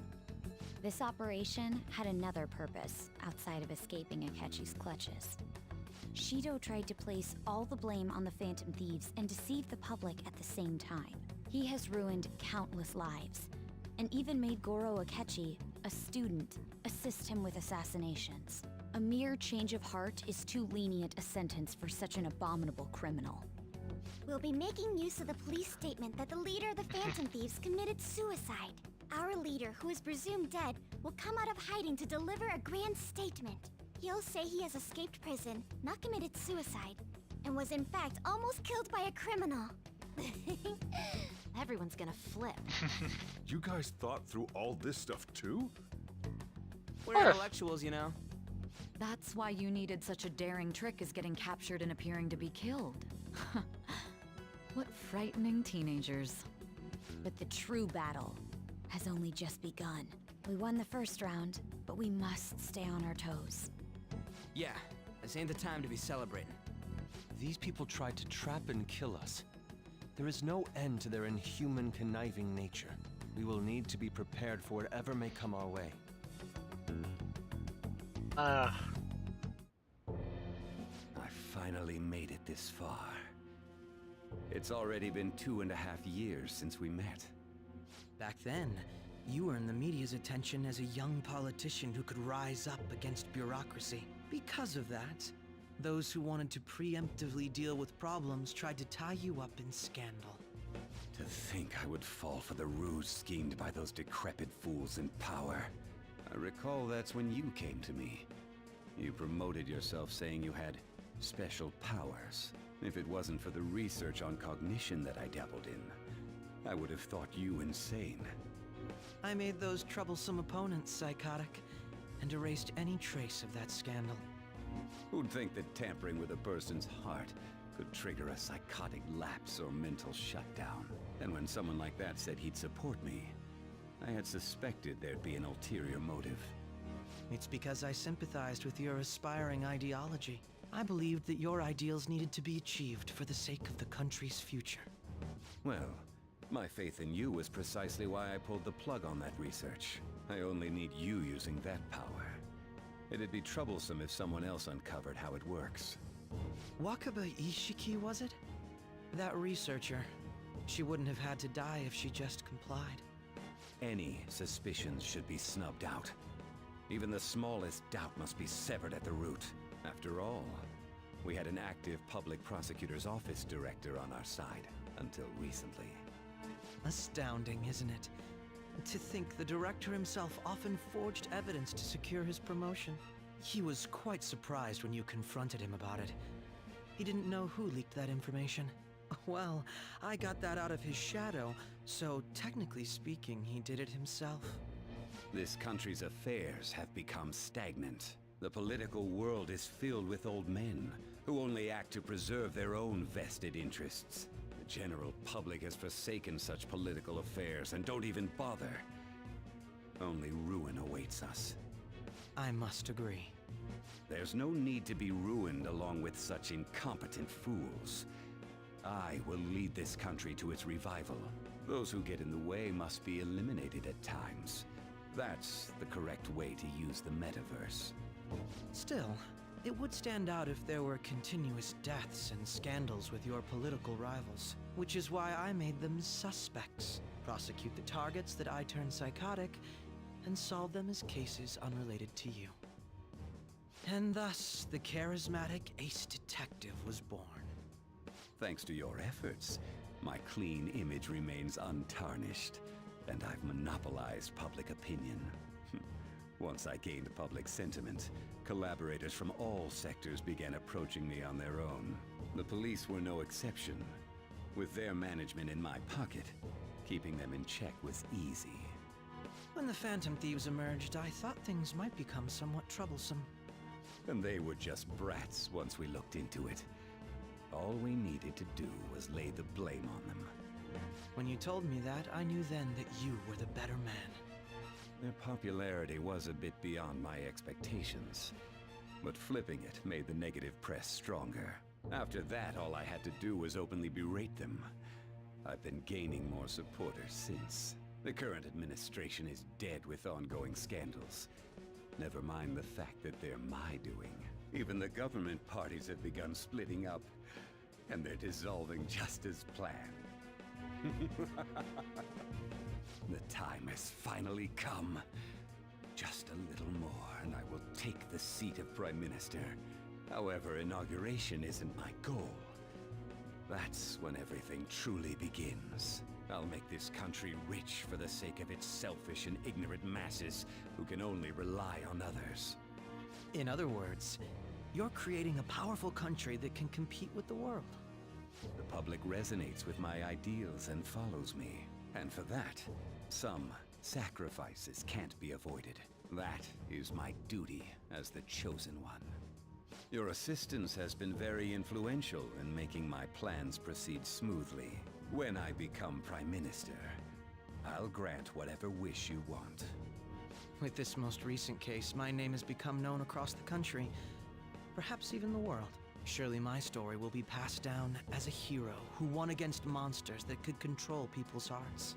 Speaker 3: This operation had another purpose outside of escaping Akechi's clutches. Shido tried to place all the blame on the Phantom Thieves and deceive the public at the same time. He has ruined countless lives, and even made Goro Akechi, a student, assist him with assassinations. A mere change of heart is too lenient a sentence for such an abominable criminal.
Speaker 15: We'll be making use of the police statement that the leader of the Phantom Thieves committed suicide. Our leader, who is presumed dead, will come out of hiding to deliver a grand statement. He'll say he has escaped prison, not committed suicide, and was in fact almost killed by a criminal.
Speaker 11: Everyone's gonna flip.
Speaker 10: You guys thought through all this stuff too?
Speaker 4: We're intellectuals, you know.
Speaker 14: That's why you needed such a daring trick as getting captured and appearing to be killed. What frightening teenagers.
Speaker 3: But the true battle has only just begun. We won the first round, but we must stay on our toes.
Speaker 4: Yeah, this ain't the time to be celebrating.
Speaker 5: These people tried to trap and kill us. There is no end to their inhuman, conniving nature. We will need to be prepared for whatever may come our way.
Speaker 16: I finally made it this far. It's already been 2.5 years since we met.
Speaker 12: Back then, you earned the media's attention as a young politician who could rise up against bureaucracy. Because of that, those who wanted to preemptively deal with problems tried to tie you up in scandal.
Speaker 16: To think I would fall for the ruse schemed by those decrepit fools in power. I recall that's when you came to me. You promoted yourself saying you had special powers. If it wasn't for the research on cognition that I dabbled in, I would have thought you insane.
Speaker 12: I made those troublesome opponents psychotic, and erased any trace of that scandal.
Speaker 16: Who'd think that tampering with a person's heart could trigger a psychotic lapse or mental shutdown? And when someone like that said he'd support me, I had suspected there'd be an ulterior motive.
Speaker 12: It's because I sympathized with your aspiring ideology. I believed that your ideals needed to be achieved for the sake of the country's future.
Speaker 16: Well, my faith in you was precisely why I pulled the plug on that research. I only need you using that power. It'd be troublesome if someone else uncovered how it works.
Speaker 12: Wakaba Ishiki, was it? That researcher. She wouldn't have had to die if she just complied.
Speaker 16: Any suspicions should be snubbed out. Even the smallest doubt must be severed at the root. After all, we had an active public prosecutor's office director on our side, until recently.
Speaker 12: Astounding, isn't it? To think the director himself often forged evidence to secure his promotion. He was quite surprised when you confronted him about it. He didn't know who leaked that information. Well, I got that out of his shadow, so technically speaking, he did it himself.
Speaker 16: This country's affairs have become stagnant. The political world is filled with old men who only act to preserve their own vested interests. The general public has forsaken such political affairs and don't even bother. Only ruin awaits us.
Speaker 12: I must agree.
Speaker 16: There's no need to be ruined along with such incompetent fools. I will lead this country to its revival. Those who get in the way must be eliminated at times. That's the correct way to use the metaverse.
Speaker 12: Still, it would stand out if there were continuous deaths and scandals with your political rivals, which is why I made them suspects. Prosecute the targets that I turn psychotic, and solve them as cases unrelated to you. And thus, the charismatic ace detective was born.
Speaker 16: Thanks to your efforts, my clean image remains untarnished, and I've monopolized public opinion. Once I gained public sentiment, collaborators from all sectors began approaching me on their own. The police were no exception. With their management in my pocket, keeping them in check was easy.
Speaker 12: When the Phantom Thieves emerged, I thought things might become somewhat troublesome.
Speaker 16: And they were just brats once we looked into it. All we needed to do was lay the blame on them.
Speaker 12: When you told me that, I knew then that you were the better man.
Speaker 16: Their popularity was a bit beyond my expectations, but flipping it made the negative press stronger. After that, all I had to do was openly berate them. I've been gaining more supporters since. The current administration is dead with ongoing scandals. Never mind the fact that they're my doing. Even the government parties have begun splitting up, and they're dissolving just as planned. The time has finally come. Just a little more, and I will take the seat of Prime Minister. However, inauguration isn't my goal. That's when everything truly begins. I'll make this country rich for the sake of its selfish and ignorant masses who can only rely on others.
Speaker 12: In other words, you're creating a powerful country that can compete with the world.
Speaker 16: The public resonates with my ideals and follows me. And for that, some sacrifices can't be avoided. That is my duty as the Chosen One. Your assistance has been very influential in making my plans proceed smoothly. When I become Prime Minister, I'll grant whatever wish you want.
Speaker 12: With this most recent case, my name has become known across the country, perhaps even the world. Surely my story will be passed down as a hero who won against monsters that could control people's hearts.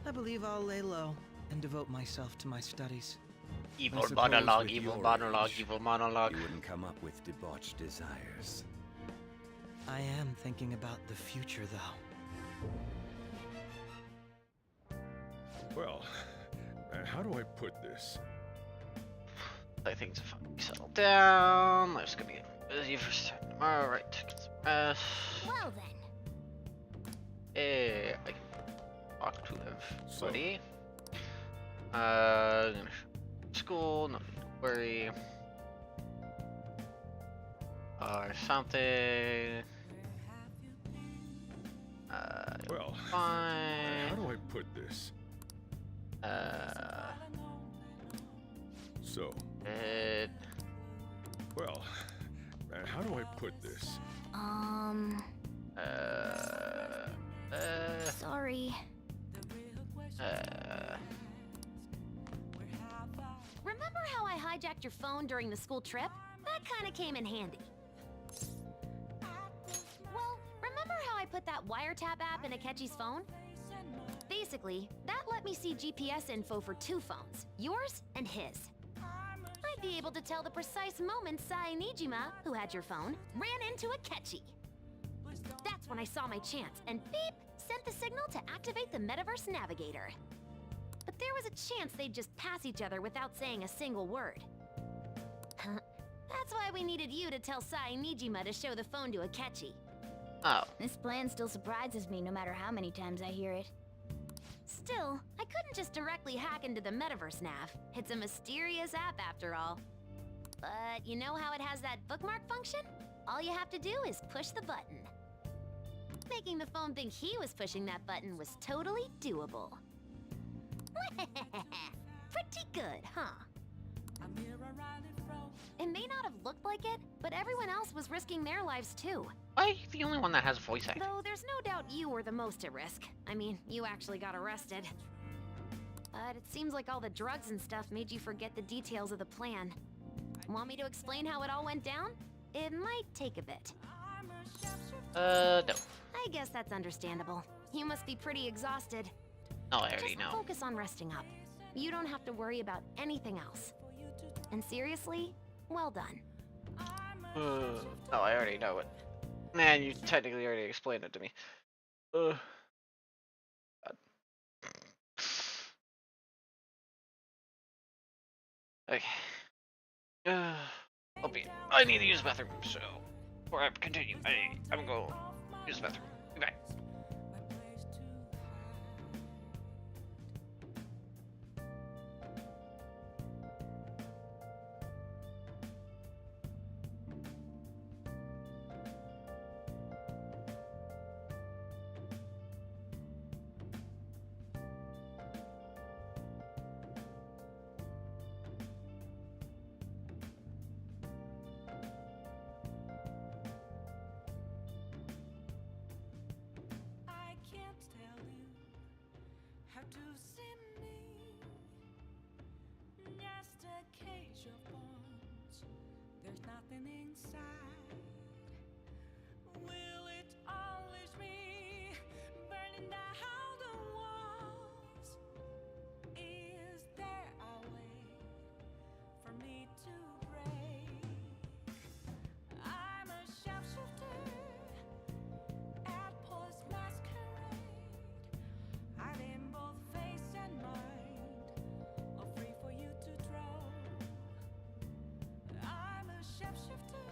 Speaker 12: I believe I'll lay low and devote myself to my studies.
Speaker 1: Evil monologue, evil monologue, evil monologue.
Speaker 16: You wouldn't come up with debauched desires.
Speaker 12: I am thinking about the future, though.
Speaker 10: Well, how do I put this?
Speaker 1: I think to finally settle down. Life's gonna get busy for starting tomorrow, right? Take some rest.
Speaker 15: Well then.
Speaker 1: Hey, I can talk to everybody. School, nothing to worry. Or something.
Speaker 10: Well,
Speaker 1: fine.
Speaker 10: how do I put this? So. Well, how do I put this?
Speaker 3: Sorry.
Speaker 11: Remember how I hijacked your phone during the school trip? That kinda came in handy. Well, remember how I put that wiretap app in Akechi's phone? Basically, that let me see GPS info for 2 phones, yours and his. I'd be able to tell the precise moment Sae Nijima, who had your phone, ran into Akechi. That's when I saw my chance, and beep, sent the signal to activate the Metaverse Navigator. But there was a chance they'd just pass each other without saying a single word. That's why we needed you to tell Sae Nijima to show the phone to Akechi.
Speaker 1: Oh.
Speaker 3: This plan still surprises me no matter how many times I hear it.
Speaker 11: Still, I couldn't just directly hack into the Metaverse Nav. It's a mysterious app after all. But you know how it has that bookmark function? All you have to do is push the button. Making the phone think he was pushing that button was totally doable. Pretty good, huh? It may not have looked like it, but everyone else was risking their lives too.
Speaker 1: Why are you the only one that has voice acting?
Speaker 11: Though there's no doubt you were the most at risk. I mean, you actually got arrested. But it seems like all the drugs and stuff made you forget the details of the plan. Want me to explain how it all went down? It might take a bit.
Speaker 1: No.
Speaker 11: I guess that's understandable. You must be pretty exhausted.
Speaker 1: No, I already
Speaker 11: Just
Speaker 1: know.
Speaker 11: focus on resting up. You don't have to worry about anything else. And seriously, well done.
Speaker 1: No, I already know it. Man, you technically already explained it to me. God. Okay. I need to use the bathroom, so before I continue, I'm going to use the bathroom. Be back.
Speaker 13: There's nothing inside. Will it always be burning down the walls? Is there a way for me to break? I'm a sharpshooter at Post Masquerade, hiding both face and mind, all free for you to draw. I'm a shapeshifter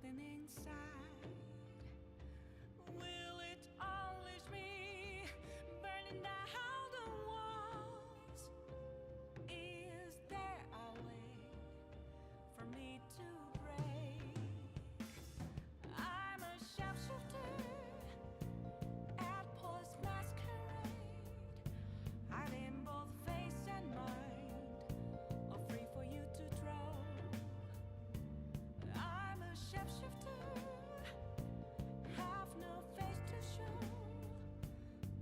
Speaker 13: nothing inside. Will it unleash me, burning down the walls? Is there a way for me to break? I'm a sharpshooter at Post Masquerade, hiding both face and mind, all free for you to draw. I'm a shapeshifter, have no face to show.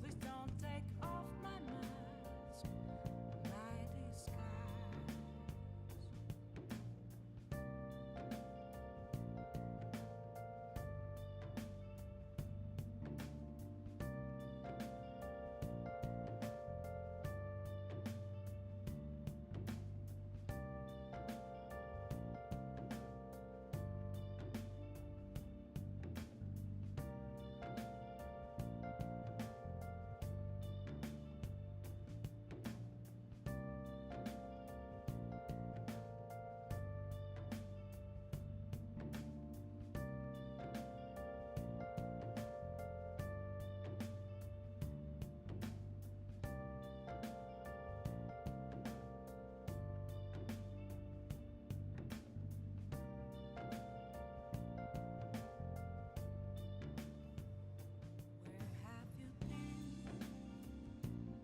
Speaker 13: Please don't take off my mask, my disguise.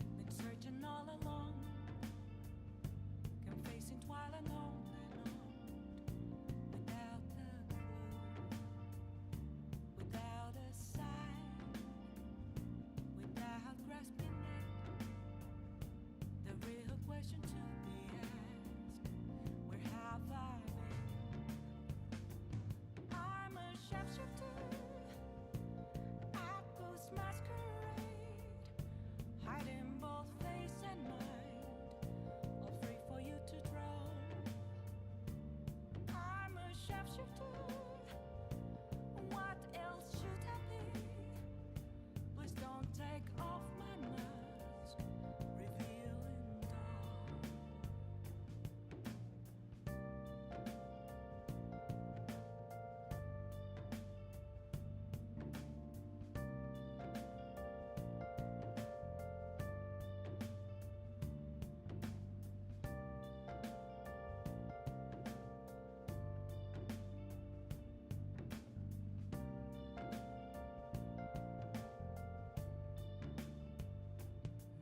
Speaker 13: Been searching all along, confessing while alone and on, without a clue, without a sign, without grasping it. The real question to be asked: where have I been? I'm a sharpshooter at Post Masquerade, hiding both face and mind, all free for you to draw. I'm a sharpshooter, what else should I be? Please don't take off my mask, revealing dawn.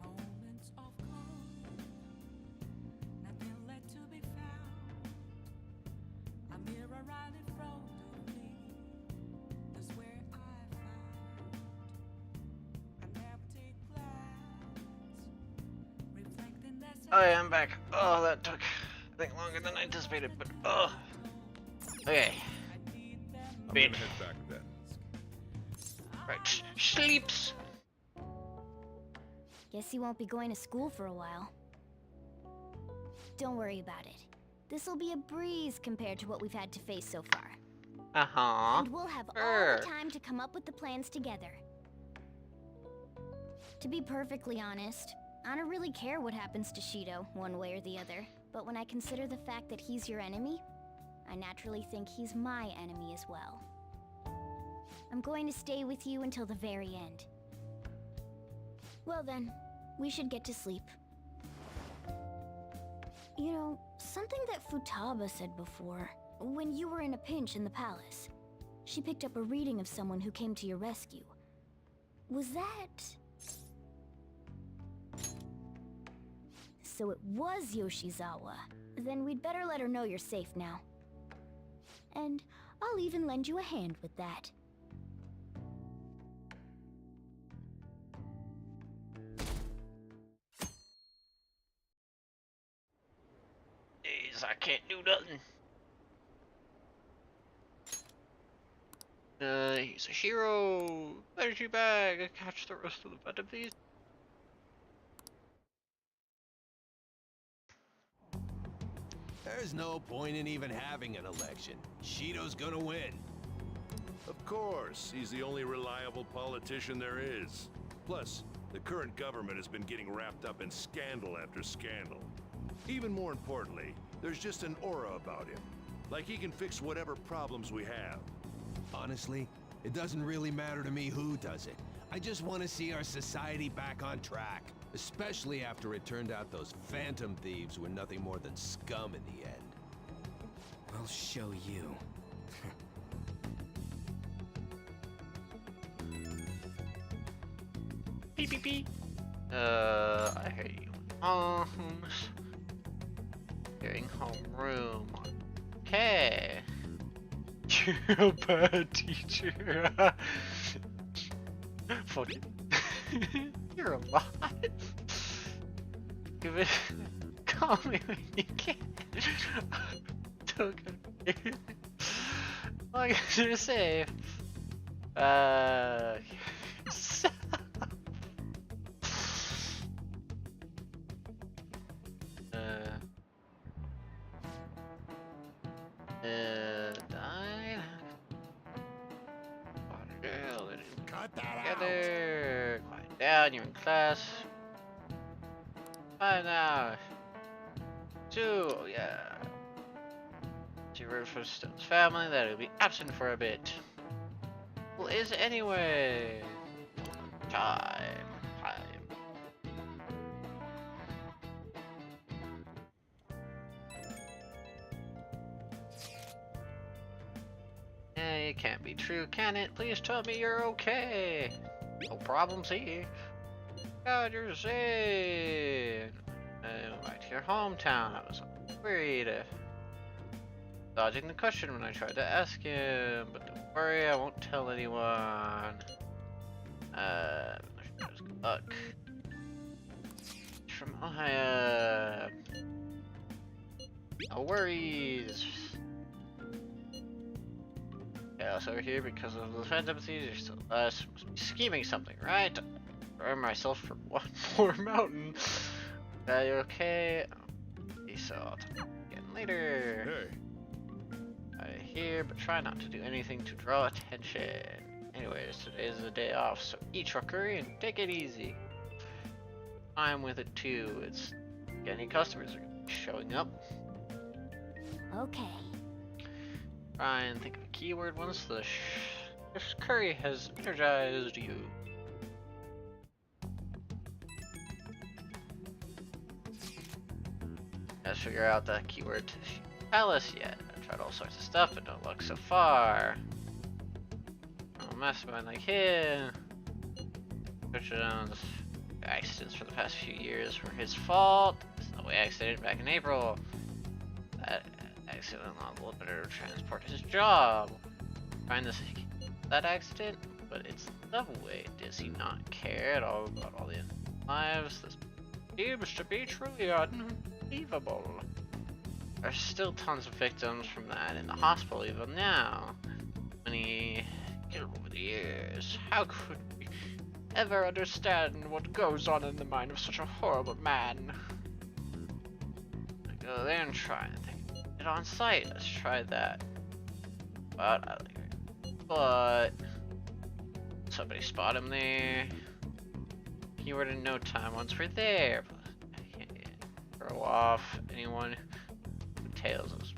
Speaker 13: Moments of calm, nothing left to be found. A mirror right in front of me, that's where I found an empty glass, reflecting that.
Speaker 1: Oh yeah, I'm back. Oh, that took, I think, longer than I anticipated, but oh. Okay.
Speaker 10: I'm
Speaker 1: Wait.
Speaker 10: gonna head back then.
Speaker 1: Right. Sleeps.
Speaker 3: Guess you won't be going to school for a while. Don't worry about it. This'll be a breeze compared to what we've had to face so far.
Speaker 1: Uh-huh.
Speaker 3: And we'll have all the time to come up with the plans together. To be perfectly honest, I don't really care what happens to Shido, one way or the other. But when I consider the fact that he's your enemy, I naturally think he's my enemy as well. I'm going to stay with you until the very end. Well then, we should get to sleep. You know, something that Futaba said before, when you were in a pinch in the palace, she picked up a reading of someone who came to your rescue. Was that... So it was Yoshizawa. Then we'd better let her know you're safe now. And I'll even lend you a hand with that.
Speaker 1: Jeez, I can't do nothing. He's a hero. Energy bag. Catch the rest of the Phantom Thieves.
Speaker 18: There's no point in even having an election. Shido's gonna win.
Speaker 22: Of course, he's the only reliable politician there is. Plus, the current government has been getting wrapped up in scandal after scandal. Even more importantly, there's just an aura about him.
Speaker 18: Like he can fix whatever problems we have.
Speaker 8: Honestly, it doesn't really matter to me who does it. I just want to see our society back on track. Especially after it turned out those phantom thieves were nothing more than scum in the end.
Speaker 2: I'll show you.
Speaker 1: Beep beep beep. I hear you. Hearing homeroom. Okay. You're a bad teacher. Fuck it. You're alive. Give it. Call me when you can. Don't go. All I gotta say. Died.
Speaker 18: Cut that
Speaker 1: Together. Quiet down, you're in class. 5 now. 2, oh yeah. 0 for Stone's family, that'll be absent for a bit. Well, is it anyway? Time. Hey, it can't be true, can it? Please tell me you're okay. No problems here. God, you're safe. Back to your hometown. I was worried. Dodging the question when I tried to ask him, but don't worry, I won't tell anyone. Good luck. From Ohio. No worries. Chaos over here because of the phantom thieves. You're still us. Must be scheming something, right? Arm myself for one more mountain. Are you okay? Peace out. Again later.
Speaker 10: Hey.
Speaker 1: I hear, but try not to do anything to draw attention. Anyways, today is a day off, so eat your curry and take it easy. I'm with it too. It's any customers are showing up.
Speaker 15: Okay.
Speaker 1: Try and think of a keyword once the curry has energized you. Let's figure out the keyword to palace yet. I've tried all sorts of stuff, but no luck so far. Oh, mastermind like him. Accidents for the past few years were his fault. Subway accident back in April. That accident allowed Litter to transport his job. Find that accident, but it's the subway. Does he not care at all about all the lives? This seems to be truly unbelievable. There's still tons of victims from that in the hospital even now. Many killed over the years. How could we ever understand what goes on in the mind of such a horrible man? I go there and try and think it on site. Let's try that. But somebody spot him there. Keyword in no time once we're there. I can't throw off anyone who tails us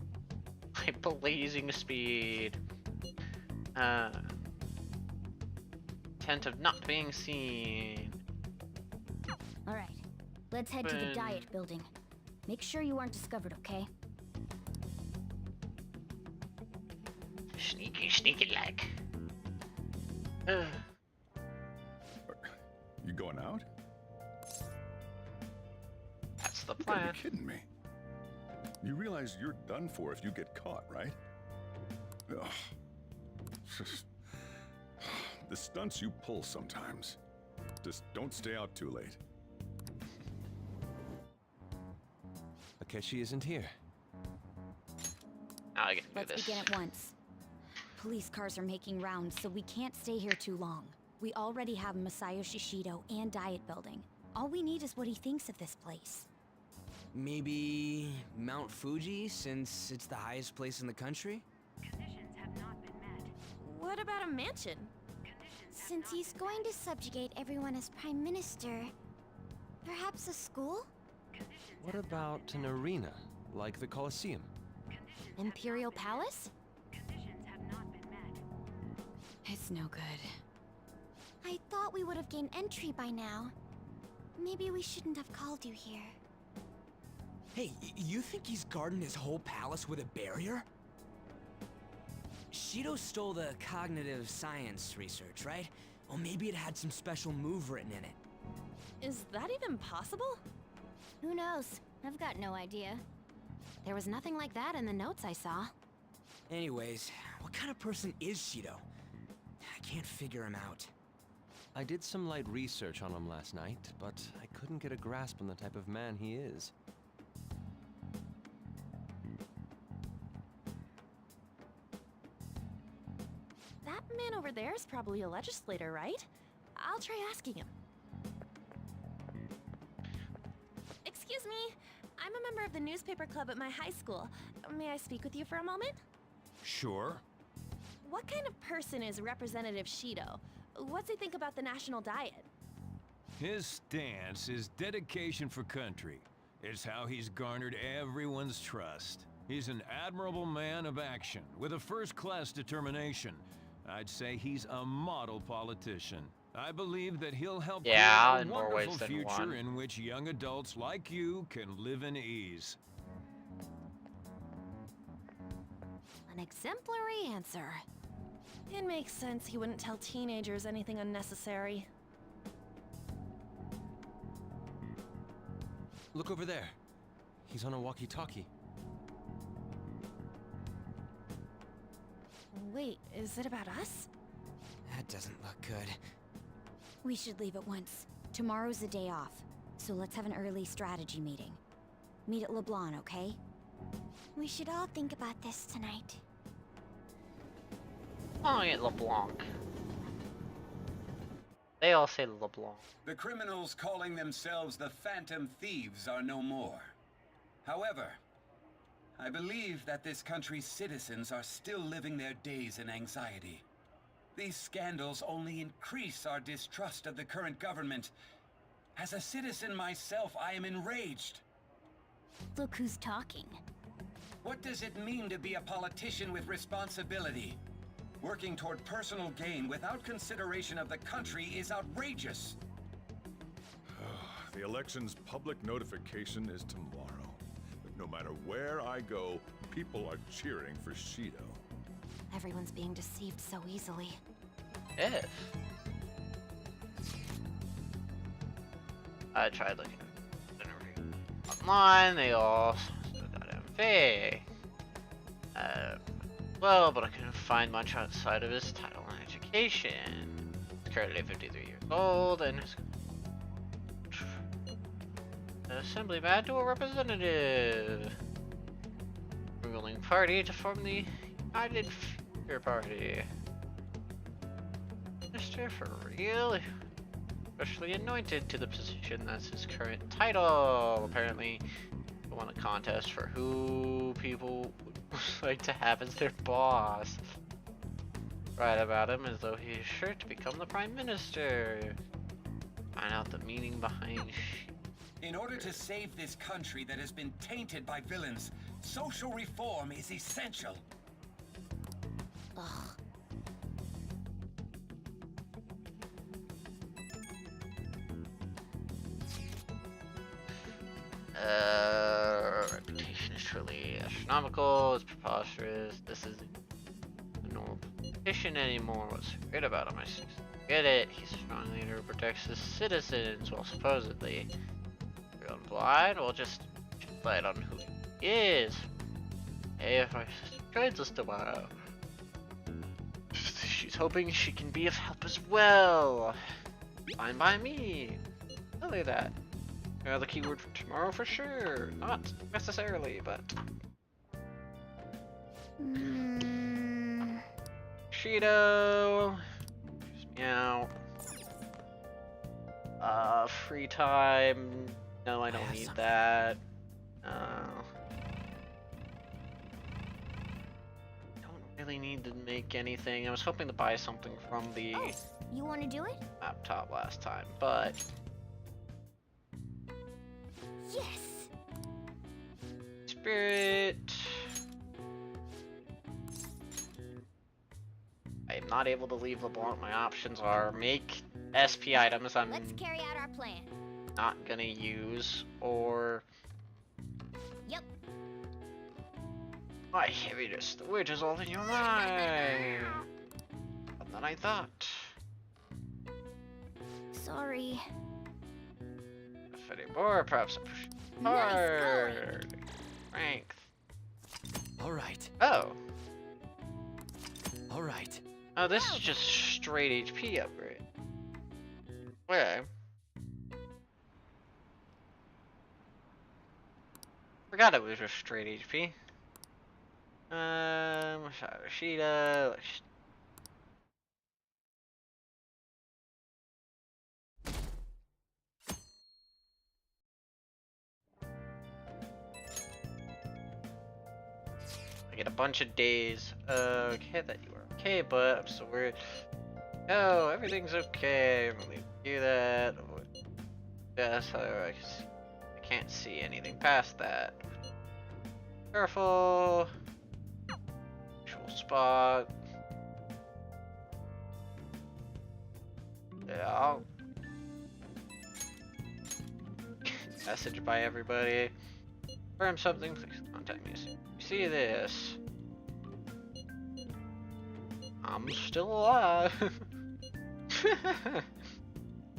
Speaker 1: by blazing speed. Intent of not being seen.
Speaker 3: Alright, let's head to the diet building. Make sure you aren't discovered, okay?
Speaker 1: Sneaky like.
Speaker 10: You going out?
Speaker 1: That's the
Speaker 10: You
Speaker 1: plan.
Speaker 10: gotta be kidding me. You realize you're done for if you get caught, right? Ugh. The stunts you pull sometimes. Just don't stay out too late.
Speaker 5: Akechi isn't here.
Speaker 1: I can do
Speaker 3: Let's
Speaker 1: this.
Speaker 3: begin at once. Police cars are making rounds, so we can't stay here too long. We already have Masayoshi Shido and Diet Building. All we need is what he thinks of this place.
Speaker 2: Maybe Mount Fuji, since it's the highest place in the country?
Speaker 7: What about a mansion?
Speaker 15: Since he's going to subjugate everyone as Prime Minister, perhaps a school?
Speaker 5: What about an arena, like the Colosseum?
Speaker 11: Imperial Palace?
Speaker 14: It's no good.
Speaker 15: I thought we would have gained entry by now. Maybe we shouldn't have called you here.
Speaker 4: Hey, you think he's guarding his whole palace with a barrier? Shido stole the cognitive science research, right? Or maybe it had some special move written in it.
Speaker 7: Is that even possible?
Speaker 11: Who knows? I've got no idea. There was nothing like that in the notes I saw.
Speaker 4: Anyways, what kind of person is Shido? I can't figure him out.
Speaker 5: I did some light research on him last night, but I couldn't get a grasp on the type of man he is.
Speaker 7: That man over there is probably a legislator, right? I'll try asking him. Excuse me, I'm a member of the newspaper club at my high school. May I speak with you for a moment?
Speaker 8: Sure.
Speaker 7: What kind of person is Representative Shido? What's he think about the national diet?
Speaker 19: His stance is dedication for country. It's how he's garnered everyone's trust. He's an admirable man of action, with a first-class determination. I'd say he's a model politician. I believe that he'll help create a
Speaker 1: in more
Speaker 19: wonderful
Speaker 1: ways than
Speaker 19: future
Speaker 1: one.
Speaker 19: in which young adults like you can live in ease.
Speaker 11: An exemplary answer.
Speaker 7: It makes sense he wouldn't tell teenagers anything unnecessary.
Speaker 5: Look over there. He's on a walkie-talkie.
Speaker 7: Wait, is it about us?
Speaker 4: That doesn't look good.
Speaker 3: We should leave at once. Tomorrow's the day off, so let's have an early strategy meeting. Meet at LeBlanc, okay?
Speaker 15: We should all think about this tonight.
Speaker 1: Calling it LeBlanc. They all say LeBlanc.
Speaker 16: The criminals calling themselves the Phantom Thieves are no more. However, I believe that this country's citizens are still living their days in anxiety. These scandals only increase our distrust of the current government. As a citizen myself, I am enraged.
Speaker 3: Look who's talking.
Speaker 16: What does it mean to be a politician with responsibility? Working toward personal gain without consideration of the country is outrageous.
Speaker 10: The election's public notification is tomorrow. But no matter where I go, people are cheering for Shido.
Speaker 11: Everyone's being deceived so easily.
Speaker 1: If I tried looking at the interview online, they all got MV. Well, but I couldn't find much outside of his title and education. He's currently 53 years old and is an assemblyman to a representative. Ruling party to form the United Future Party. Minister for real? Especially anointed to the position. That's his current title. Apparently, he won a contest for who people would like to have as their boss. Write about him as though he is sure to become the Prime Minister. Find out the meaning behind.
Speaker 16: In order to save this country that has been tainted by villains, social reform is essential.
Speaker 11: Ugh.
Speaker 1: Reputation is truly astronomical, it's preposterous, this isn't a normal politician anymore. What's great about him? I get it, he's a strong leader who protects his citizens, well supposedly. If you're blind, well just shed light on who he is. Hey, if my sister joins us tomorrow, she's hoping she can be of help as well. Fine by me. Tell her that. The keyword for tomorrow for sure. Not necessarily, but. Shido. Meow. Free time. No, I don't need that. Don't really need to make anything. I was hoping to buy something from the
Speaker 15: You want to do it?
Speaker 1: laptop last time, but.
Speaker 15: Yes!
Speaker 1: Spirit. not able to leave LeBlanc, my options are make SP items
Speaker 11: Let's carry out our plan.
Speaker 1: not gonna use, or
Speaker 11: Yep.
Speaker 1: my heaviness, the witch is all in your mind. More than I thought.
Speaker 11: Sorry.
Speaker 1: If anymore, perhaps I push hard. Strength.
Speaker 4: All right.
Speaker 1: Oh.
Speaker 4: All right.
Speaker 1: Oh, this is just straight HP upgrade. Okay. Forgot it was just straight HP. Shida. I get a bunch of days. Okay, that you are okay, but I'm still worried. Oh, everything's okay. I'm gonna do that. Yes, I can't see anything past that. Careful. Actual spot. Yeah. Message by everybody. Confirm something, please contact me. You see this? I'm still alive.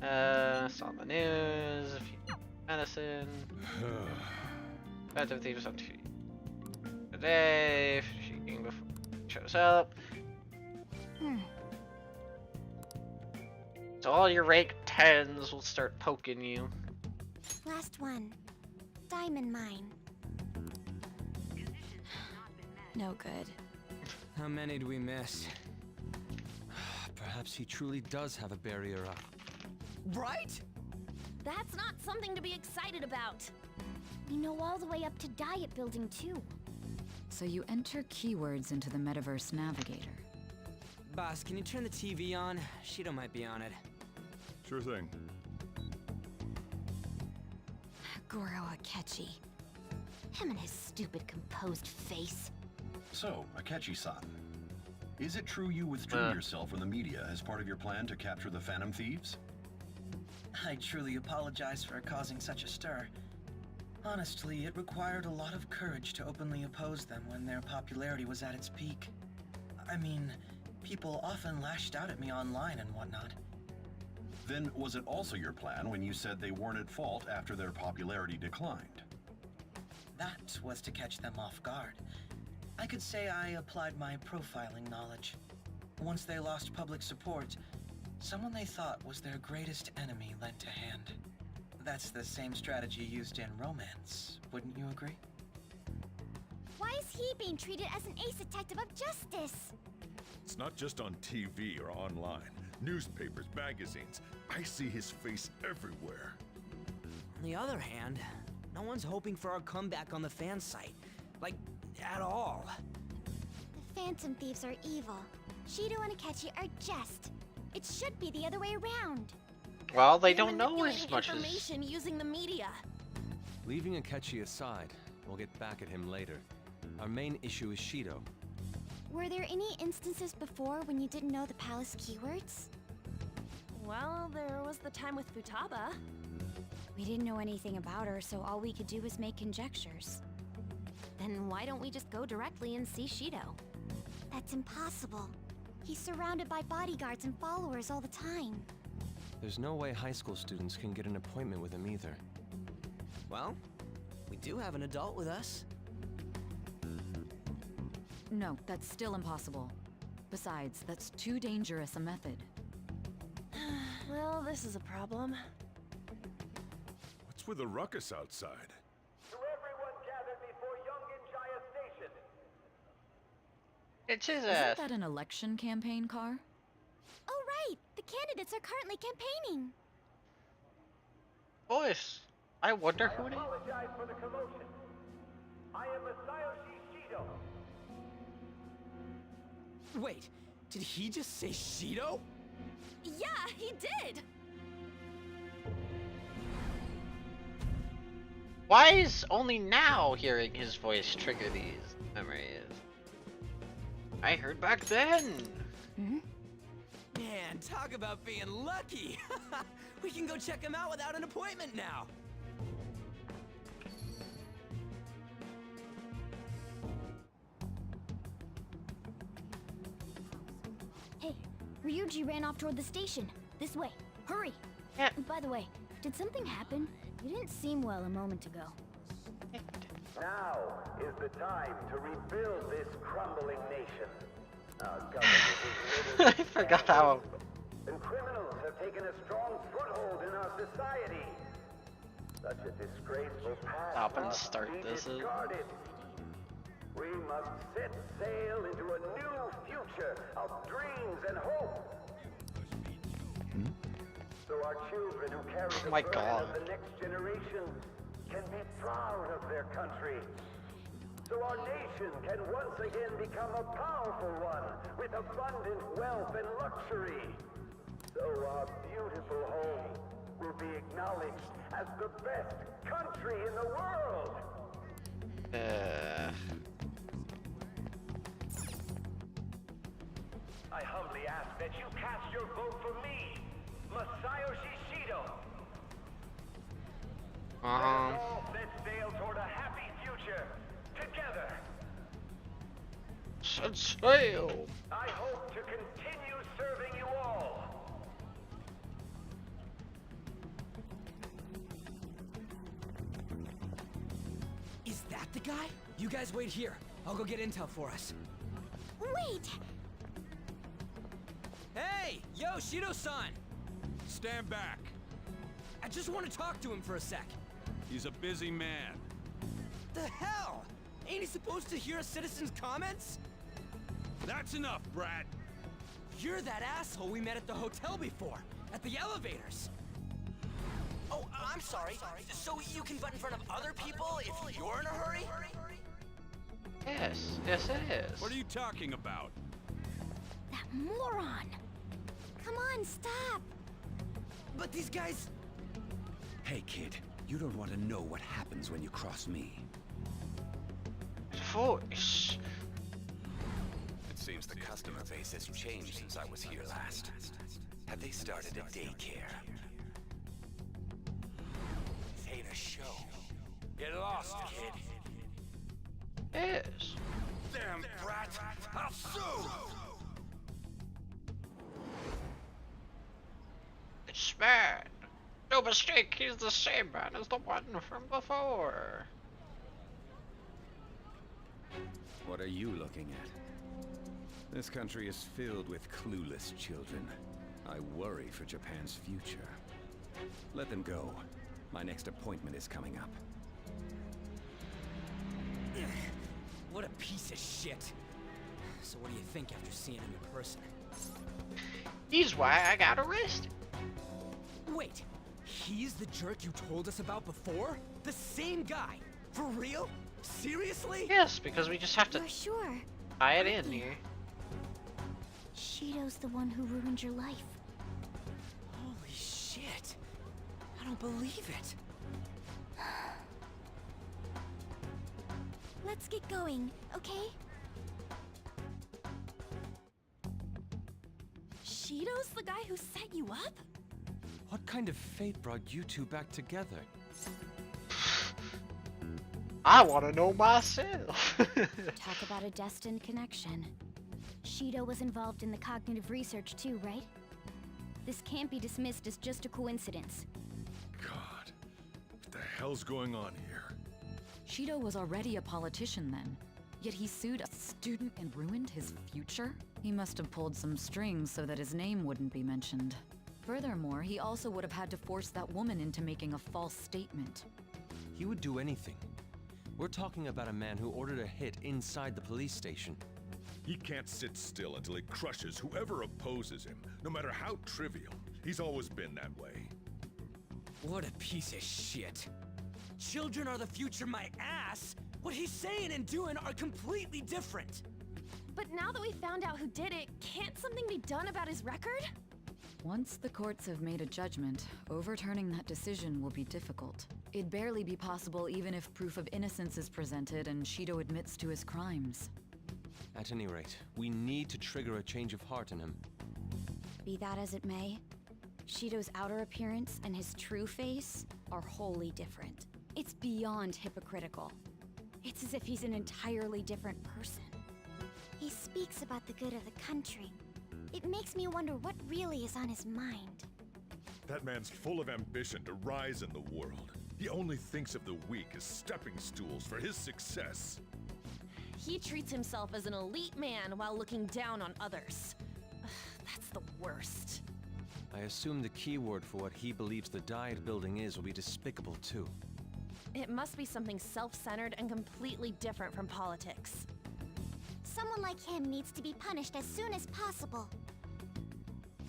Speaker 1: Saw the news. If you medicine. Phantom Thieves on TV today. Shaking before it shows up. So all your rank 10s will start poking you.
Speaker 15: Last one. Diamond mine.
Speaker 14: No good.
Speaker 12: How many do we miss? Perhaps he truly does have a barrier up.
Speaker 4: Right?
Speaker 11: That's not something to be excited about.
Speaker 3: We know all the way up to Diet Building too.
Speaker 14: So you enter keywords into the Metaverse Navigator.
Speaker 12: Boss, can you turn the TV on? Shido might be on it.
Speaker 10: Sure thing.
Speaker 3: Goro Akechi.
Speaker 11: Him and his stupid composed face.
Speaker 9: So, Akechi-san, is it true you withdrew yourself from the media as part of your plan to capture the Phantom Thieves?
Speaker 6: I truly apologize for causing such a stir. Honestly, it required a lot of courage to openly oppose them when their popularity was at its peak. I mean, people often lashed out at me online and whatnot.
Speaker 9: Then was it also your plan when you said they weren't at fault after their popularity declined?
Speaker 6: That was to catch them off guard. I could say I applied my profiling knowledge. Once they lost public support, someone they thought was their greatest enemy lent a hand. That's the same strategy used in romance, wouldn't you agree?
Speaker 15: Why is he being treated as an ace detective of justice?
Speaker 10: It's not just on TV or online. Newspapers, magazines. I see his face everywhere.
Speaker 12: On the other hand, no one's hoping for our comeback on the fan site. Like, at all.
Speaker 15: The Phantom Thieves are evil. Shido and Akechi are just. It should be the other way around.
Speaker 1: Well, they don't know as much as...
Speaker 11: information using the media.
Speaker 5: Leaving Akechi aside, we'll get back at him later. Our main issue is Shido.
Speaker 15: Were there any instances before when you didn't know the palace keywords?
Speaker 11: Well, there was the time with Futaba.
Speaker 3: We didn't know anything about her, so all we could do was make conjectures.
Speaker 11: Then why don't we just go directly and see Shido?
Speaker 15: That's impossible. He's surrounded by bodyguards and followers all the time.
Speaker 5: There's no way high school students can get an appointment with him either.
Speaker 12: Well, we do have an adult with us.
Speaker 14: No, that's still impossible. Besides, that's too dangerous a method.
Speaker 11: Well, this is a problem.
Speaker 10: What's with the ruckus outside?
Speaker 17: To everyone gathered before Youngin Jaya Station.
Speaker 1: It's his
Speaker 14: Isn't
Speaker 1: ass.
Speaker 14: that an election campaign car?
Speaker 15: Oh right! The candidates are currently campaigning.
Speaker 1: Voice. I wonder who it is.
Speaker 17: Apologize for the commotion. I am Masayoshi Shido.
Speaker 4: Wait, did he just say Shido?
Speaker 11: Yeah, he did!
Speaker 1: Why is only now hearing his voice trigger these memories? I heard back then.
Speaker 4: Talk about being lucky. We can go check him out without an appointment now.
Speaker 3: Hey, Ryuji ran off toward the station. This way. Hurry.
Speaker 1: Yeah.
Speaker 3: By the way, did something happen? You didn't seem well a moment ago.
Speaker 17: Now is the time to rebuild this crumbling nation. Our government is
Speaker 1: I forgot how.
Speaker 17: and criminals have taken a strong foothold in our society. Such a disgraceful past
Speaker 1: Stop and
Speaker 17: must
Speaker 1: start
Speaker 17: be
Speaker 1: this.
Speaker 17: discarded. We must set sail into a new future of dreams and hope. So our children who carry the
Speaker 1: my
Speaker 17: burden
Speaker 1: God.
Speaker 17: of the next generation can be proud of their country. So our nation can once again become a powerful one with abundant wealth and luxury. So our beautiful home will be acknowledged as the best country in the world. I humbly ask that you cast your vote for me, Masayoshi Shido. Let us all set sail toward a happy future, together.
Speaker 1: Set sail.
Speaker 17: I hope to continue serving you all.
Speaker 4: Is that the guy? You guys wait here. I'll go get intel for us.
Speaker 15: Wait!
Speaker 4: Hey! Yo, Shido-san! Stand back. I just want to talk to him for a sec.
Speaker 19: He's a busy man.
Speaker 4: The hell? Ain't he supposed to hear a citizen's comments?
Speaker 19: That's enough, Brat.
Speaker 4: You're that asshole we met at the hotel before, at the elevators. Oh, I'm sorry. So you can butt in front of other people if you're in a hurry?
Speaker 1: Yes, yes it is.
Speaker 19: What are you talking about?
Speaker 15: That moron! Come on, stop!
Speaker 4: But these guys...
Speaker 16: Hey, kid. You don't want to know what happens when you cross me.
Speaker 1: Voice.
Speaker 16: It seems the customer base has changed since I was here last. Have they started a daycare? This ain't a show. Get lost, kid.
Speaker 1: Yes.
Speaker 16: Damn brat! I'll sue!
Speaker 1: It's man. No mistake, he's the same man as the one from before.
Speaker 16: What are you looking at? This country is filled with clueless children. I worry for Japan's future. Let them go. My next appointment is coming up.
Speaker 4: What a piece of shit. So what do you think after seeing him in person?
Speaker 1: He's why I got arrested.
Speaker 4: Wait, he's the jerk you told us about before? The same guy? For real? Seriously?
Speaker 1: Yes, because we just have to
Speaker 15: You're sure?
Speaker 1: tie it in here.
Speaker 15: Shido's the one who ruined your life.
Speaker 4: Holy shit. I don't believe it.
Speaker 15: Let's get going, okay?
Speaker 7: Shido's the guy who set you up?
Speaker 5: What kind of fate brought you two back together?
Speaker 1: I want to know myself.
Speaker 3: Talk about a destined connection. Shido was involved in the cognitive research too, right? This can't be dismissed as just a coincidence.
Speaker 10: God, what the hell's going on here?
Speaker 14: Shido was already a politician then, yet he sued a student and ruined his future? He must have pulled some strings so that his name wouldn't be mentioned. Furthermore, he also would have had to force that woman into making a false statement.
Speaker 5: He would do anything. We're talking about a man who ordered a hit inside the police station.
Speaker 10: He can't sit still until he crushes whoever opposes him, no matter how trivial. He's always been that way.
Speaker 4: What a piece of shit. Children are the future, my ass! What he's saying and doing are completely different!
Speaker 7: But now that we found out who did it, can't something be done about his record?
Speaker 14: Once the courts have made a judgment, overturning that decision will be difficult. It'd barely be possible even if proof of innocence is presented and Shido admits to his crimes.
Speaker 5: At any rate, we need to trigger a change of heart in him.
Speaker 3: Be that as it may, Shido's outer appearance and his true face are wholly different. It's beyond hypocritical. It's as if he's an entirely different person.
Speaker 15: He speaks about the good of the country. It makes me wonder what really is on his mind.
Speaker 10: That man's full of ambition to rise in the world. He only thinks of the weak as stepping stools for his success.
Speaker 7: He treats himself as an elite man while looking down on others. That's the worst.
Speaker 5: I assume the keyword for what he believes the Diet building is will be despicable too.
Speaker 7: It must be something self-centered and completely different from politics.
Speaker 15: Someone like him needs to be punished as soon as possible.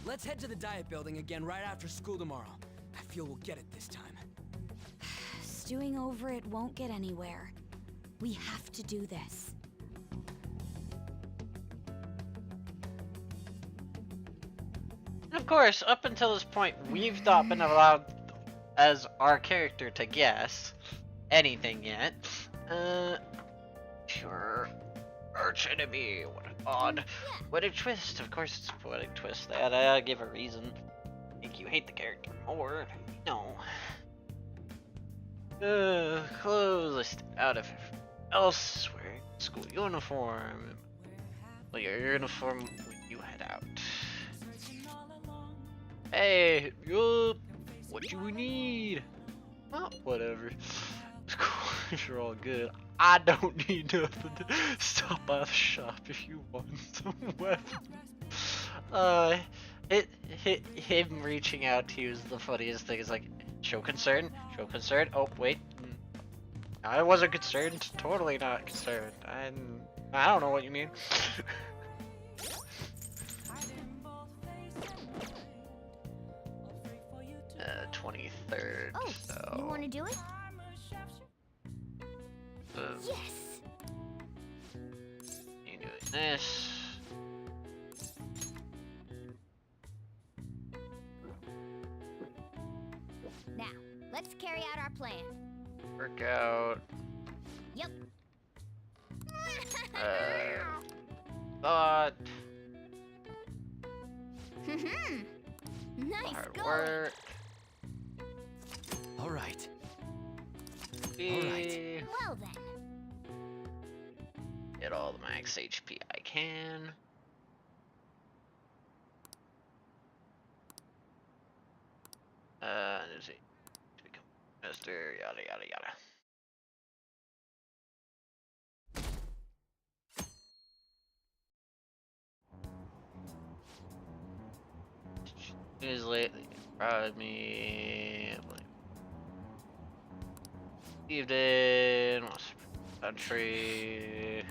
Speaker 4: Let's head to the Diet building again right after school tomorrow. I feel we'll get it this time.
Speaker 3: Stewing over it won't get anywhere. We have to do this.
Speaker 1: Of course, up until this point, we've not been allowed, as our character, to guess anything yet. Sure. Arch enemy. What an odd. What a twist. Of course, it's a poetic twist. That I give a reason. Make you hate the character more. No. Clothes list out of else wearing school uniform. Well, your uniform when you head out. Hey, yup. What do we need? Well, whatever. You're all good. I don't need nothing. Stop by the shop if you want some weapons. Him reaching out to you is the funniest thing. It's like, show concern, show concern. Oh wait, I wasn't concerned. Totally not concerned. I don't know what you mean. 23rd.
Speaker 15: Oh,
Speaker 1: so.
Speaker 15: you want to do it? Yes.
Speaker 1: You doing this?
Speaker 15: Now, let's carry out our plan.
Speaker 1: Workout.
Speaker 15: Yep.
Speaker 1: Thought.
Speaker 15: Nice
Speaker 1: Hard
Speaker 15: going.
Speaker 1: work.
Speaker 12: All right.
Speaker 15: Well then.
Speaker 1: Get all the max HP I can. Let's see. To become master, yada yada yada. News lately brought me evening, country,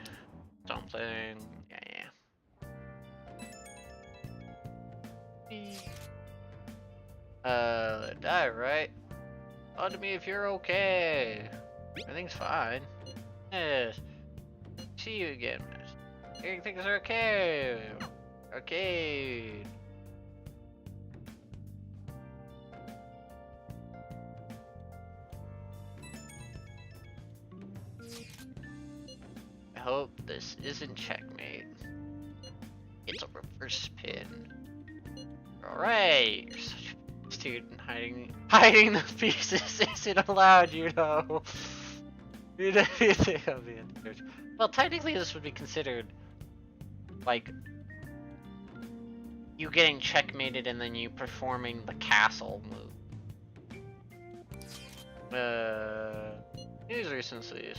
Speaker 1: something, yeah. Die, right? On to me if you're okay. Everything's fine. Yes. See you again, miss. Hearing things are okay. Arcade. I hope this isn't checkmate. It's a reverse pin. Alright! You're such a student. Hiding the pieces isn't allowed, you know. You know anything of the end. Well, technically this would be considered like you getting checkmated and then you performing the castle move. News recencies.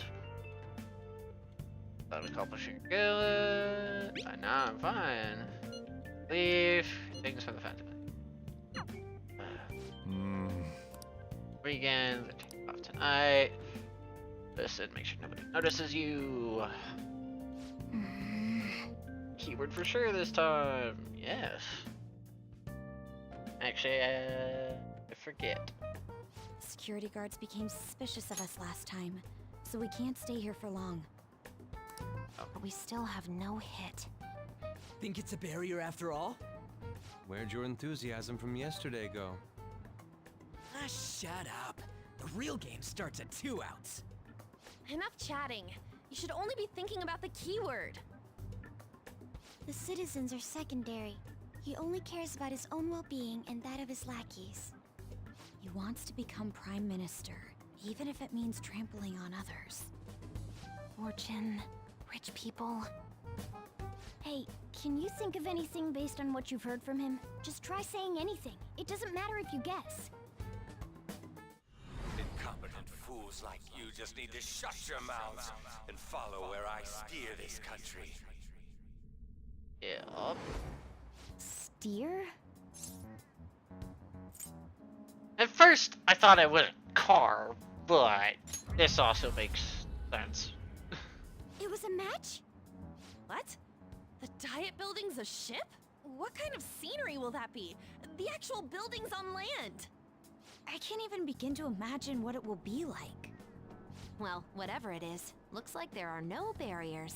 Speaker 1: Without accomplishing your goal. Now I'm fine. Leave. Things from the Phantom. Weekend. Take off tonight. Listen, make sure nobody notices you. Keyword for sure this time. Yes. Actually, I forget.
Speaker 3: Security guards became suspicious of us last time, so we can't stay here for long. But we still have no hit.
Speaker 4: Think it's a barrier after all?
Speaker 5: Where'd your enthusiasm from yesterday go?
Speaker 4: Ah, shut up. The real game starts at 2 outs.
Speaker 7: Enough chatting. You should only be thinking about the keyword.
Speaker 15: The citizens are secondary. He only cares about his own well-being and that of his lackeys.
Speaker 3: He wants to become Prime Minister, even if it means trampling on others.
Speaker 15: Fortune, rich people. Hey, can you think of anything based on what you've heard from him? Just try saying anything. It doesn't matter if you guess.
Speaker 20: Incompetent fools like you just need to shut your mouths and follow where I steer this country.
Speaker 1: Yeah.
Speaker 15: Steer?
Speaker 1: At first, I thought it was a car, but this also makes sense.
Speaker 15: It was a match?
Speaker 7: What? The Diet Building's a ship? What kind of scenery will that be? The actual building's on land.
Speaker 3: I can't even begin to imagine what it will be like.
Speaker 11: Well, whatever it is, looks like there are no barriers.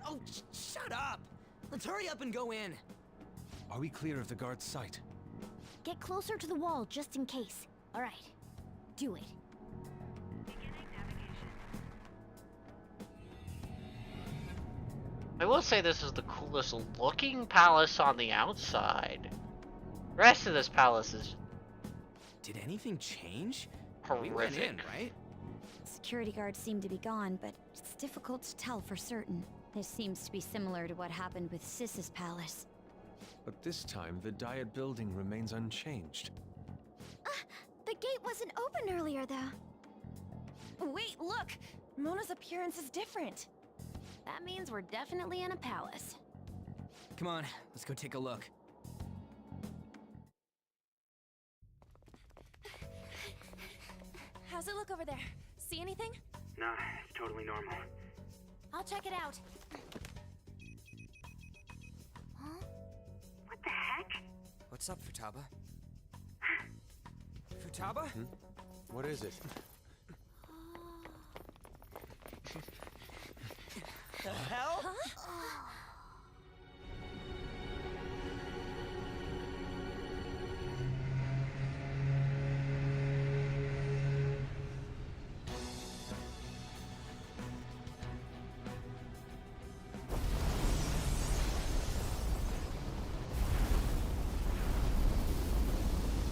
Speaker 4: Oh, shut up! Let's hurry up and go in.
Speaker 5: Are we clear of the guard's sight?
Speaker 15: Get closer to the wall just in case. All right, do it.
Speaker 1: I will say this is the coolest looking palace on the outside. The rest of this palace is
Speaker 4: Did anything change?
Speaker 1: horrific.
Speaker 4: We went in, right?
Speaker 3: Security guards seem to be gone, but it's difficult to tell for certain. This seems to be similar to what happened with Sis's palace.
Speaker 5: But this time, the Diet Building remains unchanged.
Speaker 15: The gate wasn't open earlier, though.
Speaker 7: Wait, look! Mona's appearance is different.
Speaker 11: That means we're definitely in a palace.
Speaker 4: Come on, let's go take a look.
Speaker 7: How's it look over there? See anything?
Speaker 21: Nah, it's totally normal.
Speaker 15: I'll check it out. Huh?
Speaker 21: What the heck?
Speaker 2: What's up, Futaba? Futaba?
Speaker 5: What is it?
Speaker 4: The hell?
Speaker 7: Huh?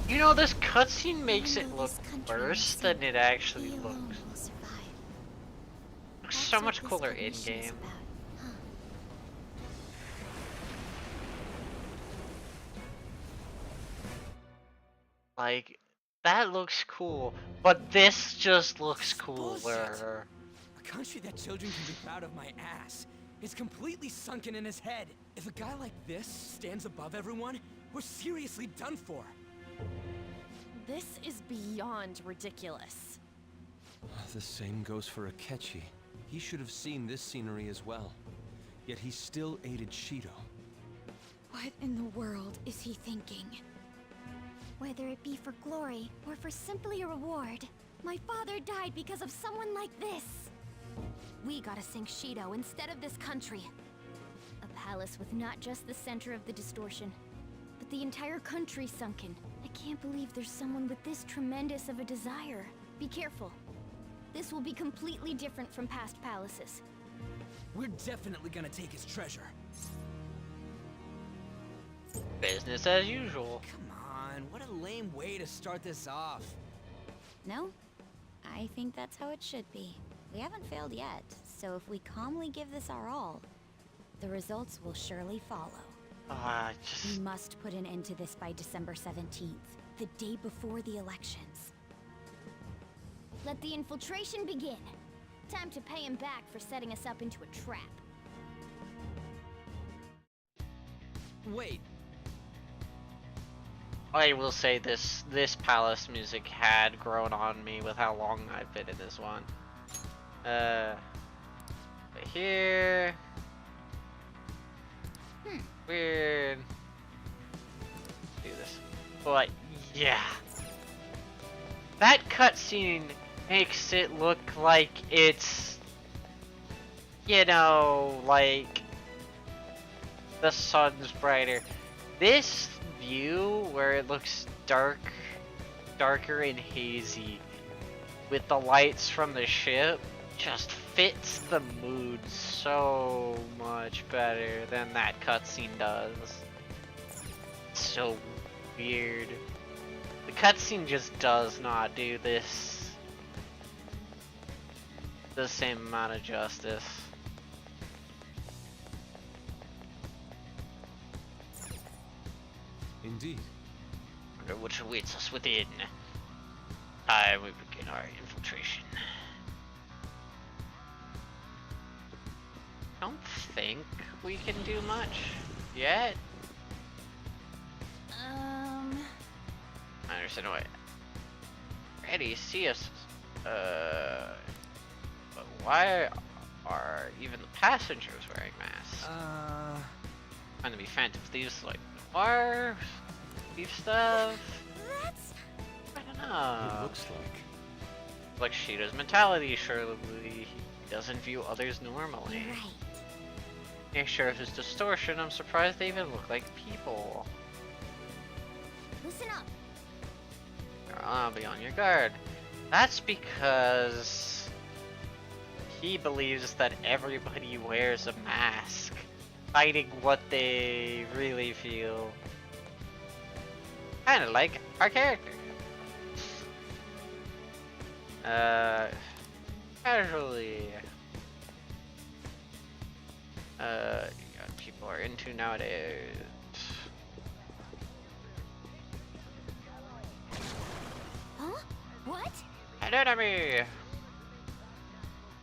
Speaker 1: You know, this cutscene makes it look worse than it actually looks. Looks so much cooler in-game. Like, that looks cool, but this just looks cooler.
Speaker 4: A country that children can be proud of my ass is completely sunken in his head. If a guy like this stands above everyone, we're seriously done for.
Speaker 7: This is beyond ridiculous.
Speaker 5: The same goes for Akechi. He should have seen this scenery as well. Yet he still aided Shido.
Speaker 3: What in the world is he thinking?
Speaker 15: Whether it be for glory or for simply a reward, my father died because of someone like this.
Speaker 11: We gotta sink Shido instead of this country.
Speaker 15: A palace with not just the center of the distortion, but the entire country sunken. I can't believe there's someone with this tremendous of a desire. Be careful. This will be completely different from past palaces.
Speaker 4: We're definitely gonna take his treasure.
Speaker 1: Business as usual.
Speaker 4: Come on, what a lame way to start this off.
Speaker 3: No? I think that's how it should be. We haven't failed yet, so if we calmly give this our all, the results will surely follow. We must put an end to this by December 17th, the day before the elections.
Speaker 15: Let the infiltration begin. Time to pay him back for setting us up into a trap.
Speaker 4: Wait.
Speaker 1: I will say this palace music had grown on me with how long I've been in this one. Right here. Weird. Do this. But yeah. That cutscene makes it look like it's, you know, like the sun's brighter. This view where it looks darker and hazy with the lights from the ship just fits the mood so much better than that cutscene does. It's so weird. The cutscene just does not do this the same amount of justice.
Speaker 5: Indeed.
Speaker 1: Wonder what awaits us within. Time we begin our infiltration. I don't think we can do much yet. I understand what. Eddie, see us. But why are even the passengers wearing masks? Trying to be Phantom Thieves like noir, thief stuff. I don't know.
Speaker 5: It looks
Speaker 1: like Shido's mentality. Surely he doesn't view others normally.
Speaker 15: Right.
Speaker 1: Yeah, sure, if it's distortion, I'm surprised they even look like people.
Speaker 15: Listen up.
Speaker 1: I'll be on your guard. That's because he believes that everybody wears a mask, hiding what they really feel. Kinda like our character. Casually. People are into nowadays.
Speaker 15: Huh? What?
Speaker 1: An enemy!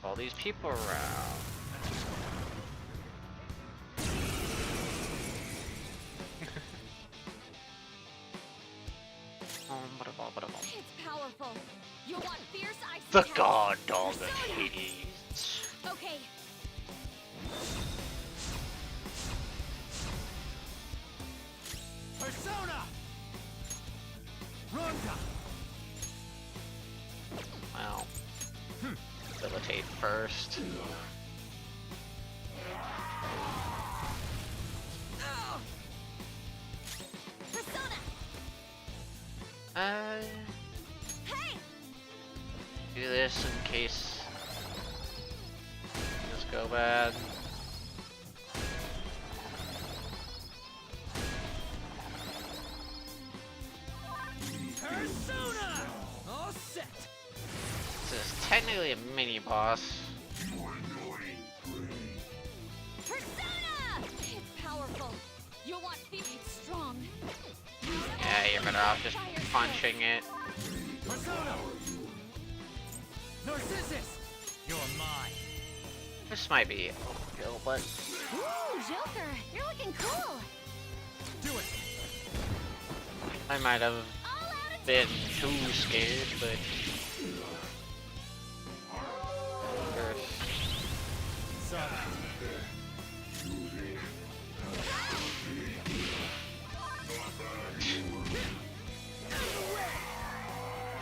Speaker 1: All these people around.
Speaker 11: It's powerful. You want fierce ice?
Speaker 1: The god dog of Hades.
Speaker 11: Okay.
Speaker 4: Persona! Ronda!
Speaker 1: Well, facilitate first.
Speaker 11: Persona! Hey!
Speaker 1: Do this in case things go bad.
Speaker 4: Persona! All set!
Speaker 1: This is technically a mini boss.
Speaker 11: Persona! It's powerful. You'll want fierce. It's strong.
Speaker 1: Yeah, you're better off just punching it.
Speaker 4: Persona! Narcissus! You're mine.
Speaker 1: This might be overkill, but
Speaker 15: Ooh, Joker, you're looking cool.
Speaker 4: Do it.
Speaker 1: I might have been too scared, but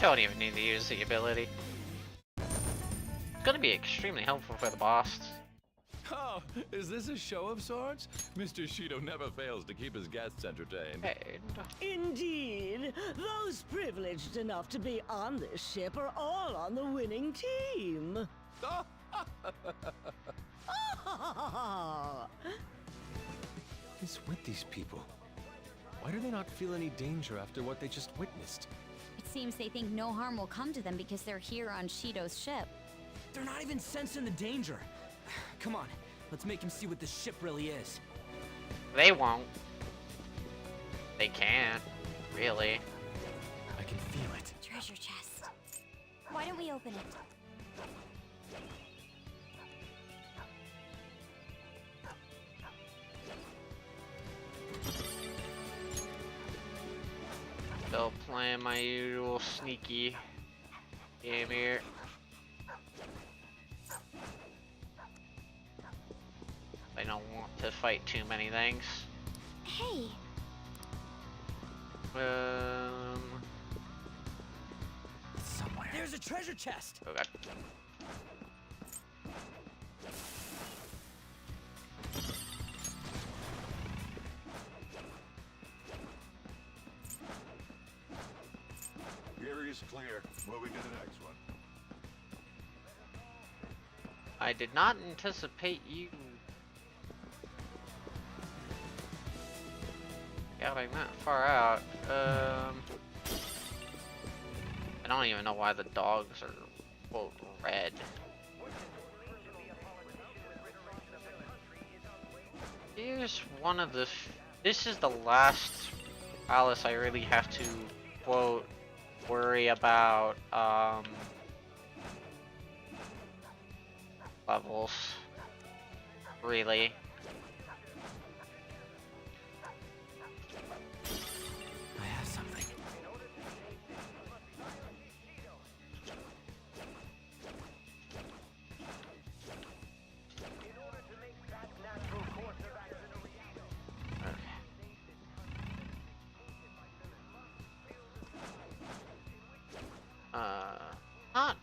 Speaker 1: don't even need to use the ability. It's gonna be extremely helpful for the boss.
Speaker 5: Oh, is this a show of sorts? Mr. Shido never fails to keep his guests entertained.
Speaker 13: Indeed. Those privileged enough to be on this ship are all on the winning team.
Speaker 5: What is with these people? Why do they not feel any danger after what they just witnessed?
Speaker 3: It seems they think no harm will come to them because they're here on Shido's ship.
Speaker 4: They're not even sensing the danger. Come on, let's make him see what this ship really is.
Speaker 1: They won't. They can't, really.
Speaker 4: I can feel it.
Speaker 15: Treasure chest. Why don't we open it?
Speaker 1: Still playing my usual sneaky game here. I don't want to fight too many things.
Speaker 15: Hey.
Speaker 4: Somewhere. There's a treasure chest.
Speaker 1: Oh god.
Speaker 10: The area's clear. Moving to the next one.
Speaker 1: I did not anticipate you. scouting that far out. I don't even know why the dogs are, quote, red. Here's one of the... This is the last palace I really have to, quote, worry about, levels. Really.
Speaker 4: I have something.
Speaker 1: Not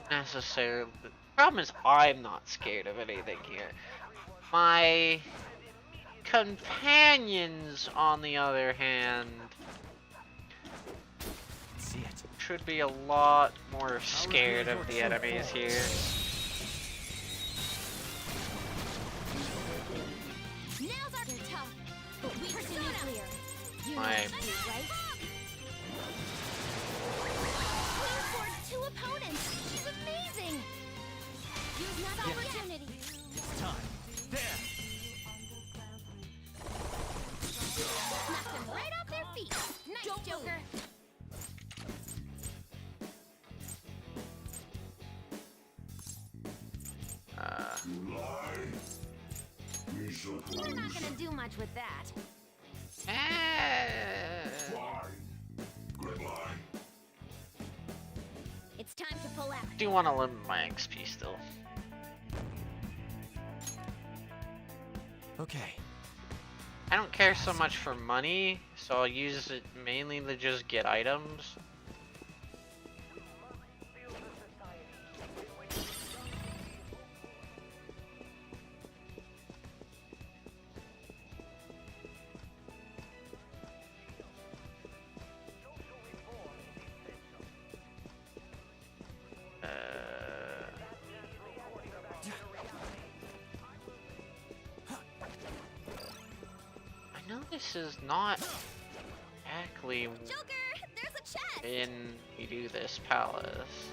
Speaker 1: necessarily. The problem is I'm not scared of anything here. My companions, on the other hand, should be a lot more scared of the enemies here.
Speaker 11: Nails are tough, but we pursue nuclear. You
Speaker 1: My
Speaker 11: two opponents. She's amazing. Use that opportunity.
Speaker 4: It's time. There.
Speaker 11: Knocked them right off their feet. Nice, Joker. We're not gonna do much with that. It's time to pull out.
Speaker 1: I do want to limit my XP still.
Speaker 4: Okay.
Speaker 1: I don't care so much for money, so I'll use it mainly to just get items. This is not exactly
Speaker 11: Joker, there's a chest.
Speaker 1: in we do this palace.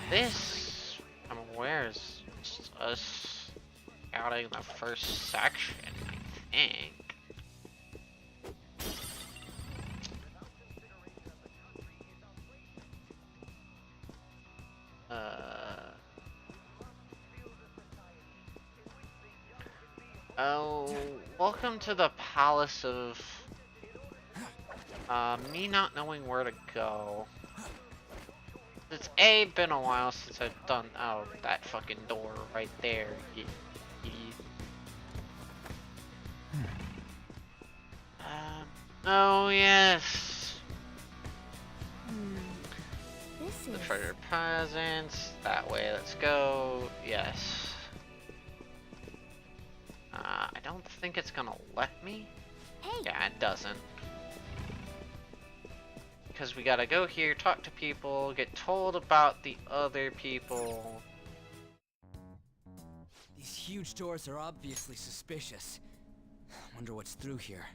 Speaker 1: This, I'm aware, is just us scouting the first section, I think. Oh, welcome to the Palace of... me not knowing where to go. It's been a while since I've done... Oh, that fucking door right there. Oh yes! The treasure presents. That way, let's go. Yes. I don't think it's gonna let me.
Speaker 11: Hey.
Speaker 1: Yeah, it doesn't. Because we gotta go here, talk to people, get told about the other people.
Speaker 4: These huge doors are obviously suspicious. Wonder what's through here.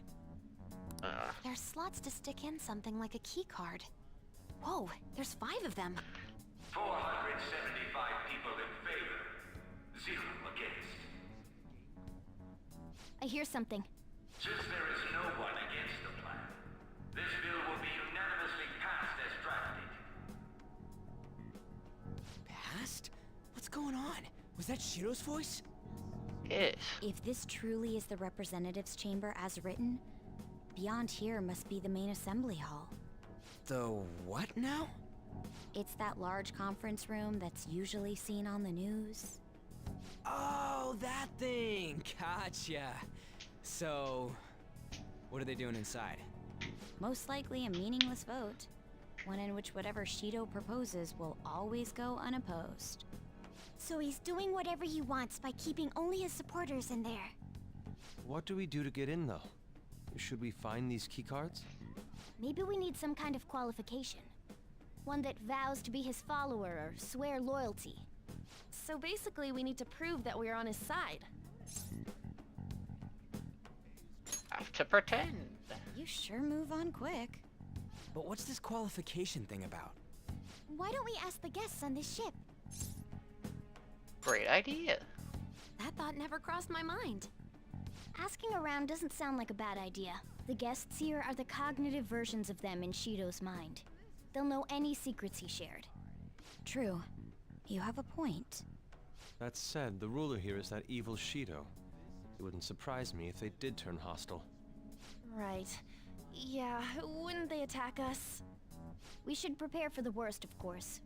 Speaker 11: There's slots to stick in something like a key card. Whoa, there's 5 of them.
Speaker 20: 475 people in favor, 0 against.
Speaker 11: I hear something.
Speaker 20: Since there is no one against the plan, this bill will be unanimously passed as drafted.
Speaker 4: Passed? What's going on? Was that Shiro's voice?
Speaker 1: Yes.
Speaker 3: If this truly is the representatives' chamber as written, beyond here must be the main assembly hall.
Speaker 4: The what now?
Speaker 3: It's that large conference room that's usually seen on the news.
Speaker 4: Oh, that thing! Gotcha! So, what are they doing inside?
Speaker 3: Most likely a meaningless vote. One in which whatever Shido proposes will always go unopposed.
Speaker 15: So he's doing whatever he wants by keeping only his supporters in there.
Speaker 5: What do we do to get in, though? Should we find these keycards?
Speaker 15: Maybe we need some kind of qualification. One that vows to be his follower or swear loyalty.
Speaker 7: So basically, we need to prove that we're on his side.
Speaker 1: Have to pretend.
Speaker 14: You sure move on quick.
Speaker 4: But what's this qualification thing about?
Speaker 15: Why don't we ask the guests on this ship?
Speaker 1: Great idea.
Speaker 11: That thought never crossed my mind.
Speaker 15: Asking around doesn't sound like a bad idea. The guests here are the cognitive versions of them in Shido's mind. They'll know any secrets he shared.
Speaker 14: True. You have a point.
Speaker 5: That said, the ruler here is that evil Shido. It wouldn't surprise me if they did turn hostile.
Speaker 7: Right. Yeah, wouldn't they attack us?
Speaker 15: We should prepare for the worst, of course.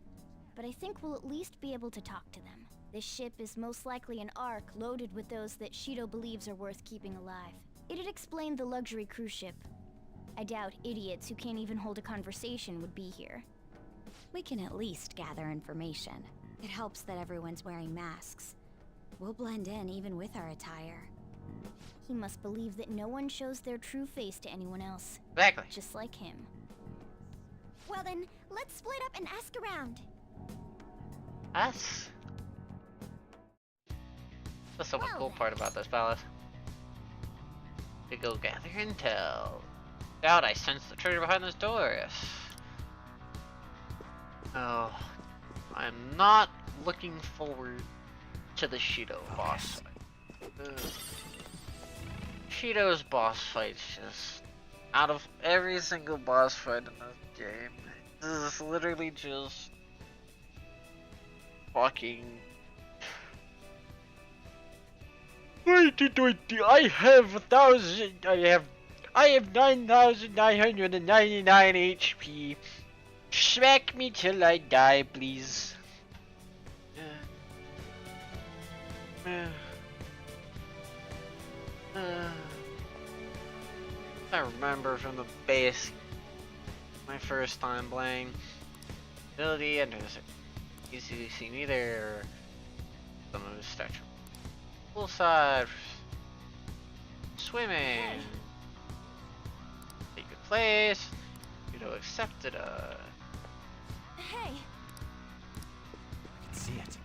Speaker 15: But I think we'll at least be able to talk to them. This ship is most likely an Ark loaded with those that Shido believes are worth keeping alive. It'd explain the luxury cruise ship. I doubt idiots who can't even hold a conversation would be here.
Speaker 14: We can at least gather information. It helps that everyone's wearing masks. We'll blend in even with our attire.
Speaker 15: He must believe that no one shows their true face to anyone else.
Speaker 1: Exactly.
Speaker 15: Just like him. Well then, let's split up and ask around.
Speaker 1: Us? That's the cool part about this palace. To go gather intel. Doubt I sense the treasure behind this door. Oh, I'm not looking forward to the Shido boss fight. Shido's boss fight just, out of every single boss fight in this game, this is literally just fucking. I have 9,999 HP. Smack me till I die, please. I remember from the base, my first time playing. Ability enters easily seen either. Some of his statue. Poolside. Swimming. Take your place. You know, accepted.
Speaker 7: Hey.
Speaker 4: I can see it.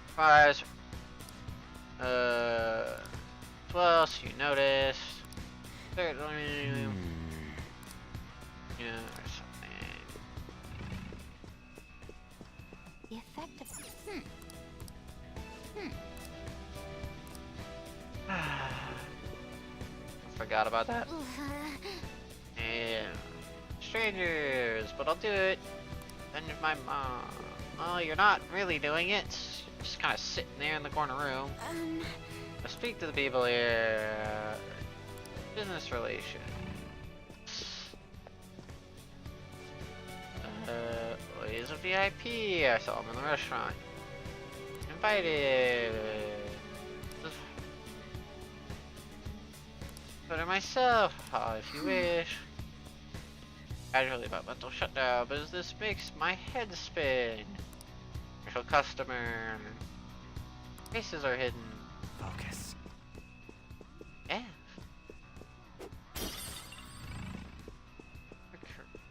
Speaker 1: Surprise. What else you noticed? Certainly. Yeah, or something.
Speaker 15: The effect of.
Speaker 1: Forgot about that. And strangers, but I'll do it. Then my mom. Oh, you're not really doing it. You're just kind of sitting there in the corner room. I speak to the people here. Business relations. He's a VIP. I saw him in the restaurant. Invited. Better myself, if you wish. Casually about mental shutdown, but this makes my head spin. Special customer. Faces are hidden.
Speaker 4: Focus.
Speaker 1: Yeah.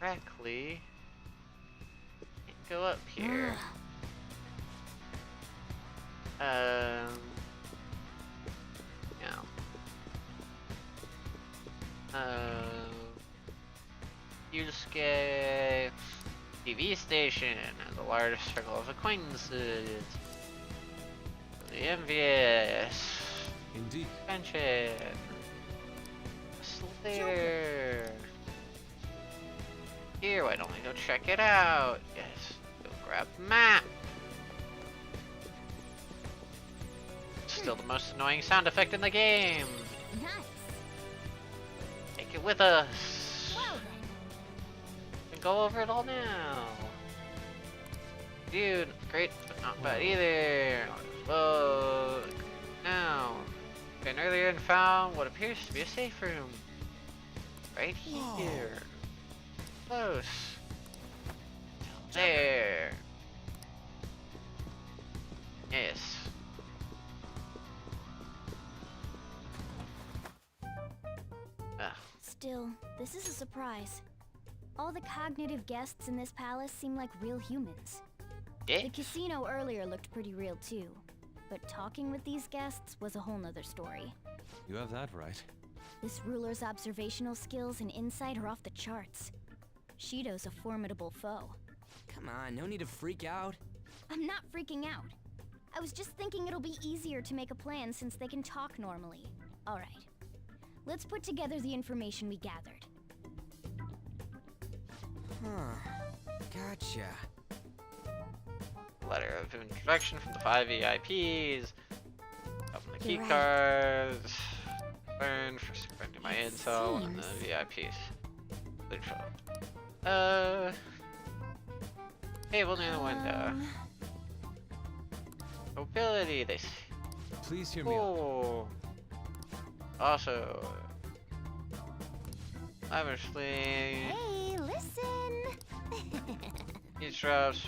Speaker 1: Correctly. Can't go up here. Yeah. Yusuke TV station has a large circle of acquaintances. The envious.
Speaker 5: Indeed.
Speaker 1: Pension. Slayer. Here, why don't we go check it out? Yes. Go grab the map. Still the most annoying sound effect in the game.
Speaker 15: Nice.
Speaker 1: Take it with us.
Speaker 15: Well
Speaker 1: We can go over it all now. Dude, great, but not bad either. Whoa. Now, been earlier and found what appears to be a safe room. Right here. Close. There. Yes.
Speaker 15: Still, this is a surprise. All the cognitive guests in this palace seem like real humans.
Speaker 1: Yeah.
Speaker 15: The casino earlier looked pretty real too.
Speaker 3: But talking with these guests was a whole nother story.
Speaker 5: You have that right.
Speaker 3: This ruler's observational skills and insight are off the charts. Shido's a formidable foe.
Speaker 4: Come on, no need to freak out.
Speaker 3: I'm not freaking out. I was just thinking it'll be easier to make a plan since they can talk normally. Alright. Let's put together the information we gathered.
Speaker 4: Huh. Gotcha.
Speaker 1: Letter of introduction from the 5 VIPs. Open the key
Speaker 3: You're right.
Speaker 1: cards. Burn for spreading my intel and the VIPs. Literal. Table near the window. Mobility, they see.
Speaker 5: Please hear me out.
Speaker 1: Oh. Also. Lavishly.
Speaker 15: Hey, listen!
Speaker 1: Eavesdrops.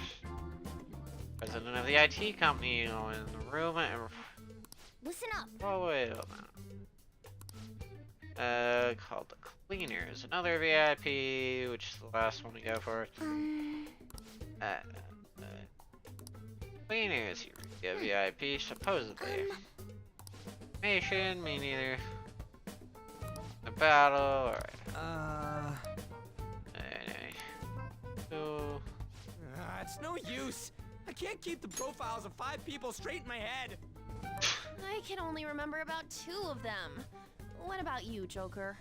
Speaker 1: President of the IT company in the room and.
Speaker 3: Listen up!
Speaker 1: Oh, wait a minute. Called the Cleaners. Another VIP, which is the last one to go for. Cleaners, you VIP, supposedly. Information, me neither. The battle, alright. So.
Speaker 4: It's no use. I can't keep the profiles of 5 people straight in my head.
Speaker 7: I can only remember about 2 of them. What about you, Joker?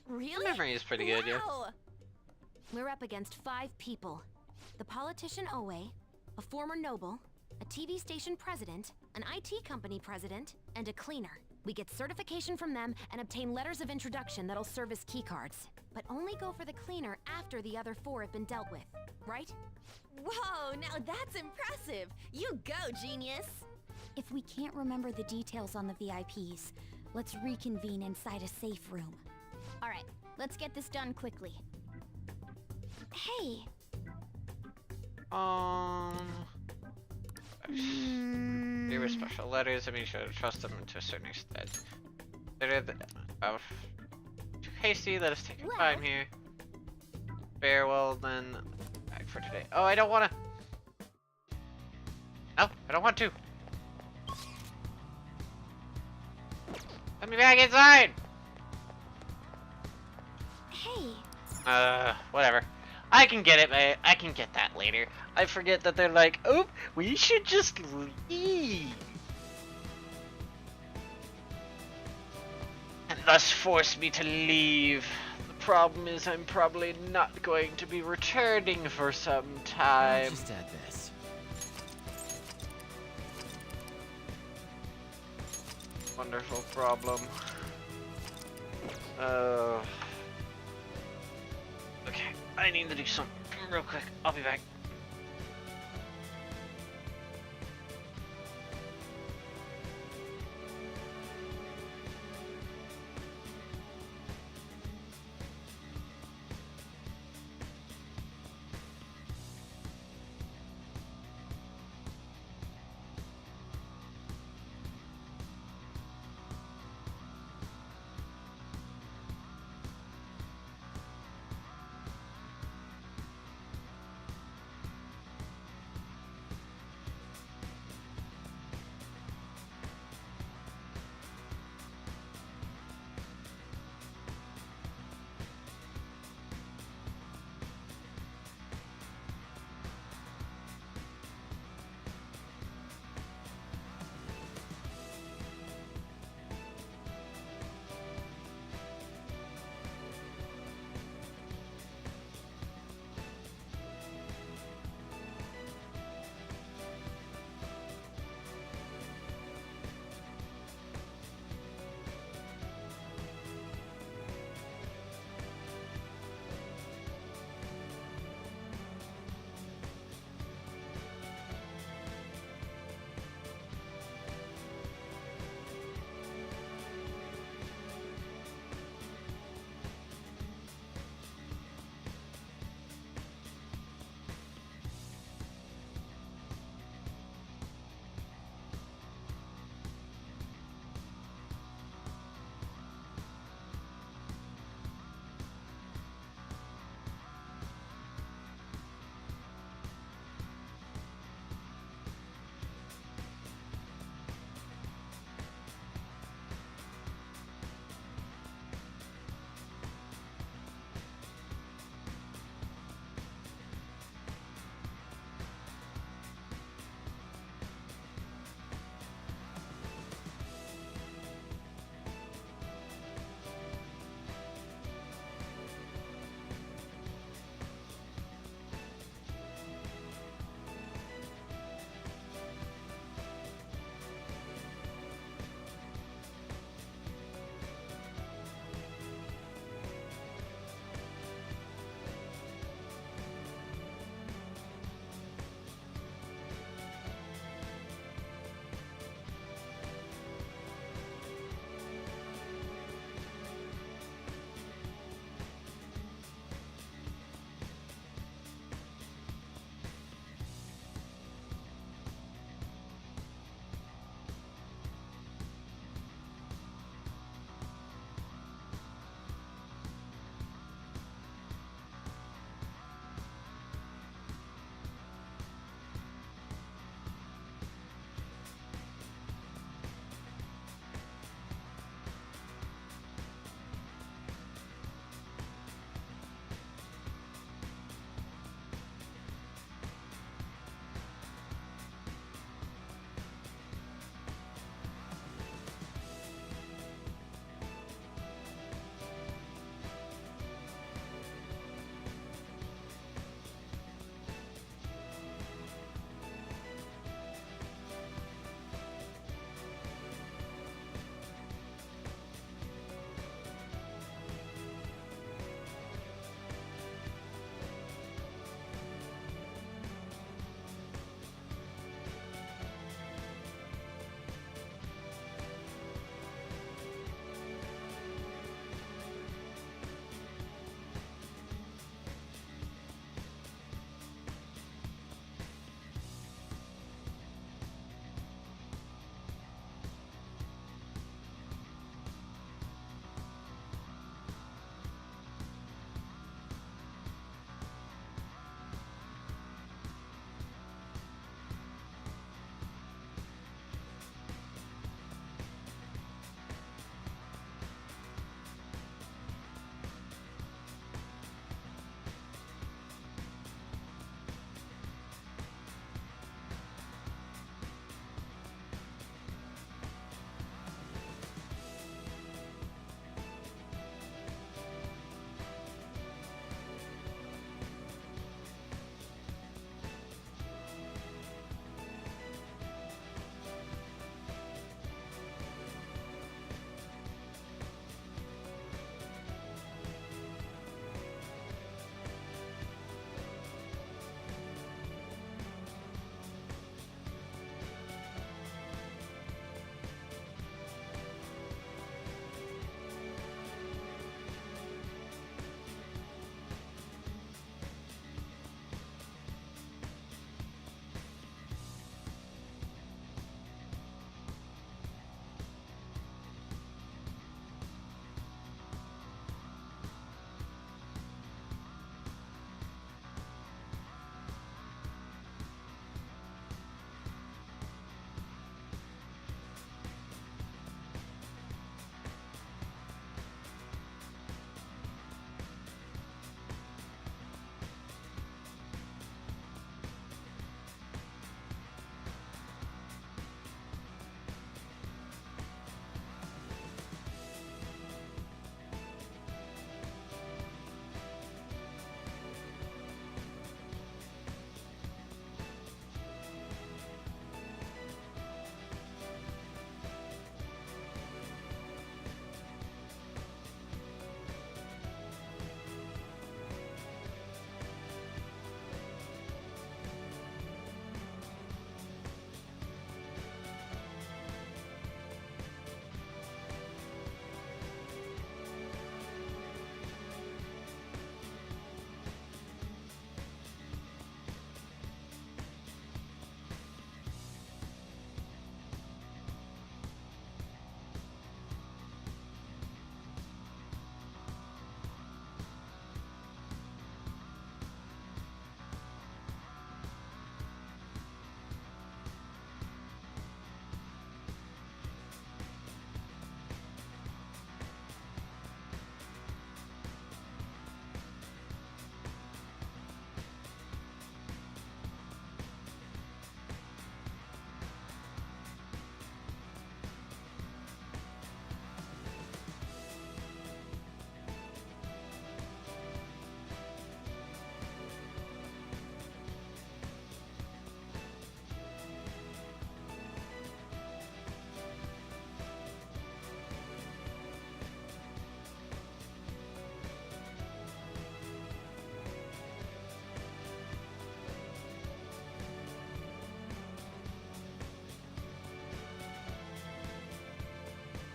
Speaker 7: Really?
Speaker 1: Memory is pretty good, yeah.
Speaker 11: We're up against 5 people. The politician Owe, a former noble, a TV station president, an IT company president, and a cleaner. We get certification from them and obtain letters of introduction that'll serve as keycards. But only go for the cleaner after the other 4 have been dealt with, right?
Speaker 7: Whoa, now that's impressive! You go, genius!
Speaker 3: If we can't remember the details on the VIPs, let's reconvene inside a safe room. Alright, let's get this done quickly. Hey!
Speaker 1: They were special letters, I mean, you should trust them to a certain extent. They're too hasty, let us take our time here. Farewell, then. Back for today. Oh, I don't wanna. No, I don't want to. Let me back inside!
Speaker 3: Hey!
Speaker 1: Whatever. I can get it, man. I can get that later. I forget that they're like, oh, we should just leave. And thus force me to leave. The problem is I'm probably not going to be returning for some time.
Speaker 4: Just add this.
Speaker 1: Wonderful problem. Okay, I need to do something real quick. I'll be back.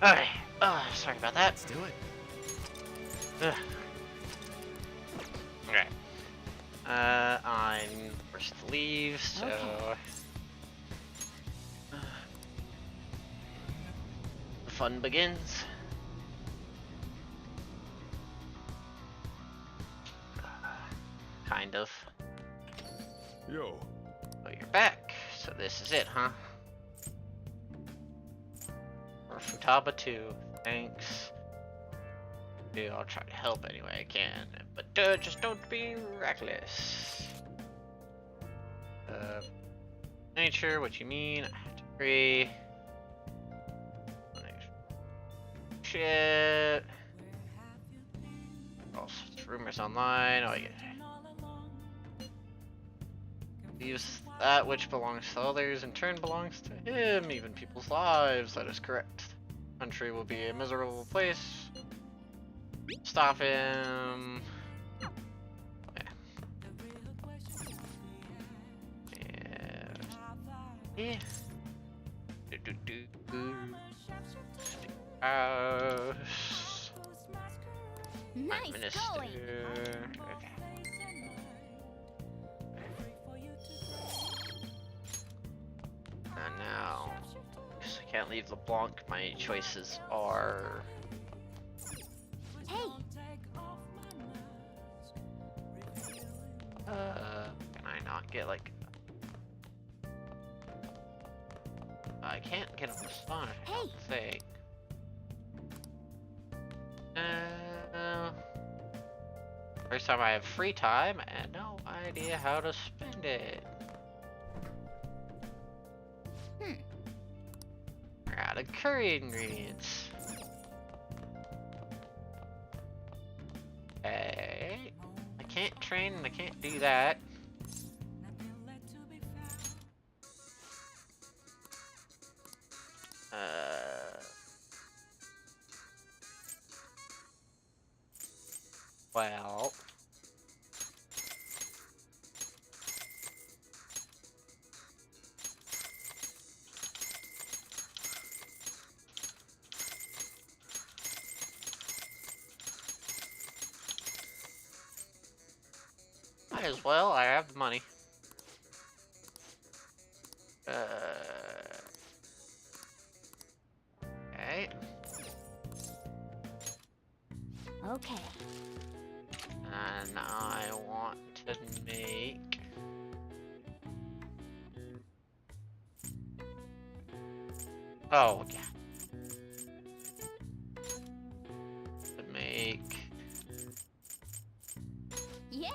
Speaker 1: Alright. Sorry about that.
Speaker 4: Let's do it.
Speaker 1: Ugh. Okay. I'm forced to leave, so... The fun begins. Kind of.
Speaker 10: Yo.
Speaker 1: Oh, you're back. So this is it, huh? Or Futaba 2. Thanks. Yeah, I'll try to help any way I can, but just don't be reckless. Nature, what you mean? I have to agree. Shit. Also, rumors online. Oh, yeah. Leaves that which belongs to others in turn belongs to him, even people's lives. That is correct. Country will be a miserable place. Stop him. Yeah.
Speaker 3: Nice going.
Speaker 1: Okay. And now, because I can't leave LeBlanc, my choices are.
Speaker 3: Hey.
Speaker 1: Can I not get like? I can't get him to spawn. I don't think. First time I have free time and no idea how to spend it. I got a curry ingredients. Okay. I can't train and I can't do that. Well. Might as well, I have the money. Okay.
Speaker 3: Okay.
Speaker 1: And I want to make... Oh, yeah. To make...
Speaker 3: Yeah.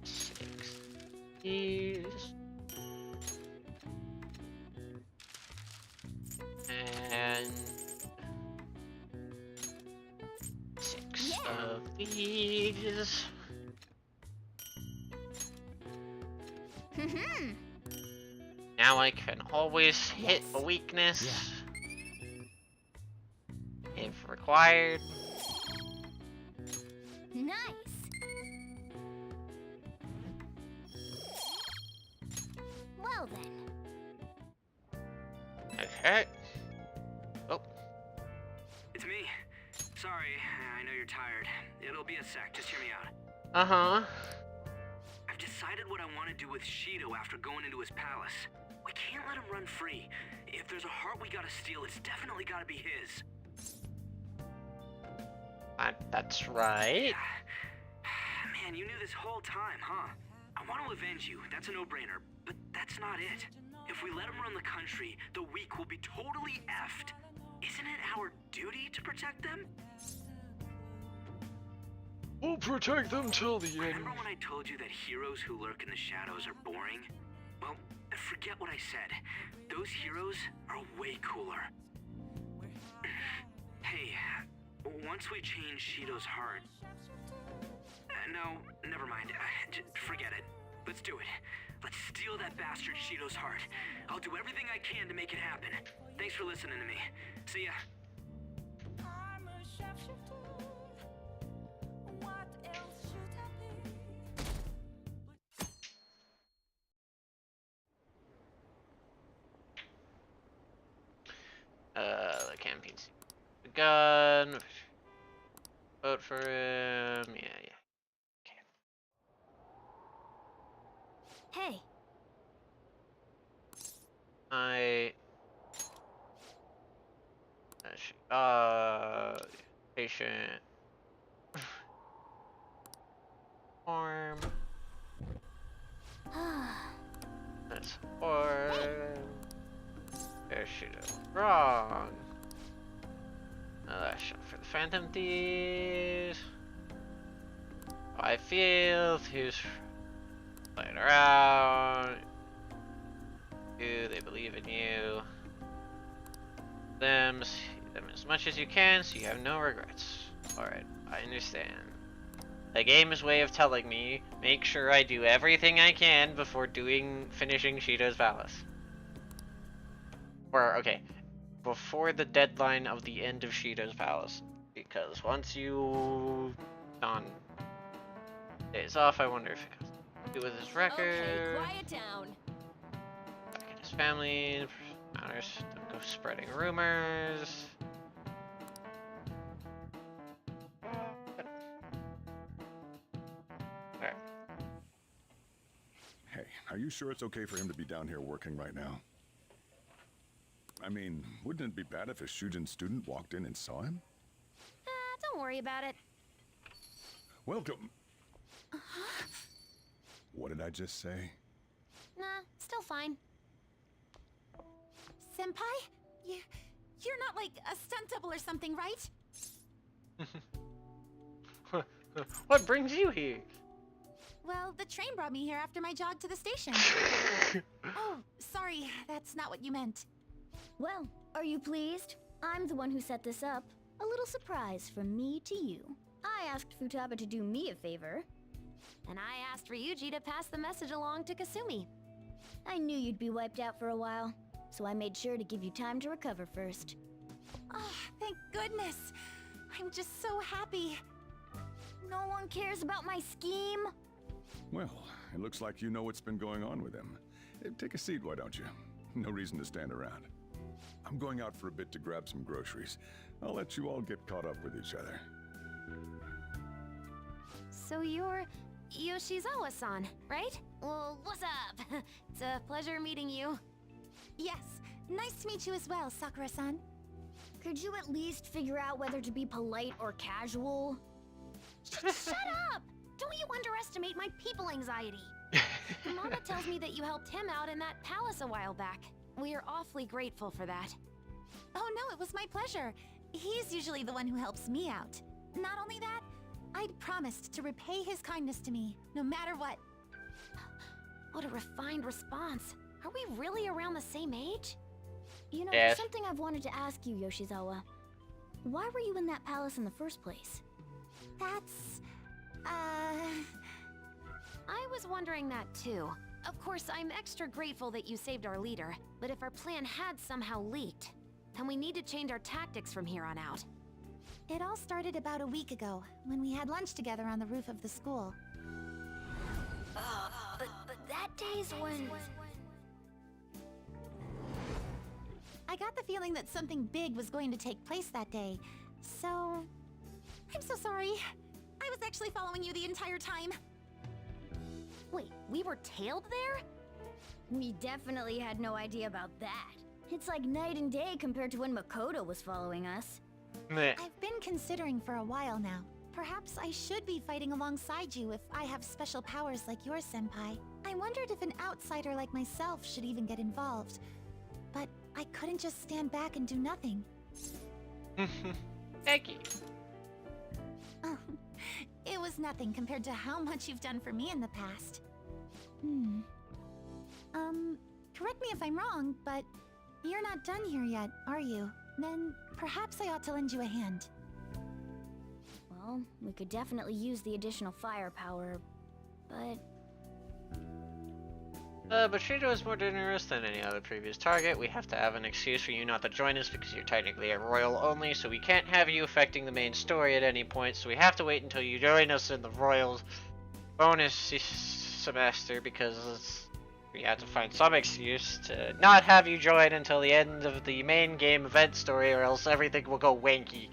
Speaker 1: 6 these. And... 6 of these. Now I can always hit a weakness if required.
Speaker 3: Nice. Well then.
Speaker 1: Okay. Oh.
Speaker 6: It's me. Sorry, I know you're tired. It'll be a sec, just hear me out.
Speaker 1: Uh-huh.
Speaker 6: I've decided what I want to do with Shido after going into his palace. We can't let him run free. If there's a heart we gotta steal, it's definitely gotta be his.
Speaker 1: That's right.
Speaker 6: Man, you knew this whole time, huh? I want to avenge you, that's a no-brainer, but that's not it. If we let him run the country, the weak will be totally effed. Isn't it our duty to protect them?
Speaker 1: We'll protect them till the end.
Speaker 6: Remember when I told you that heroes who lurk in the shadows are boring? Well, forget what I said. Those heroes are way cooler. Hey, once we change Shido's heart... no, never mind. Forget it. Let's do it. Let's steal that bastard Shido's heart. I'll do everything I can to make it happen. Thanks for listening to me. See ya.
Speaker 1: campaign. The gun. Vote for him. Yeah.
Speaker 11: Hey.
Speaker 1: Patient. Form. That's form. There she goes. Wrong. Election for the Phantom Thieves. I feel who's playing around. You, they believe in you. Them as much as you can so you have no regrets. Alright, I understand. The game's way of telling me, make sure I do everything I can before finishing Shido's Palace. Or, okay, before the deadline of the end of Shido's Palace. Because once you on days off, I wonder if it has to do with his record.
Speaker 7: Okay, quiet down.
Speaker 1: Back in his family matters. Don't go spreading rumors.
Speaker 10: Hey, are you sure it's okay for him to be down here working right now? I mean, wouldn't it be bad if a Shujin student walked in and saw him?
Speaker 11: Don't worry about it.
Speaker 10: Welcome. What did I just say?
Speaker 11: Nah, still fine.
Speaker 7: Senpai? You're not like a stunt double or something, right?
Speaker 1: What brings you here?
Speaker 7: Well, the train brought me here after my jog to the station. Oh, sorry, that's not what you meant.
Speaker 3: Well, are you pleased? I'm the one who set this up. A little surprise from me to you. I asked Futaba to do me a favor.
Speaker 11: And I asked Ryuji to pass the message along to Kasumi.
Speaker 3: I knew you'd be wiped out for a while, so I made sure to give you time to recover first.
Speaker 7: Oh, thank goodness. I'm just so happy.
Speaker 3: No one cares about my scheme?
Speaker 10: Well, it looks like you know what's been going on with him. Take a seat, why don't you? No reason to stand around. I'm going out for a bit to grab some groceries. I'll let you all get caught up with each other.
Speaker 11: So you're Yoshizawa-san, right? Well, what's up? It's a pleasure meeting you.
Speaker 7: Yes, nice to meet you as well, Sakura-san.
Speaker 3: Could you at least figure out whether to be polite or casual?
Speaker 11: Shut up! Don't you underestimate my people anxiety. Mama tells me that you helped him out in that palace a while back. We are awfully grateful for that.
Speaker 7: Oh no, it was my pleasure. He's usually the one who helps me out. Not only that, I'd promised to repay his kindness to me, no matter what.
Speaker 11: What a refined response. Are we really around the same age?
Speaker 3: You know, there's something I've wanted to ask you, Yoshizawa. Why were you in that palace in the first place?
Speaker 11: That's... I was wondering that too. Of course, I'm extra grateful that you saved our leader, but if our plan had somehow leaked, then we need to change our tactics from here on out.
Speaker 7: It all started about a week ago, when we had lunch together on the roof of the school.
Speaker 3: But that day's when...
Speaker 7: I got the feeling that something big was going to take place that day, so... I'm so sorry. I was actually following you the entire time.
Speaker 11: Wait, we were tailed there?
Speaker 3: We definitely had no idea about that. It's like night and day compared to when Makoto was following us.
Speaker 1: Meh.
Speaker 7: I've been considering for a while now. Perhaps I should be fighting alongside you if I have special powers like yours, Senpai. I wondered if an outsider like myself should even get involved. But I couldn't just stand back and do nothing.
Speaker 1: Thank you.
Speaker 7: Oh, it was nothing compared to how much you've done for me in the past. Correct me if I'm wrong, but you're not done here yet, are you? Then perhaps I ought to lend you a hand.
Speaker 3: Well, we could definitely use the additional firepower, but...
Speaker 1: But Shido is more dangerous than any other previous target. We have to have an excuse for you not to join us because you're technically a royal only, so we can't have you affecting the main story at any point, so we have to wait until you join us in the royal bonus semester because it's We have to find some excuse to not have you join until the end of the main game event story, or else everything will go wanky.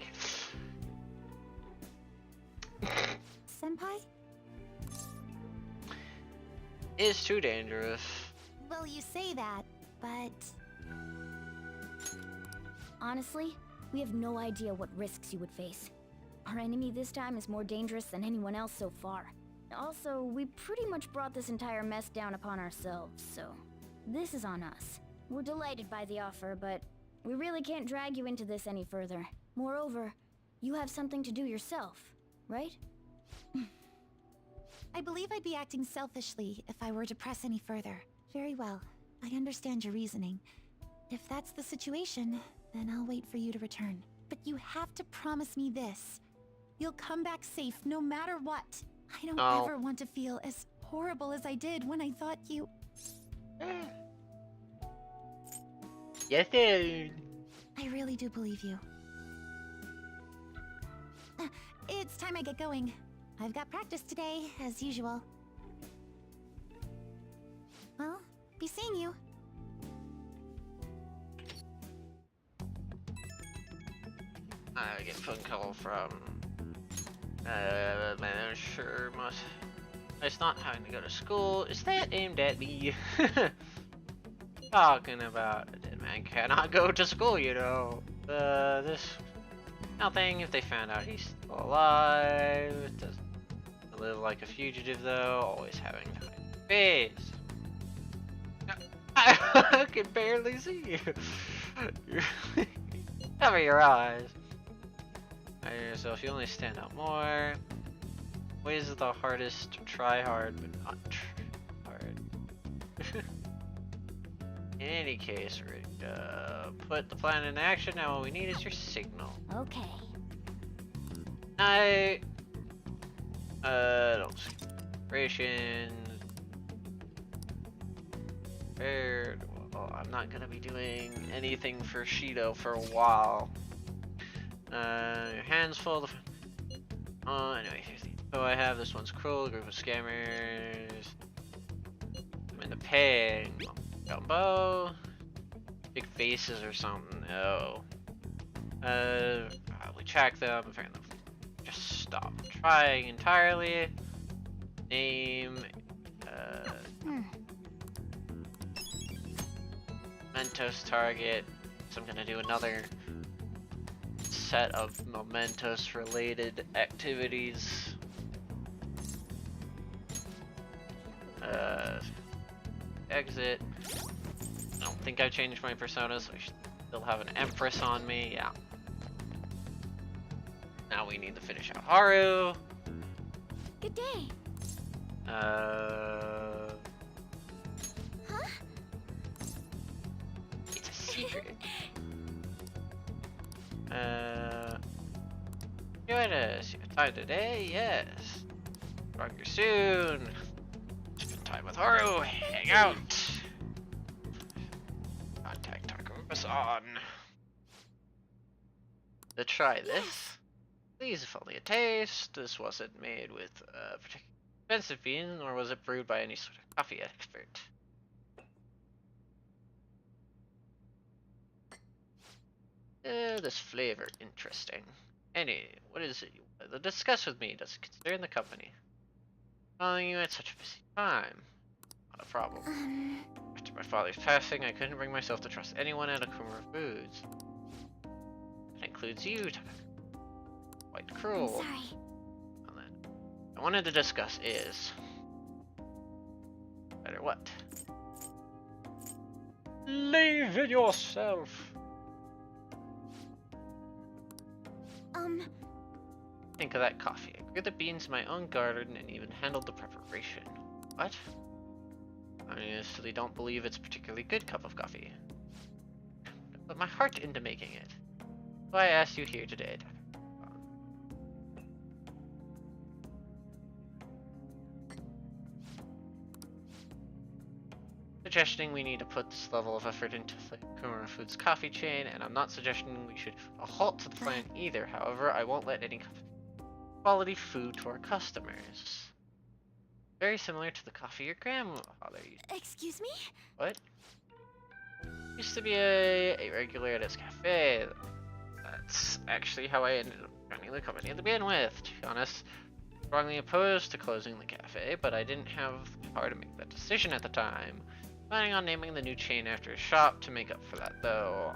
Speaker 7: Senpai?
Speaker 1: It's too dangerous.
Speaker 7: Well, you say that, but...
Speaker 3: Honestly, we have no idea what risks you would face. Our enemy this time is more dangerous than anyone else so far. Also, we pretty much brought this entire mess down upon ourselves, so this is on us. We're delighted by the offer, but we really can't drag you into this any further. Moreover, you have something to do yourself, right?
Speaker 7: I believe I'd be acting selfishly if I were to press any further. Very well. I understand your reasoning. If that's the situation, then I'll wait for you to return. But you have to promise me this. You'll come back safe no matter what. I don't ever want to feel as horrible as I did when I thought you...
Speaker 1: Yes, dude.
Speaker 7: I really do believe you. It's time I get going. I've got practice today, as usual. Well, be seeing you.
Speaker 1: I get a phone call from manager. It's not having to go to school. Is that aimed at me? Talking about a dead man cannot go to school, you know. This nothing if they found out he's still alive. Doesn't live like a fugitive though. Always having to hide his face. I can barely see you. Cover your eyes. Hide yourself. You only stand out more. Ways the hardest. Try hard, but not hard. In any case, we're gonna put the plan in action. Now all we need is your signal.
Speaker 3: Okay.
Speaker 1: I don't see operations. Prepared. Well, I'm not gonna be doing anything for Shido for a while. Your hands full of... anyway, here's the info I have. This one's cruel, a group of scammers. I'm in the ping. Gumbo. Big faces or something. Oh. We track them. Just stop trying entirely. Name. Mementos target. So I'm gonna do another set of Mementos related activities. Exit. I don't think I've changed my persona, so I should still have an Empress on me. Yeah. Now we need to finish out Haru.
Speaker 3: Good day.
Speaker 15: Huh?
Speaker 1: It's a secret. Join us. You have time today? Yes. Stronger soon. Spend time with Haru. Hang out. Contact Takuma-san. To try this. Please, if only a taste. This wasn't made with a particularly expensive bean, nor was it brewed by any sort of coffee expert. This flavor, interesting. What is it you want to discuss with me? Does it concern the company? Calling you at such a busy time. Not a problem. After my father's passing, I couldn't bring myself to trust anyone at Akuma Foods. That includes you, Takuma. Quite cruel.
Speaker 3: I'm sorry.
Speaker 1: Well, then, I wanted to discuss is... Better what? Leave it yourself! Think of that coffee. I grew the beans in my own garden and even handled the preparation. What? I honestly don't believe it's a particularly good cup of coffee. I put my heart into making it. So I asked you here today. Suggesting we need to put this level of effort into the Akuma Foods coffee chain, and I'm not suggesting we should put a halt to the plan either. However, I won't let any quality food to our customers. Very similar to the coffee your grandfather used.
Speaker 15: Excuse me?
Speaker 1: What? Used to be a regular at his cafe. That's actually how I ended up running the company to begin with. To be honest, strongly opposed to closing the cafe, but I didn't have the power to make that decision at the time. Planning on naming the new chain after a shop to make up for that, though.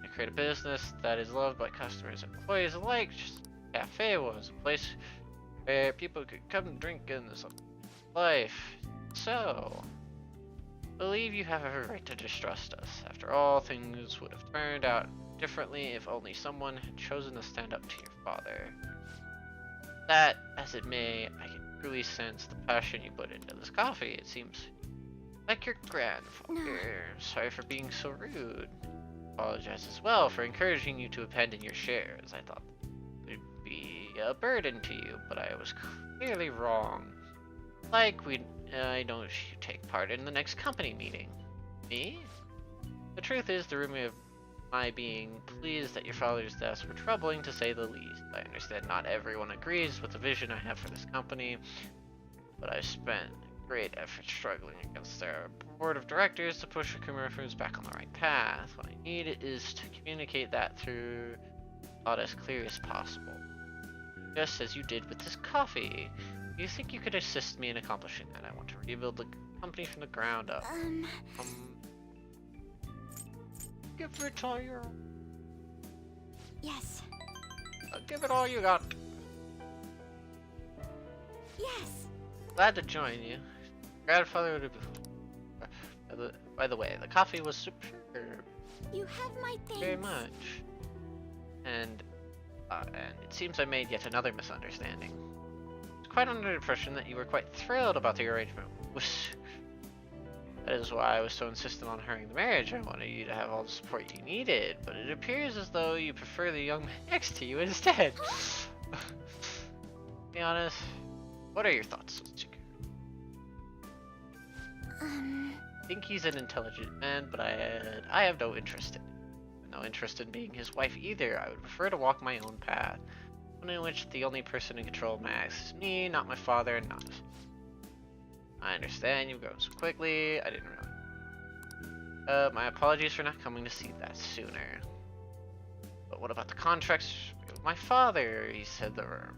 Speaker 1: I create a business that is loved by customers and employees alike. Just a cafe was a place where people could come and drink in this life. So, believe you have every right to distrust us. After all, things would have turned out differently if only someone had chosen to stand up to your father. That, as it may, I can truly sense the passion you put into this coffee. It seems like your grandfather. Sorry for being so rude. Apologize as well for encouraging you to abandon your shares. I thought it would be a burden to you, but I was clearly wrong. Like, I know you take part in the next company meeting. Me? The truth is, the rumor of my being pleased that your father's deaths were troubling, to say the least. I understand not everyone agrees with the vision I have for this company, but I've spent great effort struggling against their board of directors to push Akuma Foods back on the right path. What I need is to communicate that through thought as clear as possible. Just as you did with this coffee. Do you think you could assist me in accomplishing that? I want to rebuild the company from the ground up. Give it all your...
Speaker 15: Yes.
Speaker 1: Give it all you got.
Speaker 15: Yes.
Speaker 1: Glad to join you. Grandfather would have... By the way, the coffee was superb.
Speaker 15: You have my thanks.
Speaker 1: Very much. And it seems I made yet another misunderstanding. I was quite under the impression that you were quite thrilled about the arrangement. That is why I was so insistent on hurrying the marriage. I wanted you to have all the support you needed, but it appears as though you prefer the young man next to you instead. To be honest, what are your thoughts, Suzuki? I think he's an intelligent man, but I have no interest in him. No interest in being his wife either. I would prefer to walk my own path, one in which the only person in control of my acts is me, not my father, and not. I understand you've grown so quickly. I didn't really. My apologies for not coming to see that sooner. But what about the contracts with my father? He said there were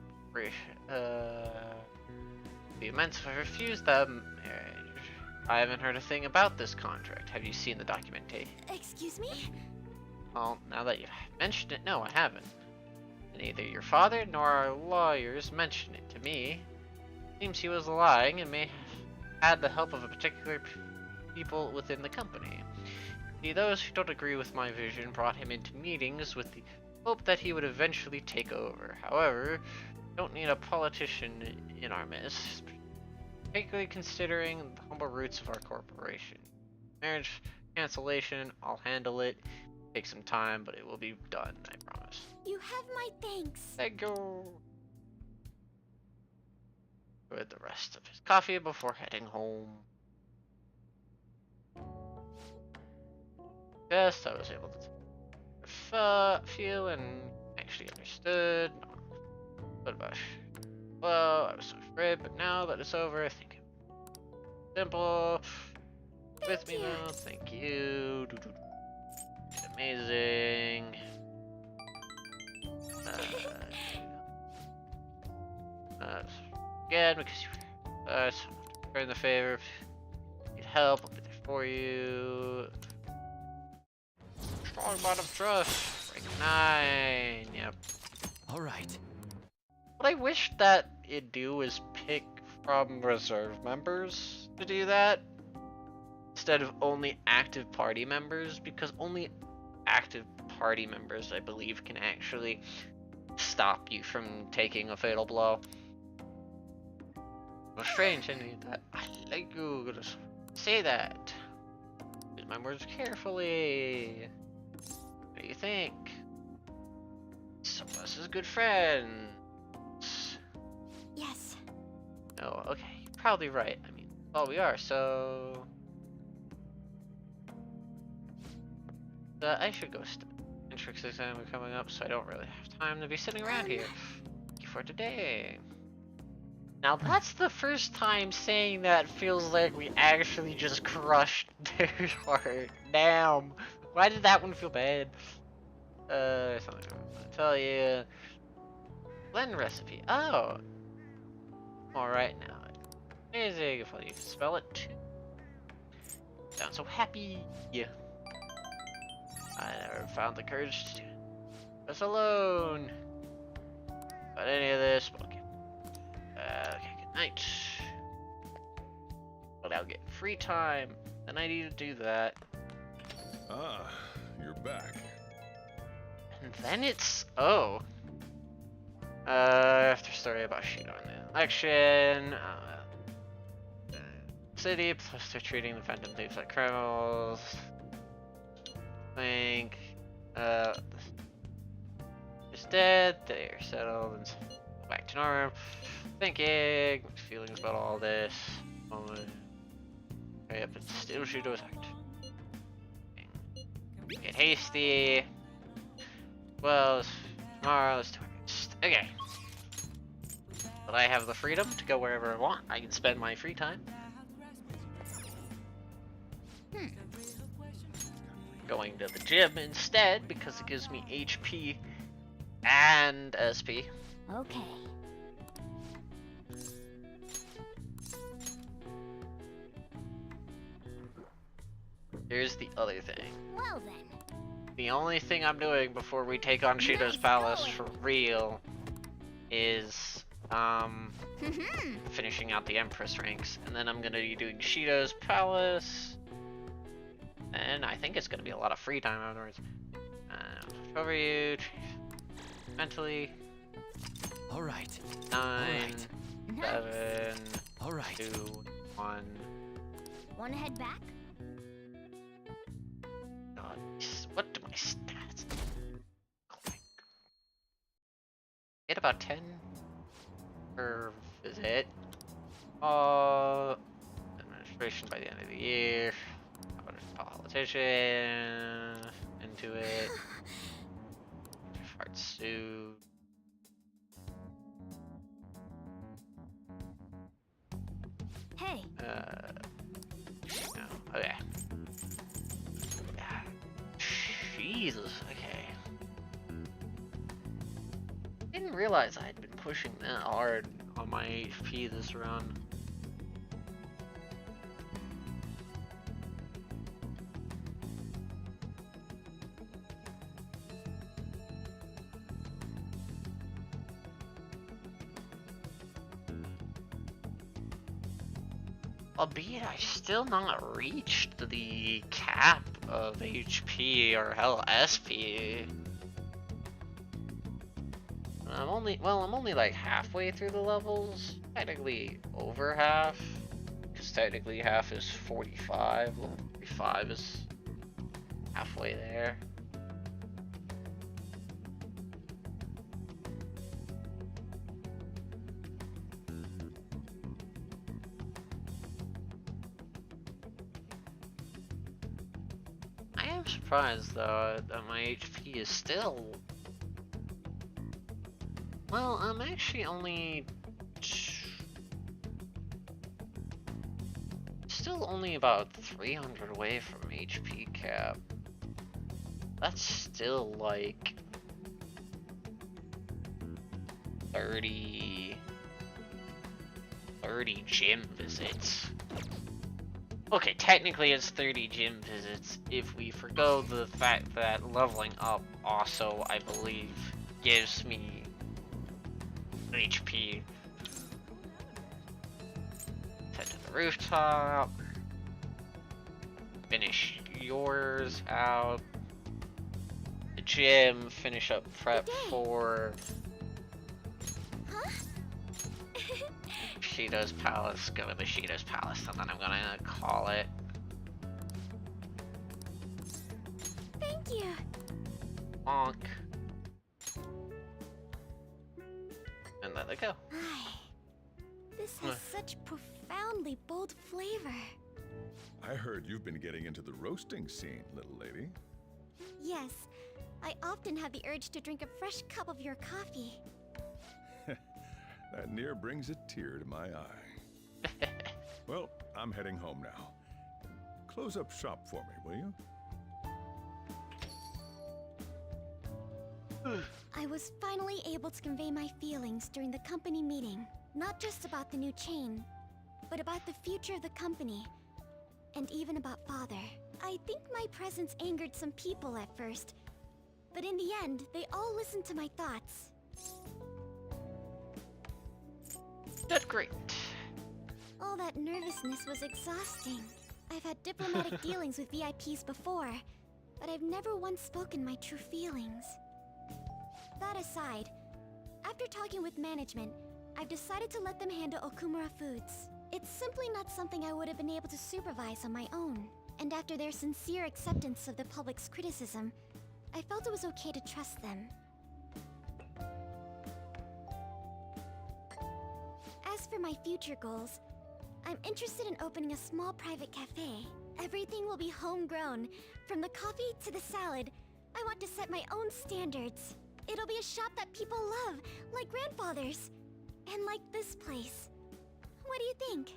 Speaker 1: be immense if I refused them. I haven't heard a thing about this contract. Have you seen the documentation?
Speaker 15: Excuse me?
Speaker 1: Well, now that you've mentioned it, no, I haven't. Neither your father nor our lawyers mentioned it to me. Seems he was lying and may have had the help of a particular people within the company. See, those who don't agree with my vision brought him into meetings with the hope that he would eventually take over. However, we don't need a politician in our midst, particularly considering the humble roots of our corporation. Marriage cancellation, I'll handle it. Take some time, but it will be done, I promise.
Speaker 15: You have my thanks.
Speaker 1: Thank you. With the rest of his coffee before heading home. Yes, I was able to feel and actually understood. But well, I was so afraid, but now that it's over, I think it's simple. With me now, thank you. It's amazing. Again, because you return the favor. If you need help, I'll be there for you. Strong bond of trust. Rank 9. Yep.
Speaker 4: Alright.
Speaker 1: What I wish that it'd do is pick from reserve members to do that, instead of only active party members, because only active party members, I believe, can actually stop you from taking a fatal blow. Well, strange, isn't it? That I like you to say that. Use my words carefully. What do you think? Some of us is good friends.
Speaker 15: Yes.
Speaker 1: No, okay, you're probably right. I mean, well, we are, so... I should go entrance exam are coming up, so I don't really have time to be sitting around here. Thank you for today. Now that's the first time saying that feels like we actually just crushed their heart. Damn. Why did that one feel bad? Something I'm gonna tell you. Blend recipe. Oh. Alright now. Amazing if you can spell it too. Sound so happy. Yeah. I never found the courage to us alone. But any of this, okay. Okay, good night. But I'll get free time, and I need to do that.
Speaker 10: Ah, you're back.
Speaker 1: And then it's after story about Shido in the election. City, plus they're treating the Phantom Thieves like criminals. Think is dead. They're settled and go back to normal. Thinking feelings about all this. Hurry up and still Shido's act. Get hasty. Well, tomorrow let's do it. Okay. But I have the freedom to go wherever I want. I can spend my free time. Going to the gym instead because it gives me HP and SP.
Speaker 15: Okay.
Speaker 1: Here's the other thing.
Speaker 15: Well then.
Speaker 1: The only thing I'm doing before we take on Shido's Palace for real is finishing out the Empress ranks, and then I'm gonna be doing Shido's Palace, and I think it's gonna be a lot of free time afterwards. Over you, mentally.
Speaker 4: All right.
Speaker 1: 9, 7,
Speaker 4: all right.
Speaker 1: 2, 1.
Speaker 15: Wanna head back?
Speaker 1: God, what do my stats look like? Get about 10 per visit. Administration by the end of the year. Politician into it. Heart suit.
Speaker 15: Hey.
Speaker 1: No. Okay. Jesus. Okay. Didn't realize I had been pushing that hard on my HP this run. Albeit I still not reached the cap of HP or hell SP. I'm only like halfway through the levels. Technically over half. Because technically half is 45. Well, 45 is halfway there. I'm surprised though that my HP is still. Well, I'm actually only. Still only about 300 away from HP cap. That's still like 30 gym visits. Okay, technically it's 30 gym visits if we forgo the fact that leveling up also, I believe, gives me HP. Head to the rooftop. Finish yours out. The gym, finish up prep for Shido's Palace, go to the Shido's Palace, and then I'm gonna call it.
Speaker 15: Thank you.
Speaker 1: Bonk. And let it go.
Speaker 15: This has such profoundly bold flavor.
Speaker 10: I heard you've been getting into the roasting scene, little lady.
Speaker 15: Yes, I often have the urge to drink a fresh cup of your coffee.
Speaker 10: That near brings a tear to my eye. Well, I'm heading home now. Close up shop for me, will you?
Speaker 15: I was finally able to convey my feelings during the company meeting. Not just about the new chain, but about the future of the company. And even about Father. I think my presence angered some people at first, but in the end, they all listened to my thoughts.
Speaker 1: That's great.
Speaker 15: All that nervousness was exhausting. I've had diplomatic dealings with VIPs before, but I've never once spoken my true feelings. That aside, after talking with management, I've decided to let them handle Okumura Foods. It's simply not something I would have been able to supervise on my own. And after their sincere acceptance of the public's criticism, I felt it was okay to trust them. As for my future goals, I'm interested in opening a small private cafe. Everything will be homegrown, from the coffee to the salad. I want to set my own standards. It'll be a shop that people love, like grandfather's. And like this place. What do you think?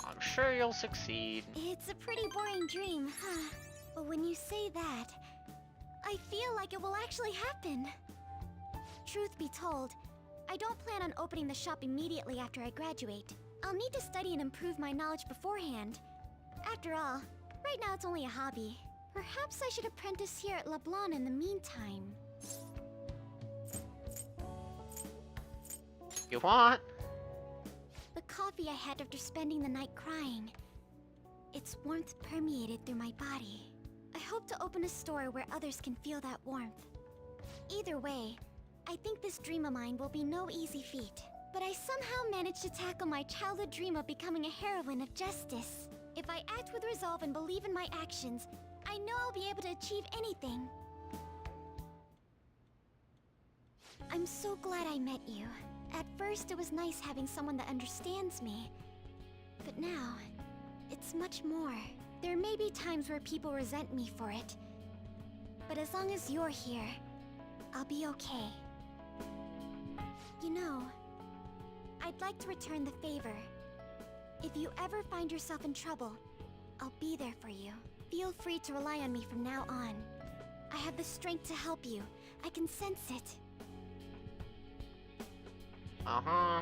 Speaker 1: I'm sure you'll succeed.
Speaker 15: It's a pretty boring dream, huh? But when you say that, I feel like it will actually happen. Truth be told, I don't plan on opening the shop immediately after I graduate. I'll need to study and improve my knowledge beforehand. After all, right now it's only a hobby. Perhaps I should apprentice here at LeBlanc in the meantime.
Speaker 1: You want?
Speaker 15: The coffee I had after spending the night crying. Its warmth permeated through my body. I hope to open a store where others can feel that warmth. Either way, I think this dream of mine will be no easy feat. But I somehow managed to tackle my childhood dream of becoming a heroine of justice. If I act with resolve and believe in my actions, I know I'll be able to achieve anything. I'm so glad I met you. At first, it was nice having someone that understands me. But now, it's much more. There may be times where people resent me for it. But as long as you're here, I'll be okay. You know, I'd like to return the favor. If you ever find yourself in trouble, I'll be there for you. Feel free to rely on me from now on. I have the strength to help you. I can sense it.
Speaker 1: Uh-huh.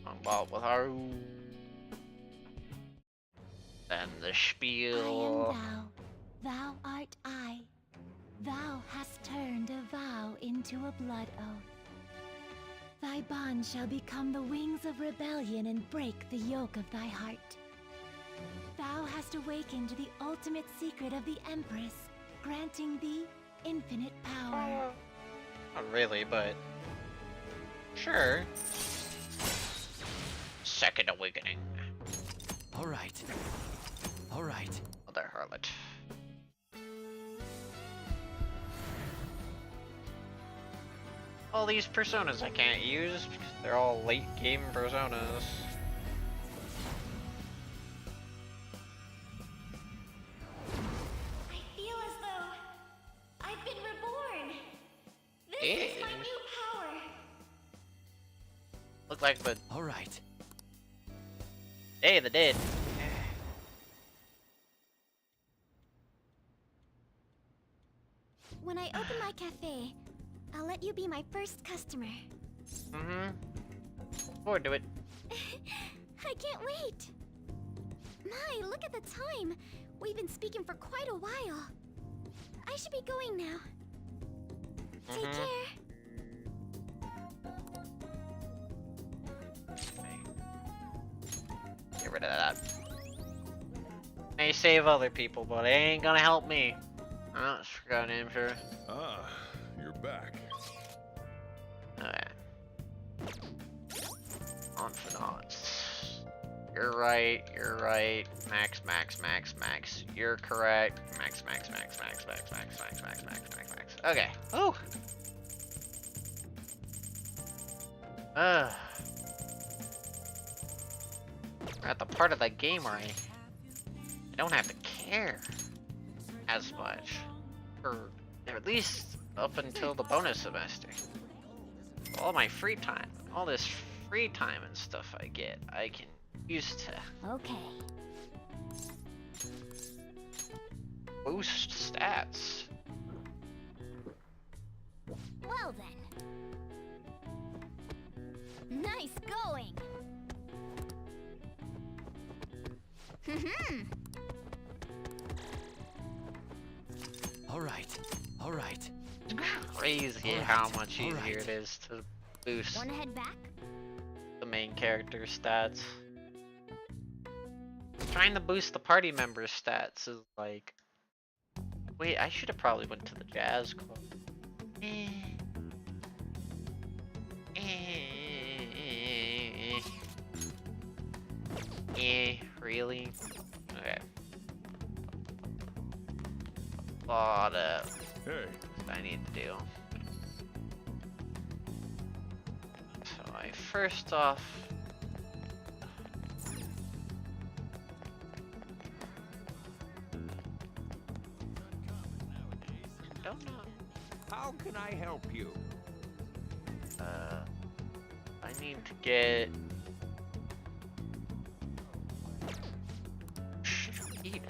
Speaker 1: I'm with her. And the spiel.
Speaker 7: I am thou. Thou art I. Thou hast turned a vow into a blood oath. Thy bond shall become the wings of rebellion and break the yoke of thy heart. Thou hast awakened the ultimate secret of the Empress, granting thee infinite power.
Speaker 1: Not really, but sure. Second awakening.
Speaker 12: All right. All right.
Speaker 1: Mother harlot. All these personas I can't use because they're all late game personas.
Speaker 15: I feel as though I've been reborn. This is my new power.
Speaker 1: Look like the.
Speaker 12: All right.
Speaker 1: Day of the Dead.
Speaker 15: When I open my cafe, I'll let you be my first customer.
Speaker 1: Mm-hmm. Forward to it.
Speaker 15: I can't wait. My, look at the time. We've been speaking for quite a while. I should be going now. Take care.
Speaker 1: Get rid of that. May save other people, but it ain't gonna help me. Oh, just forgot name, sure.
Speaker 10: Ah, you're back.
Speaker 1: Okay. Confidants. You're right, you're right. Max, max, max, max. You're correct. Max, max, max, max, max, max, max, max, max, max, max. Okay. Ooh. We're at the part of the game where I don't have to care as much. Or at least up until the bonus semester. All my free time, all this free time and stuff I get, I can use to boost stats.
Speaker 15: Well then. Nice going.
Speaker 4: All right.
Speaker 1: It's crazy how much easier it is to boost
Speaker 15: Wanna head back?
Speaker 1: the main character stats. Trying to boost the party members' stats is like... Wait, I should have probably went to the jazz club. Really? Okay. Lot of I need to do. So I first off don't know.
Speaker 19: How can I help you?
Speaker 1: I need to get Street.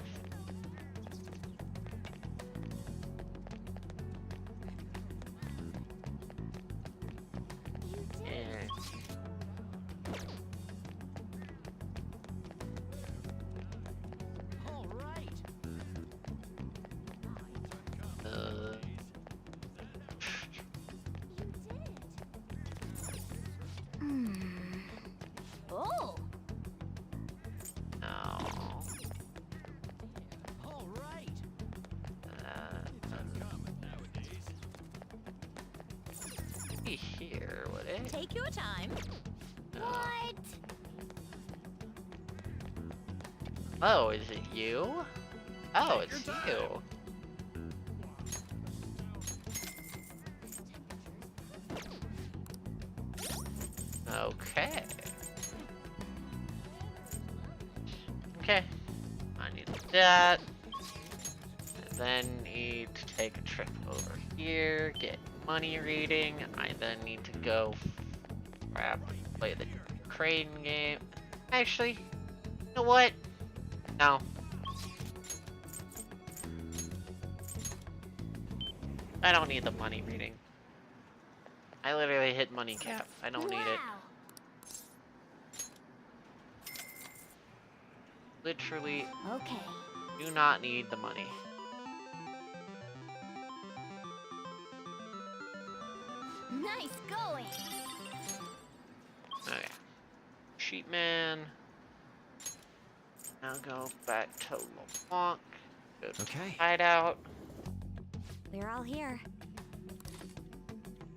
Speaker 15: Oh.
Speaker 1: No. Be here, would it?
Speaker 15: Take your time.
Speaker 1: No.
Speaker 15: What?
Speaker 1: Oh, is it you? Oh, it's you. Okay. Okay. I need that. I then need to take a trip over here, get money reading. I then need to go play the crane game. Actually, you know what? No. I don't need the money reading. I literally hit money cap. I don't need it. Literally do not need the money.
Speaker 15: Nice going.
Speaker 1: Okay. Sheepman. Now go back to LeBlanc. Go to hideout.
Speaker 3: We're all here.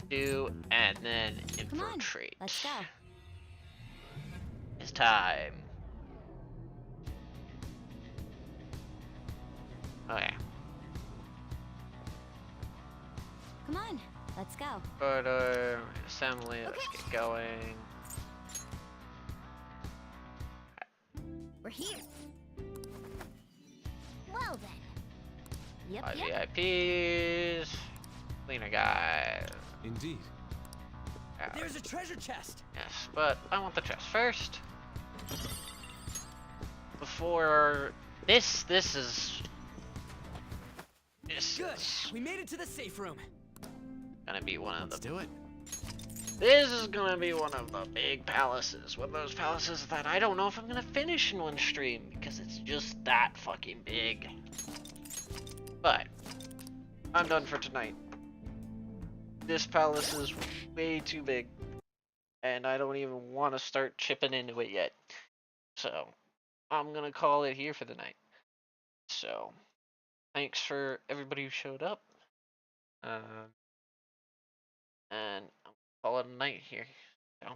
Speaker 1: Do and then infiltrate.
Speaker 3: Let's go.
Speaker 1: It's time. Okay.
Speaker 3: Come on, let's go.
Speaker 1: Order, assembly, let's get going.
Speaker 15: We're here. Well then. Yep,
Speaker 1: 5
Speaker 15: yep.
Speaker 1: VIPs. Cleaner guy.
Speaker 5: Indeed.
Speaker 4: There's a treasure chest.
Speaker 1: Yes, but I want the chest first. Before this is
Speaker 4: Good. We made it to the safe room.
Speaker 1: Gonna be one of the.
Speaker 4: Let's do it.
Speaker 1: This is gonna be one of the big palaces. One of those palaces that I don't know if I'm gonna finish in one stream because it's just that fucking big. But I'm done for tonight. This palace is way too big, and I don't even want to start chipping into it yet. So I'm gonna call it here for the night. So thanks for everybody who showed up. And I'll call it a night here. So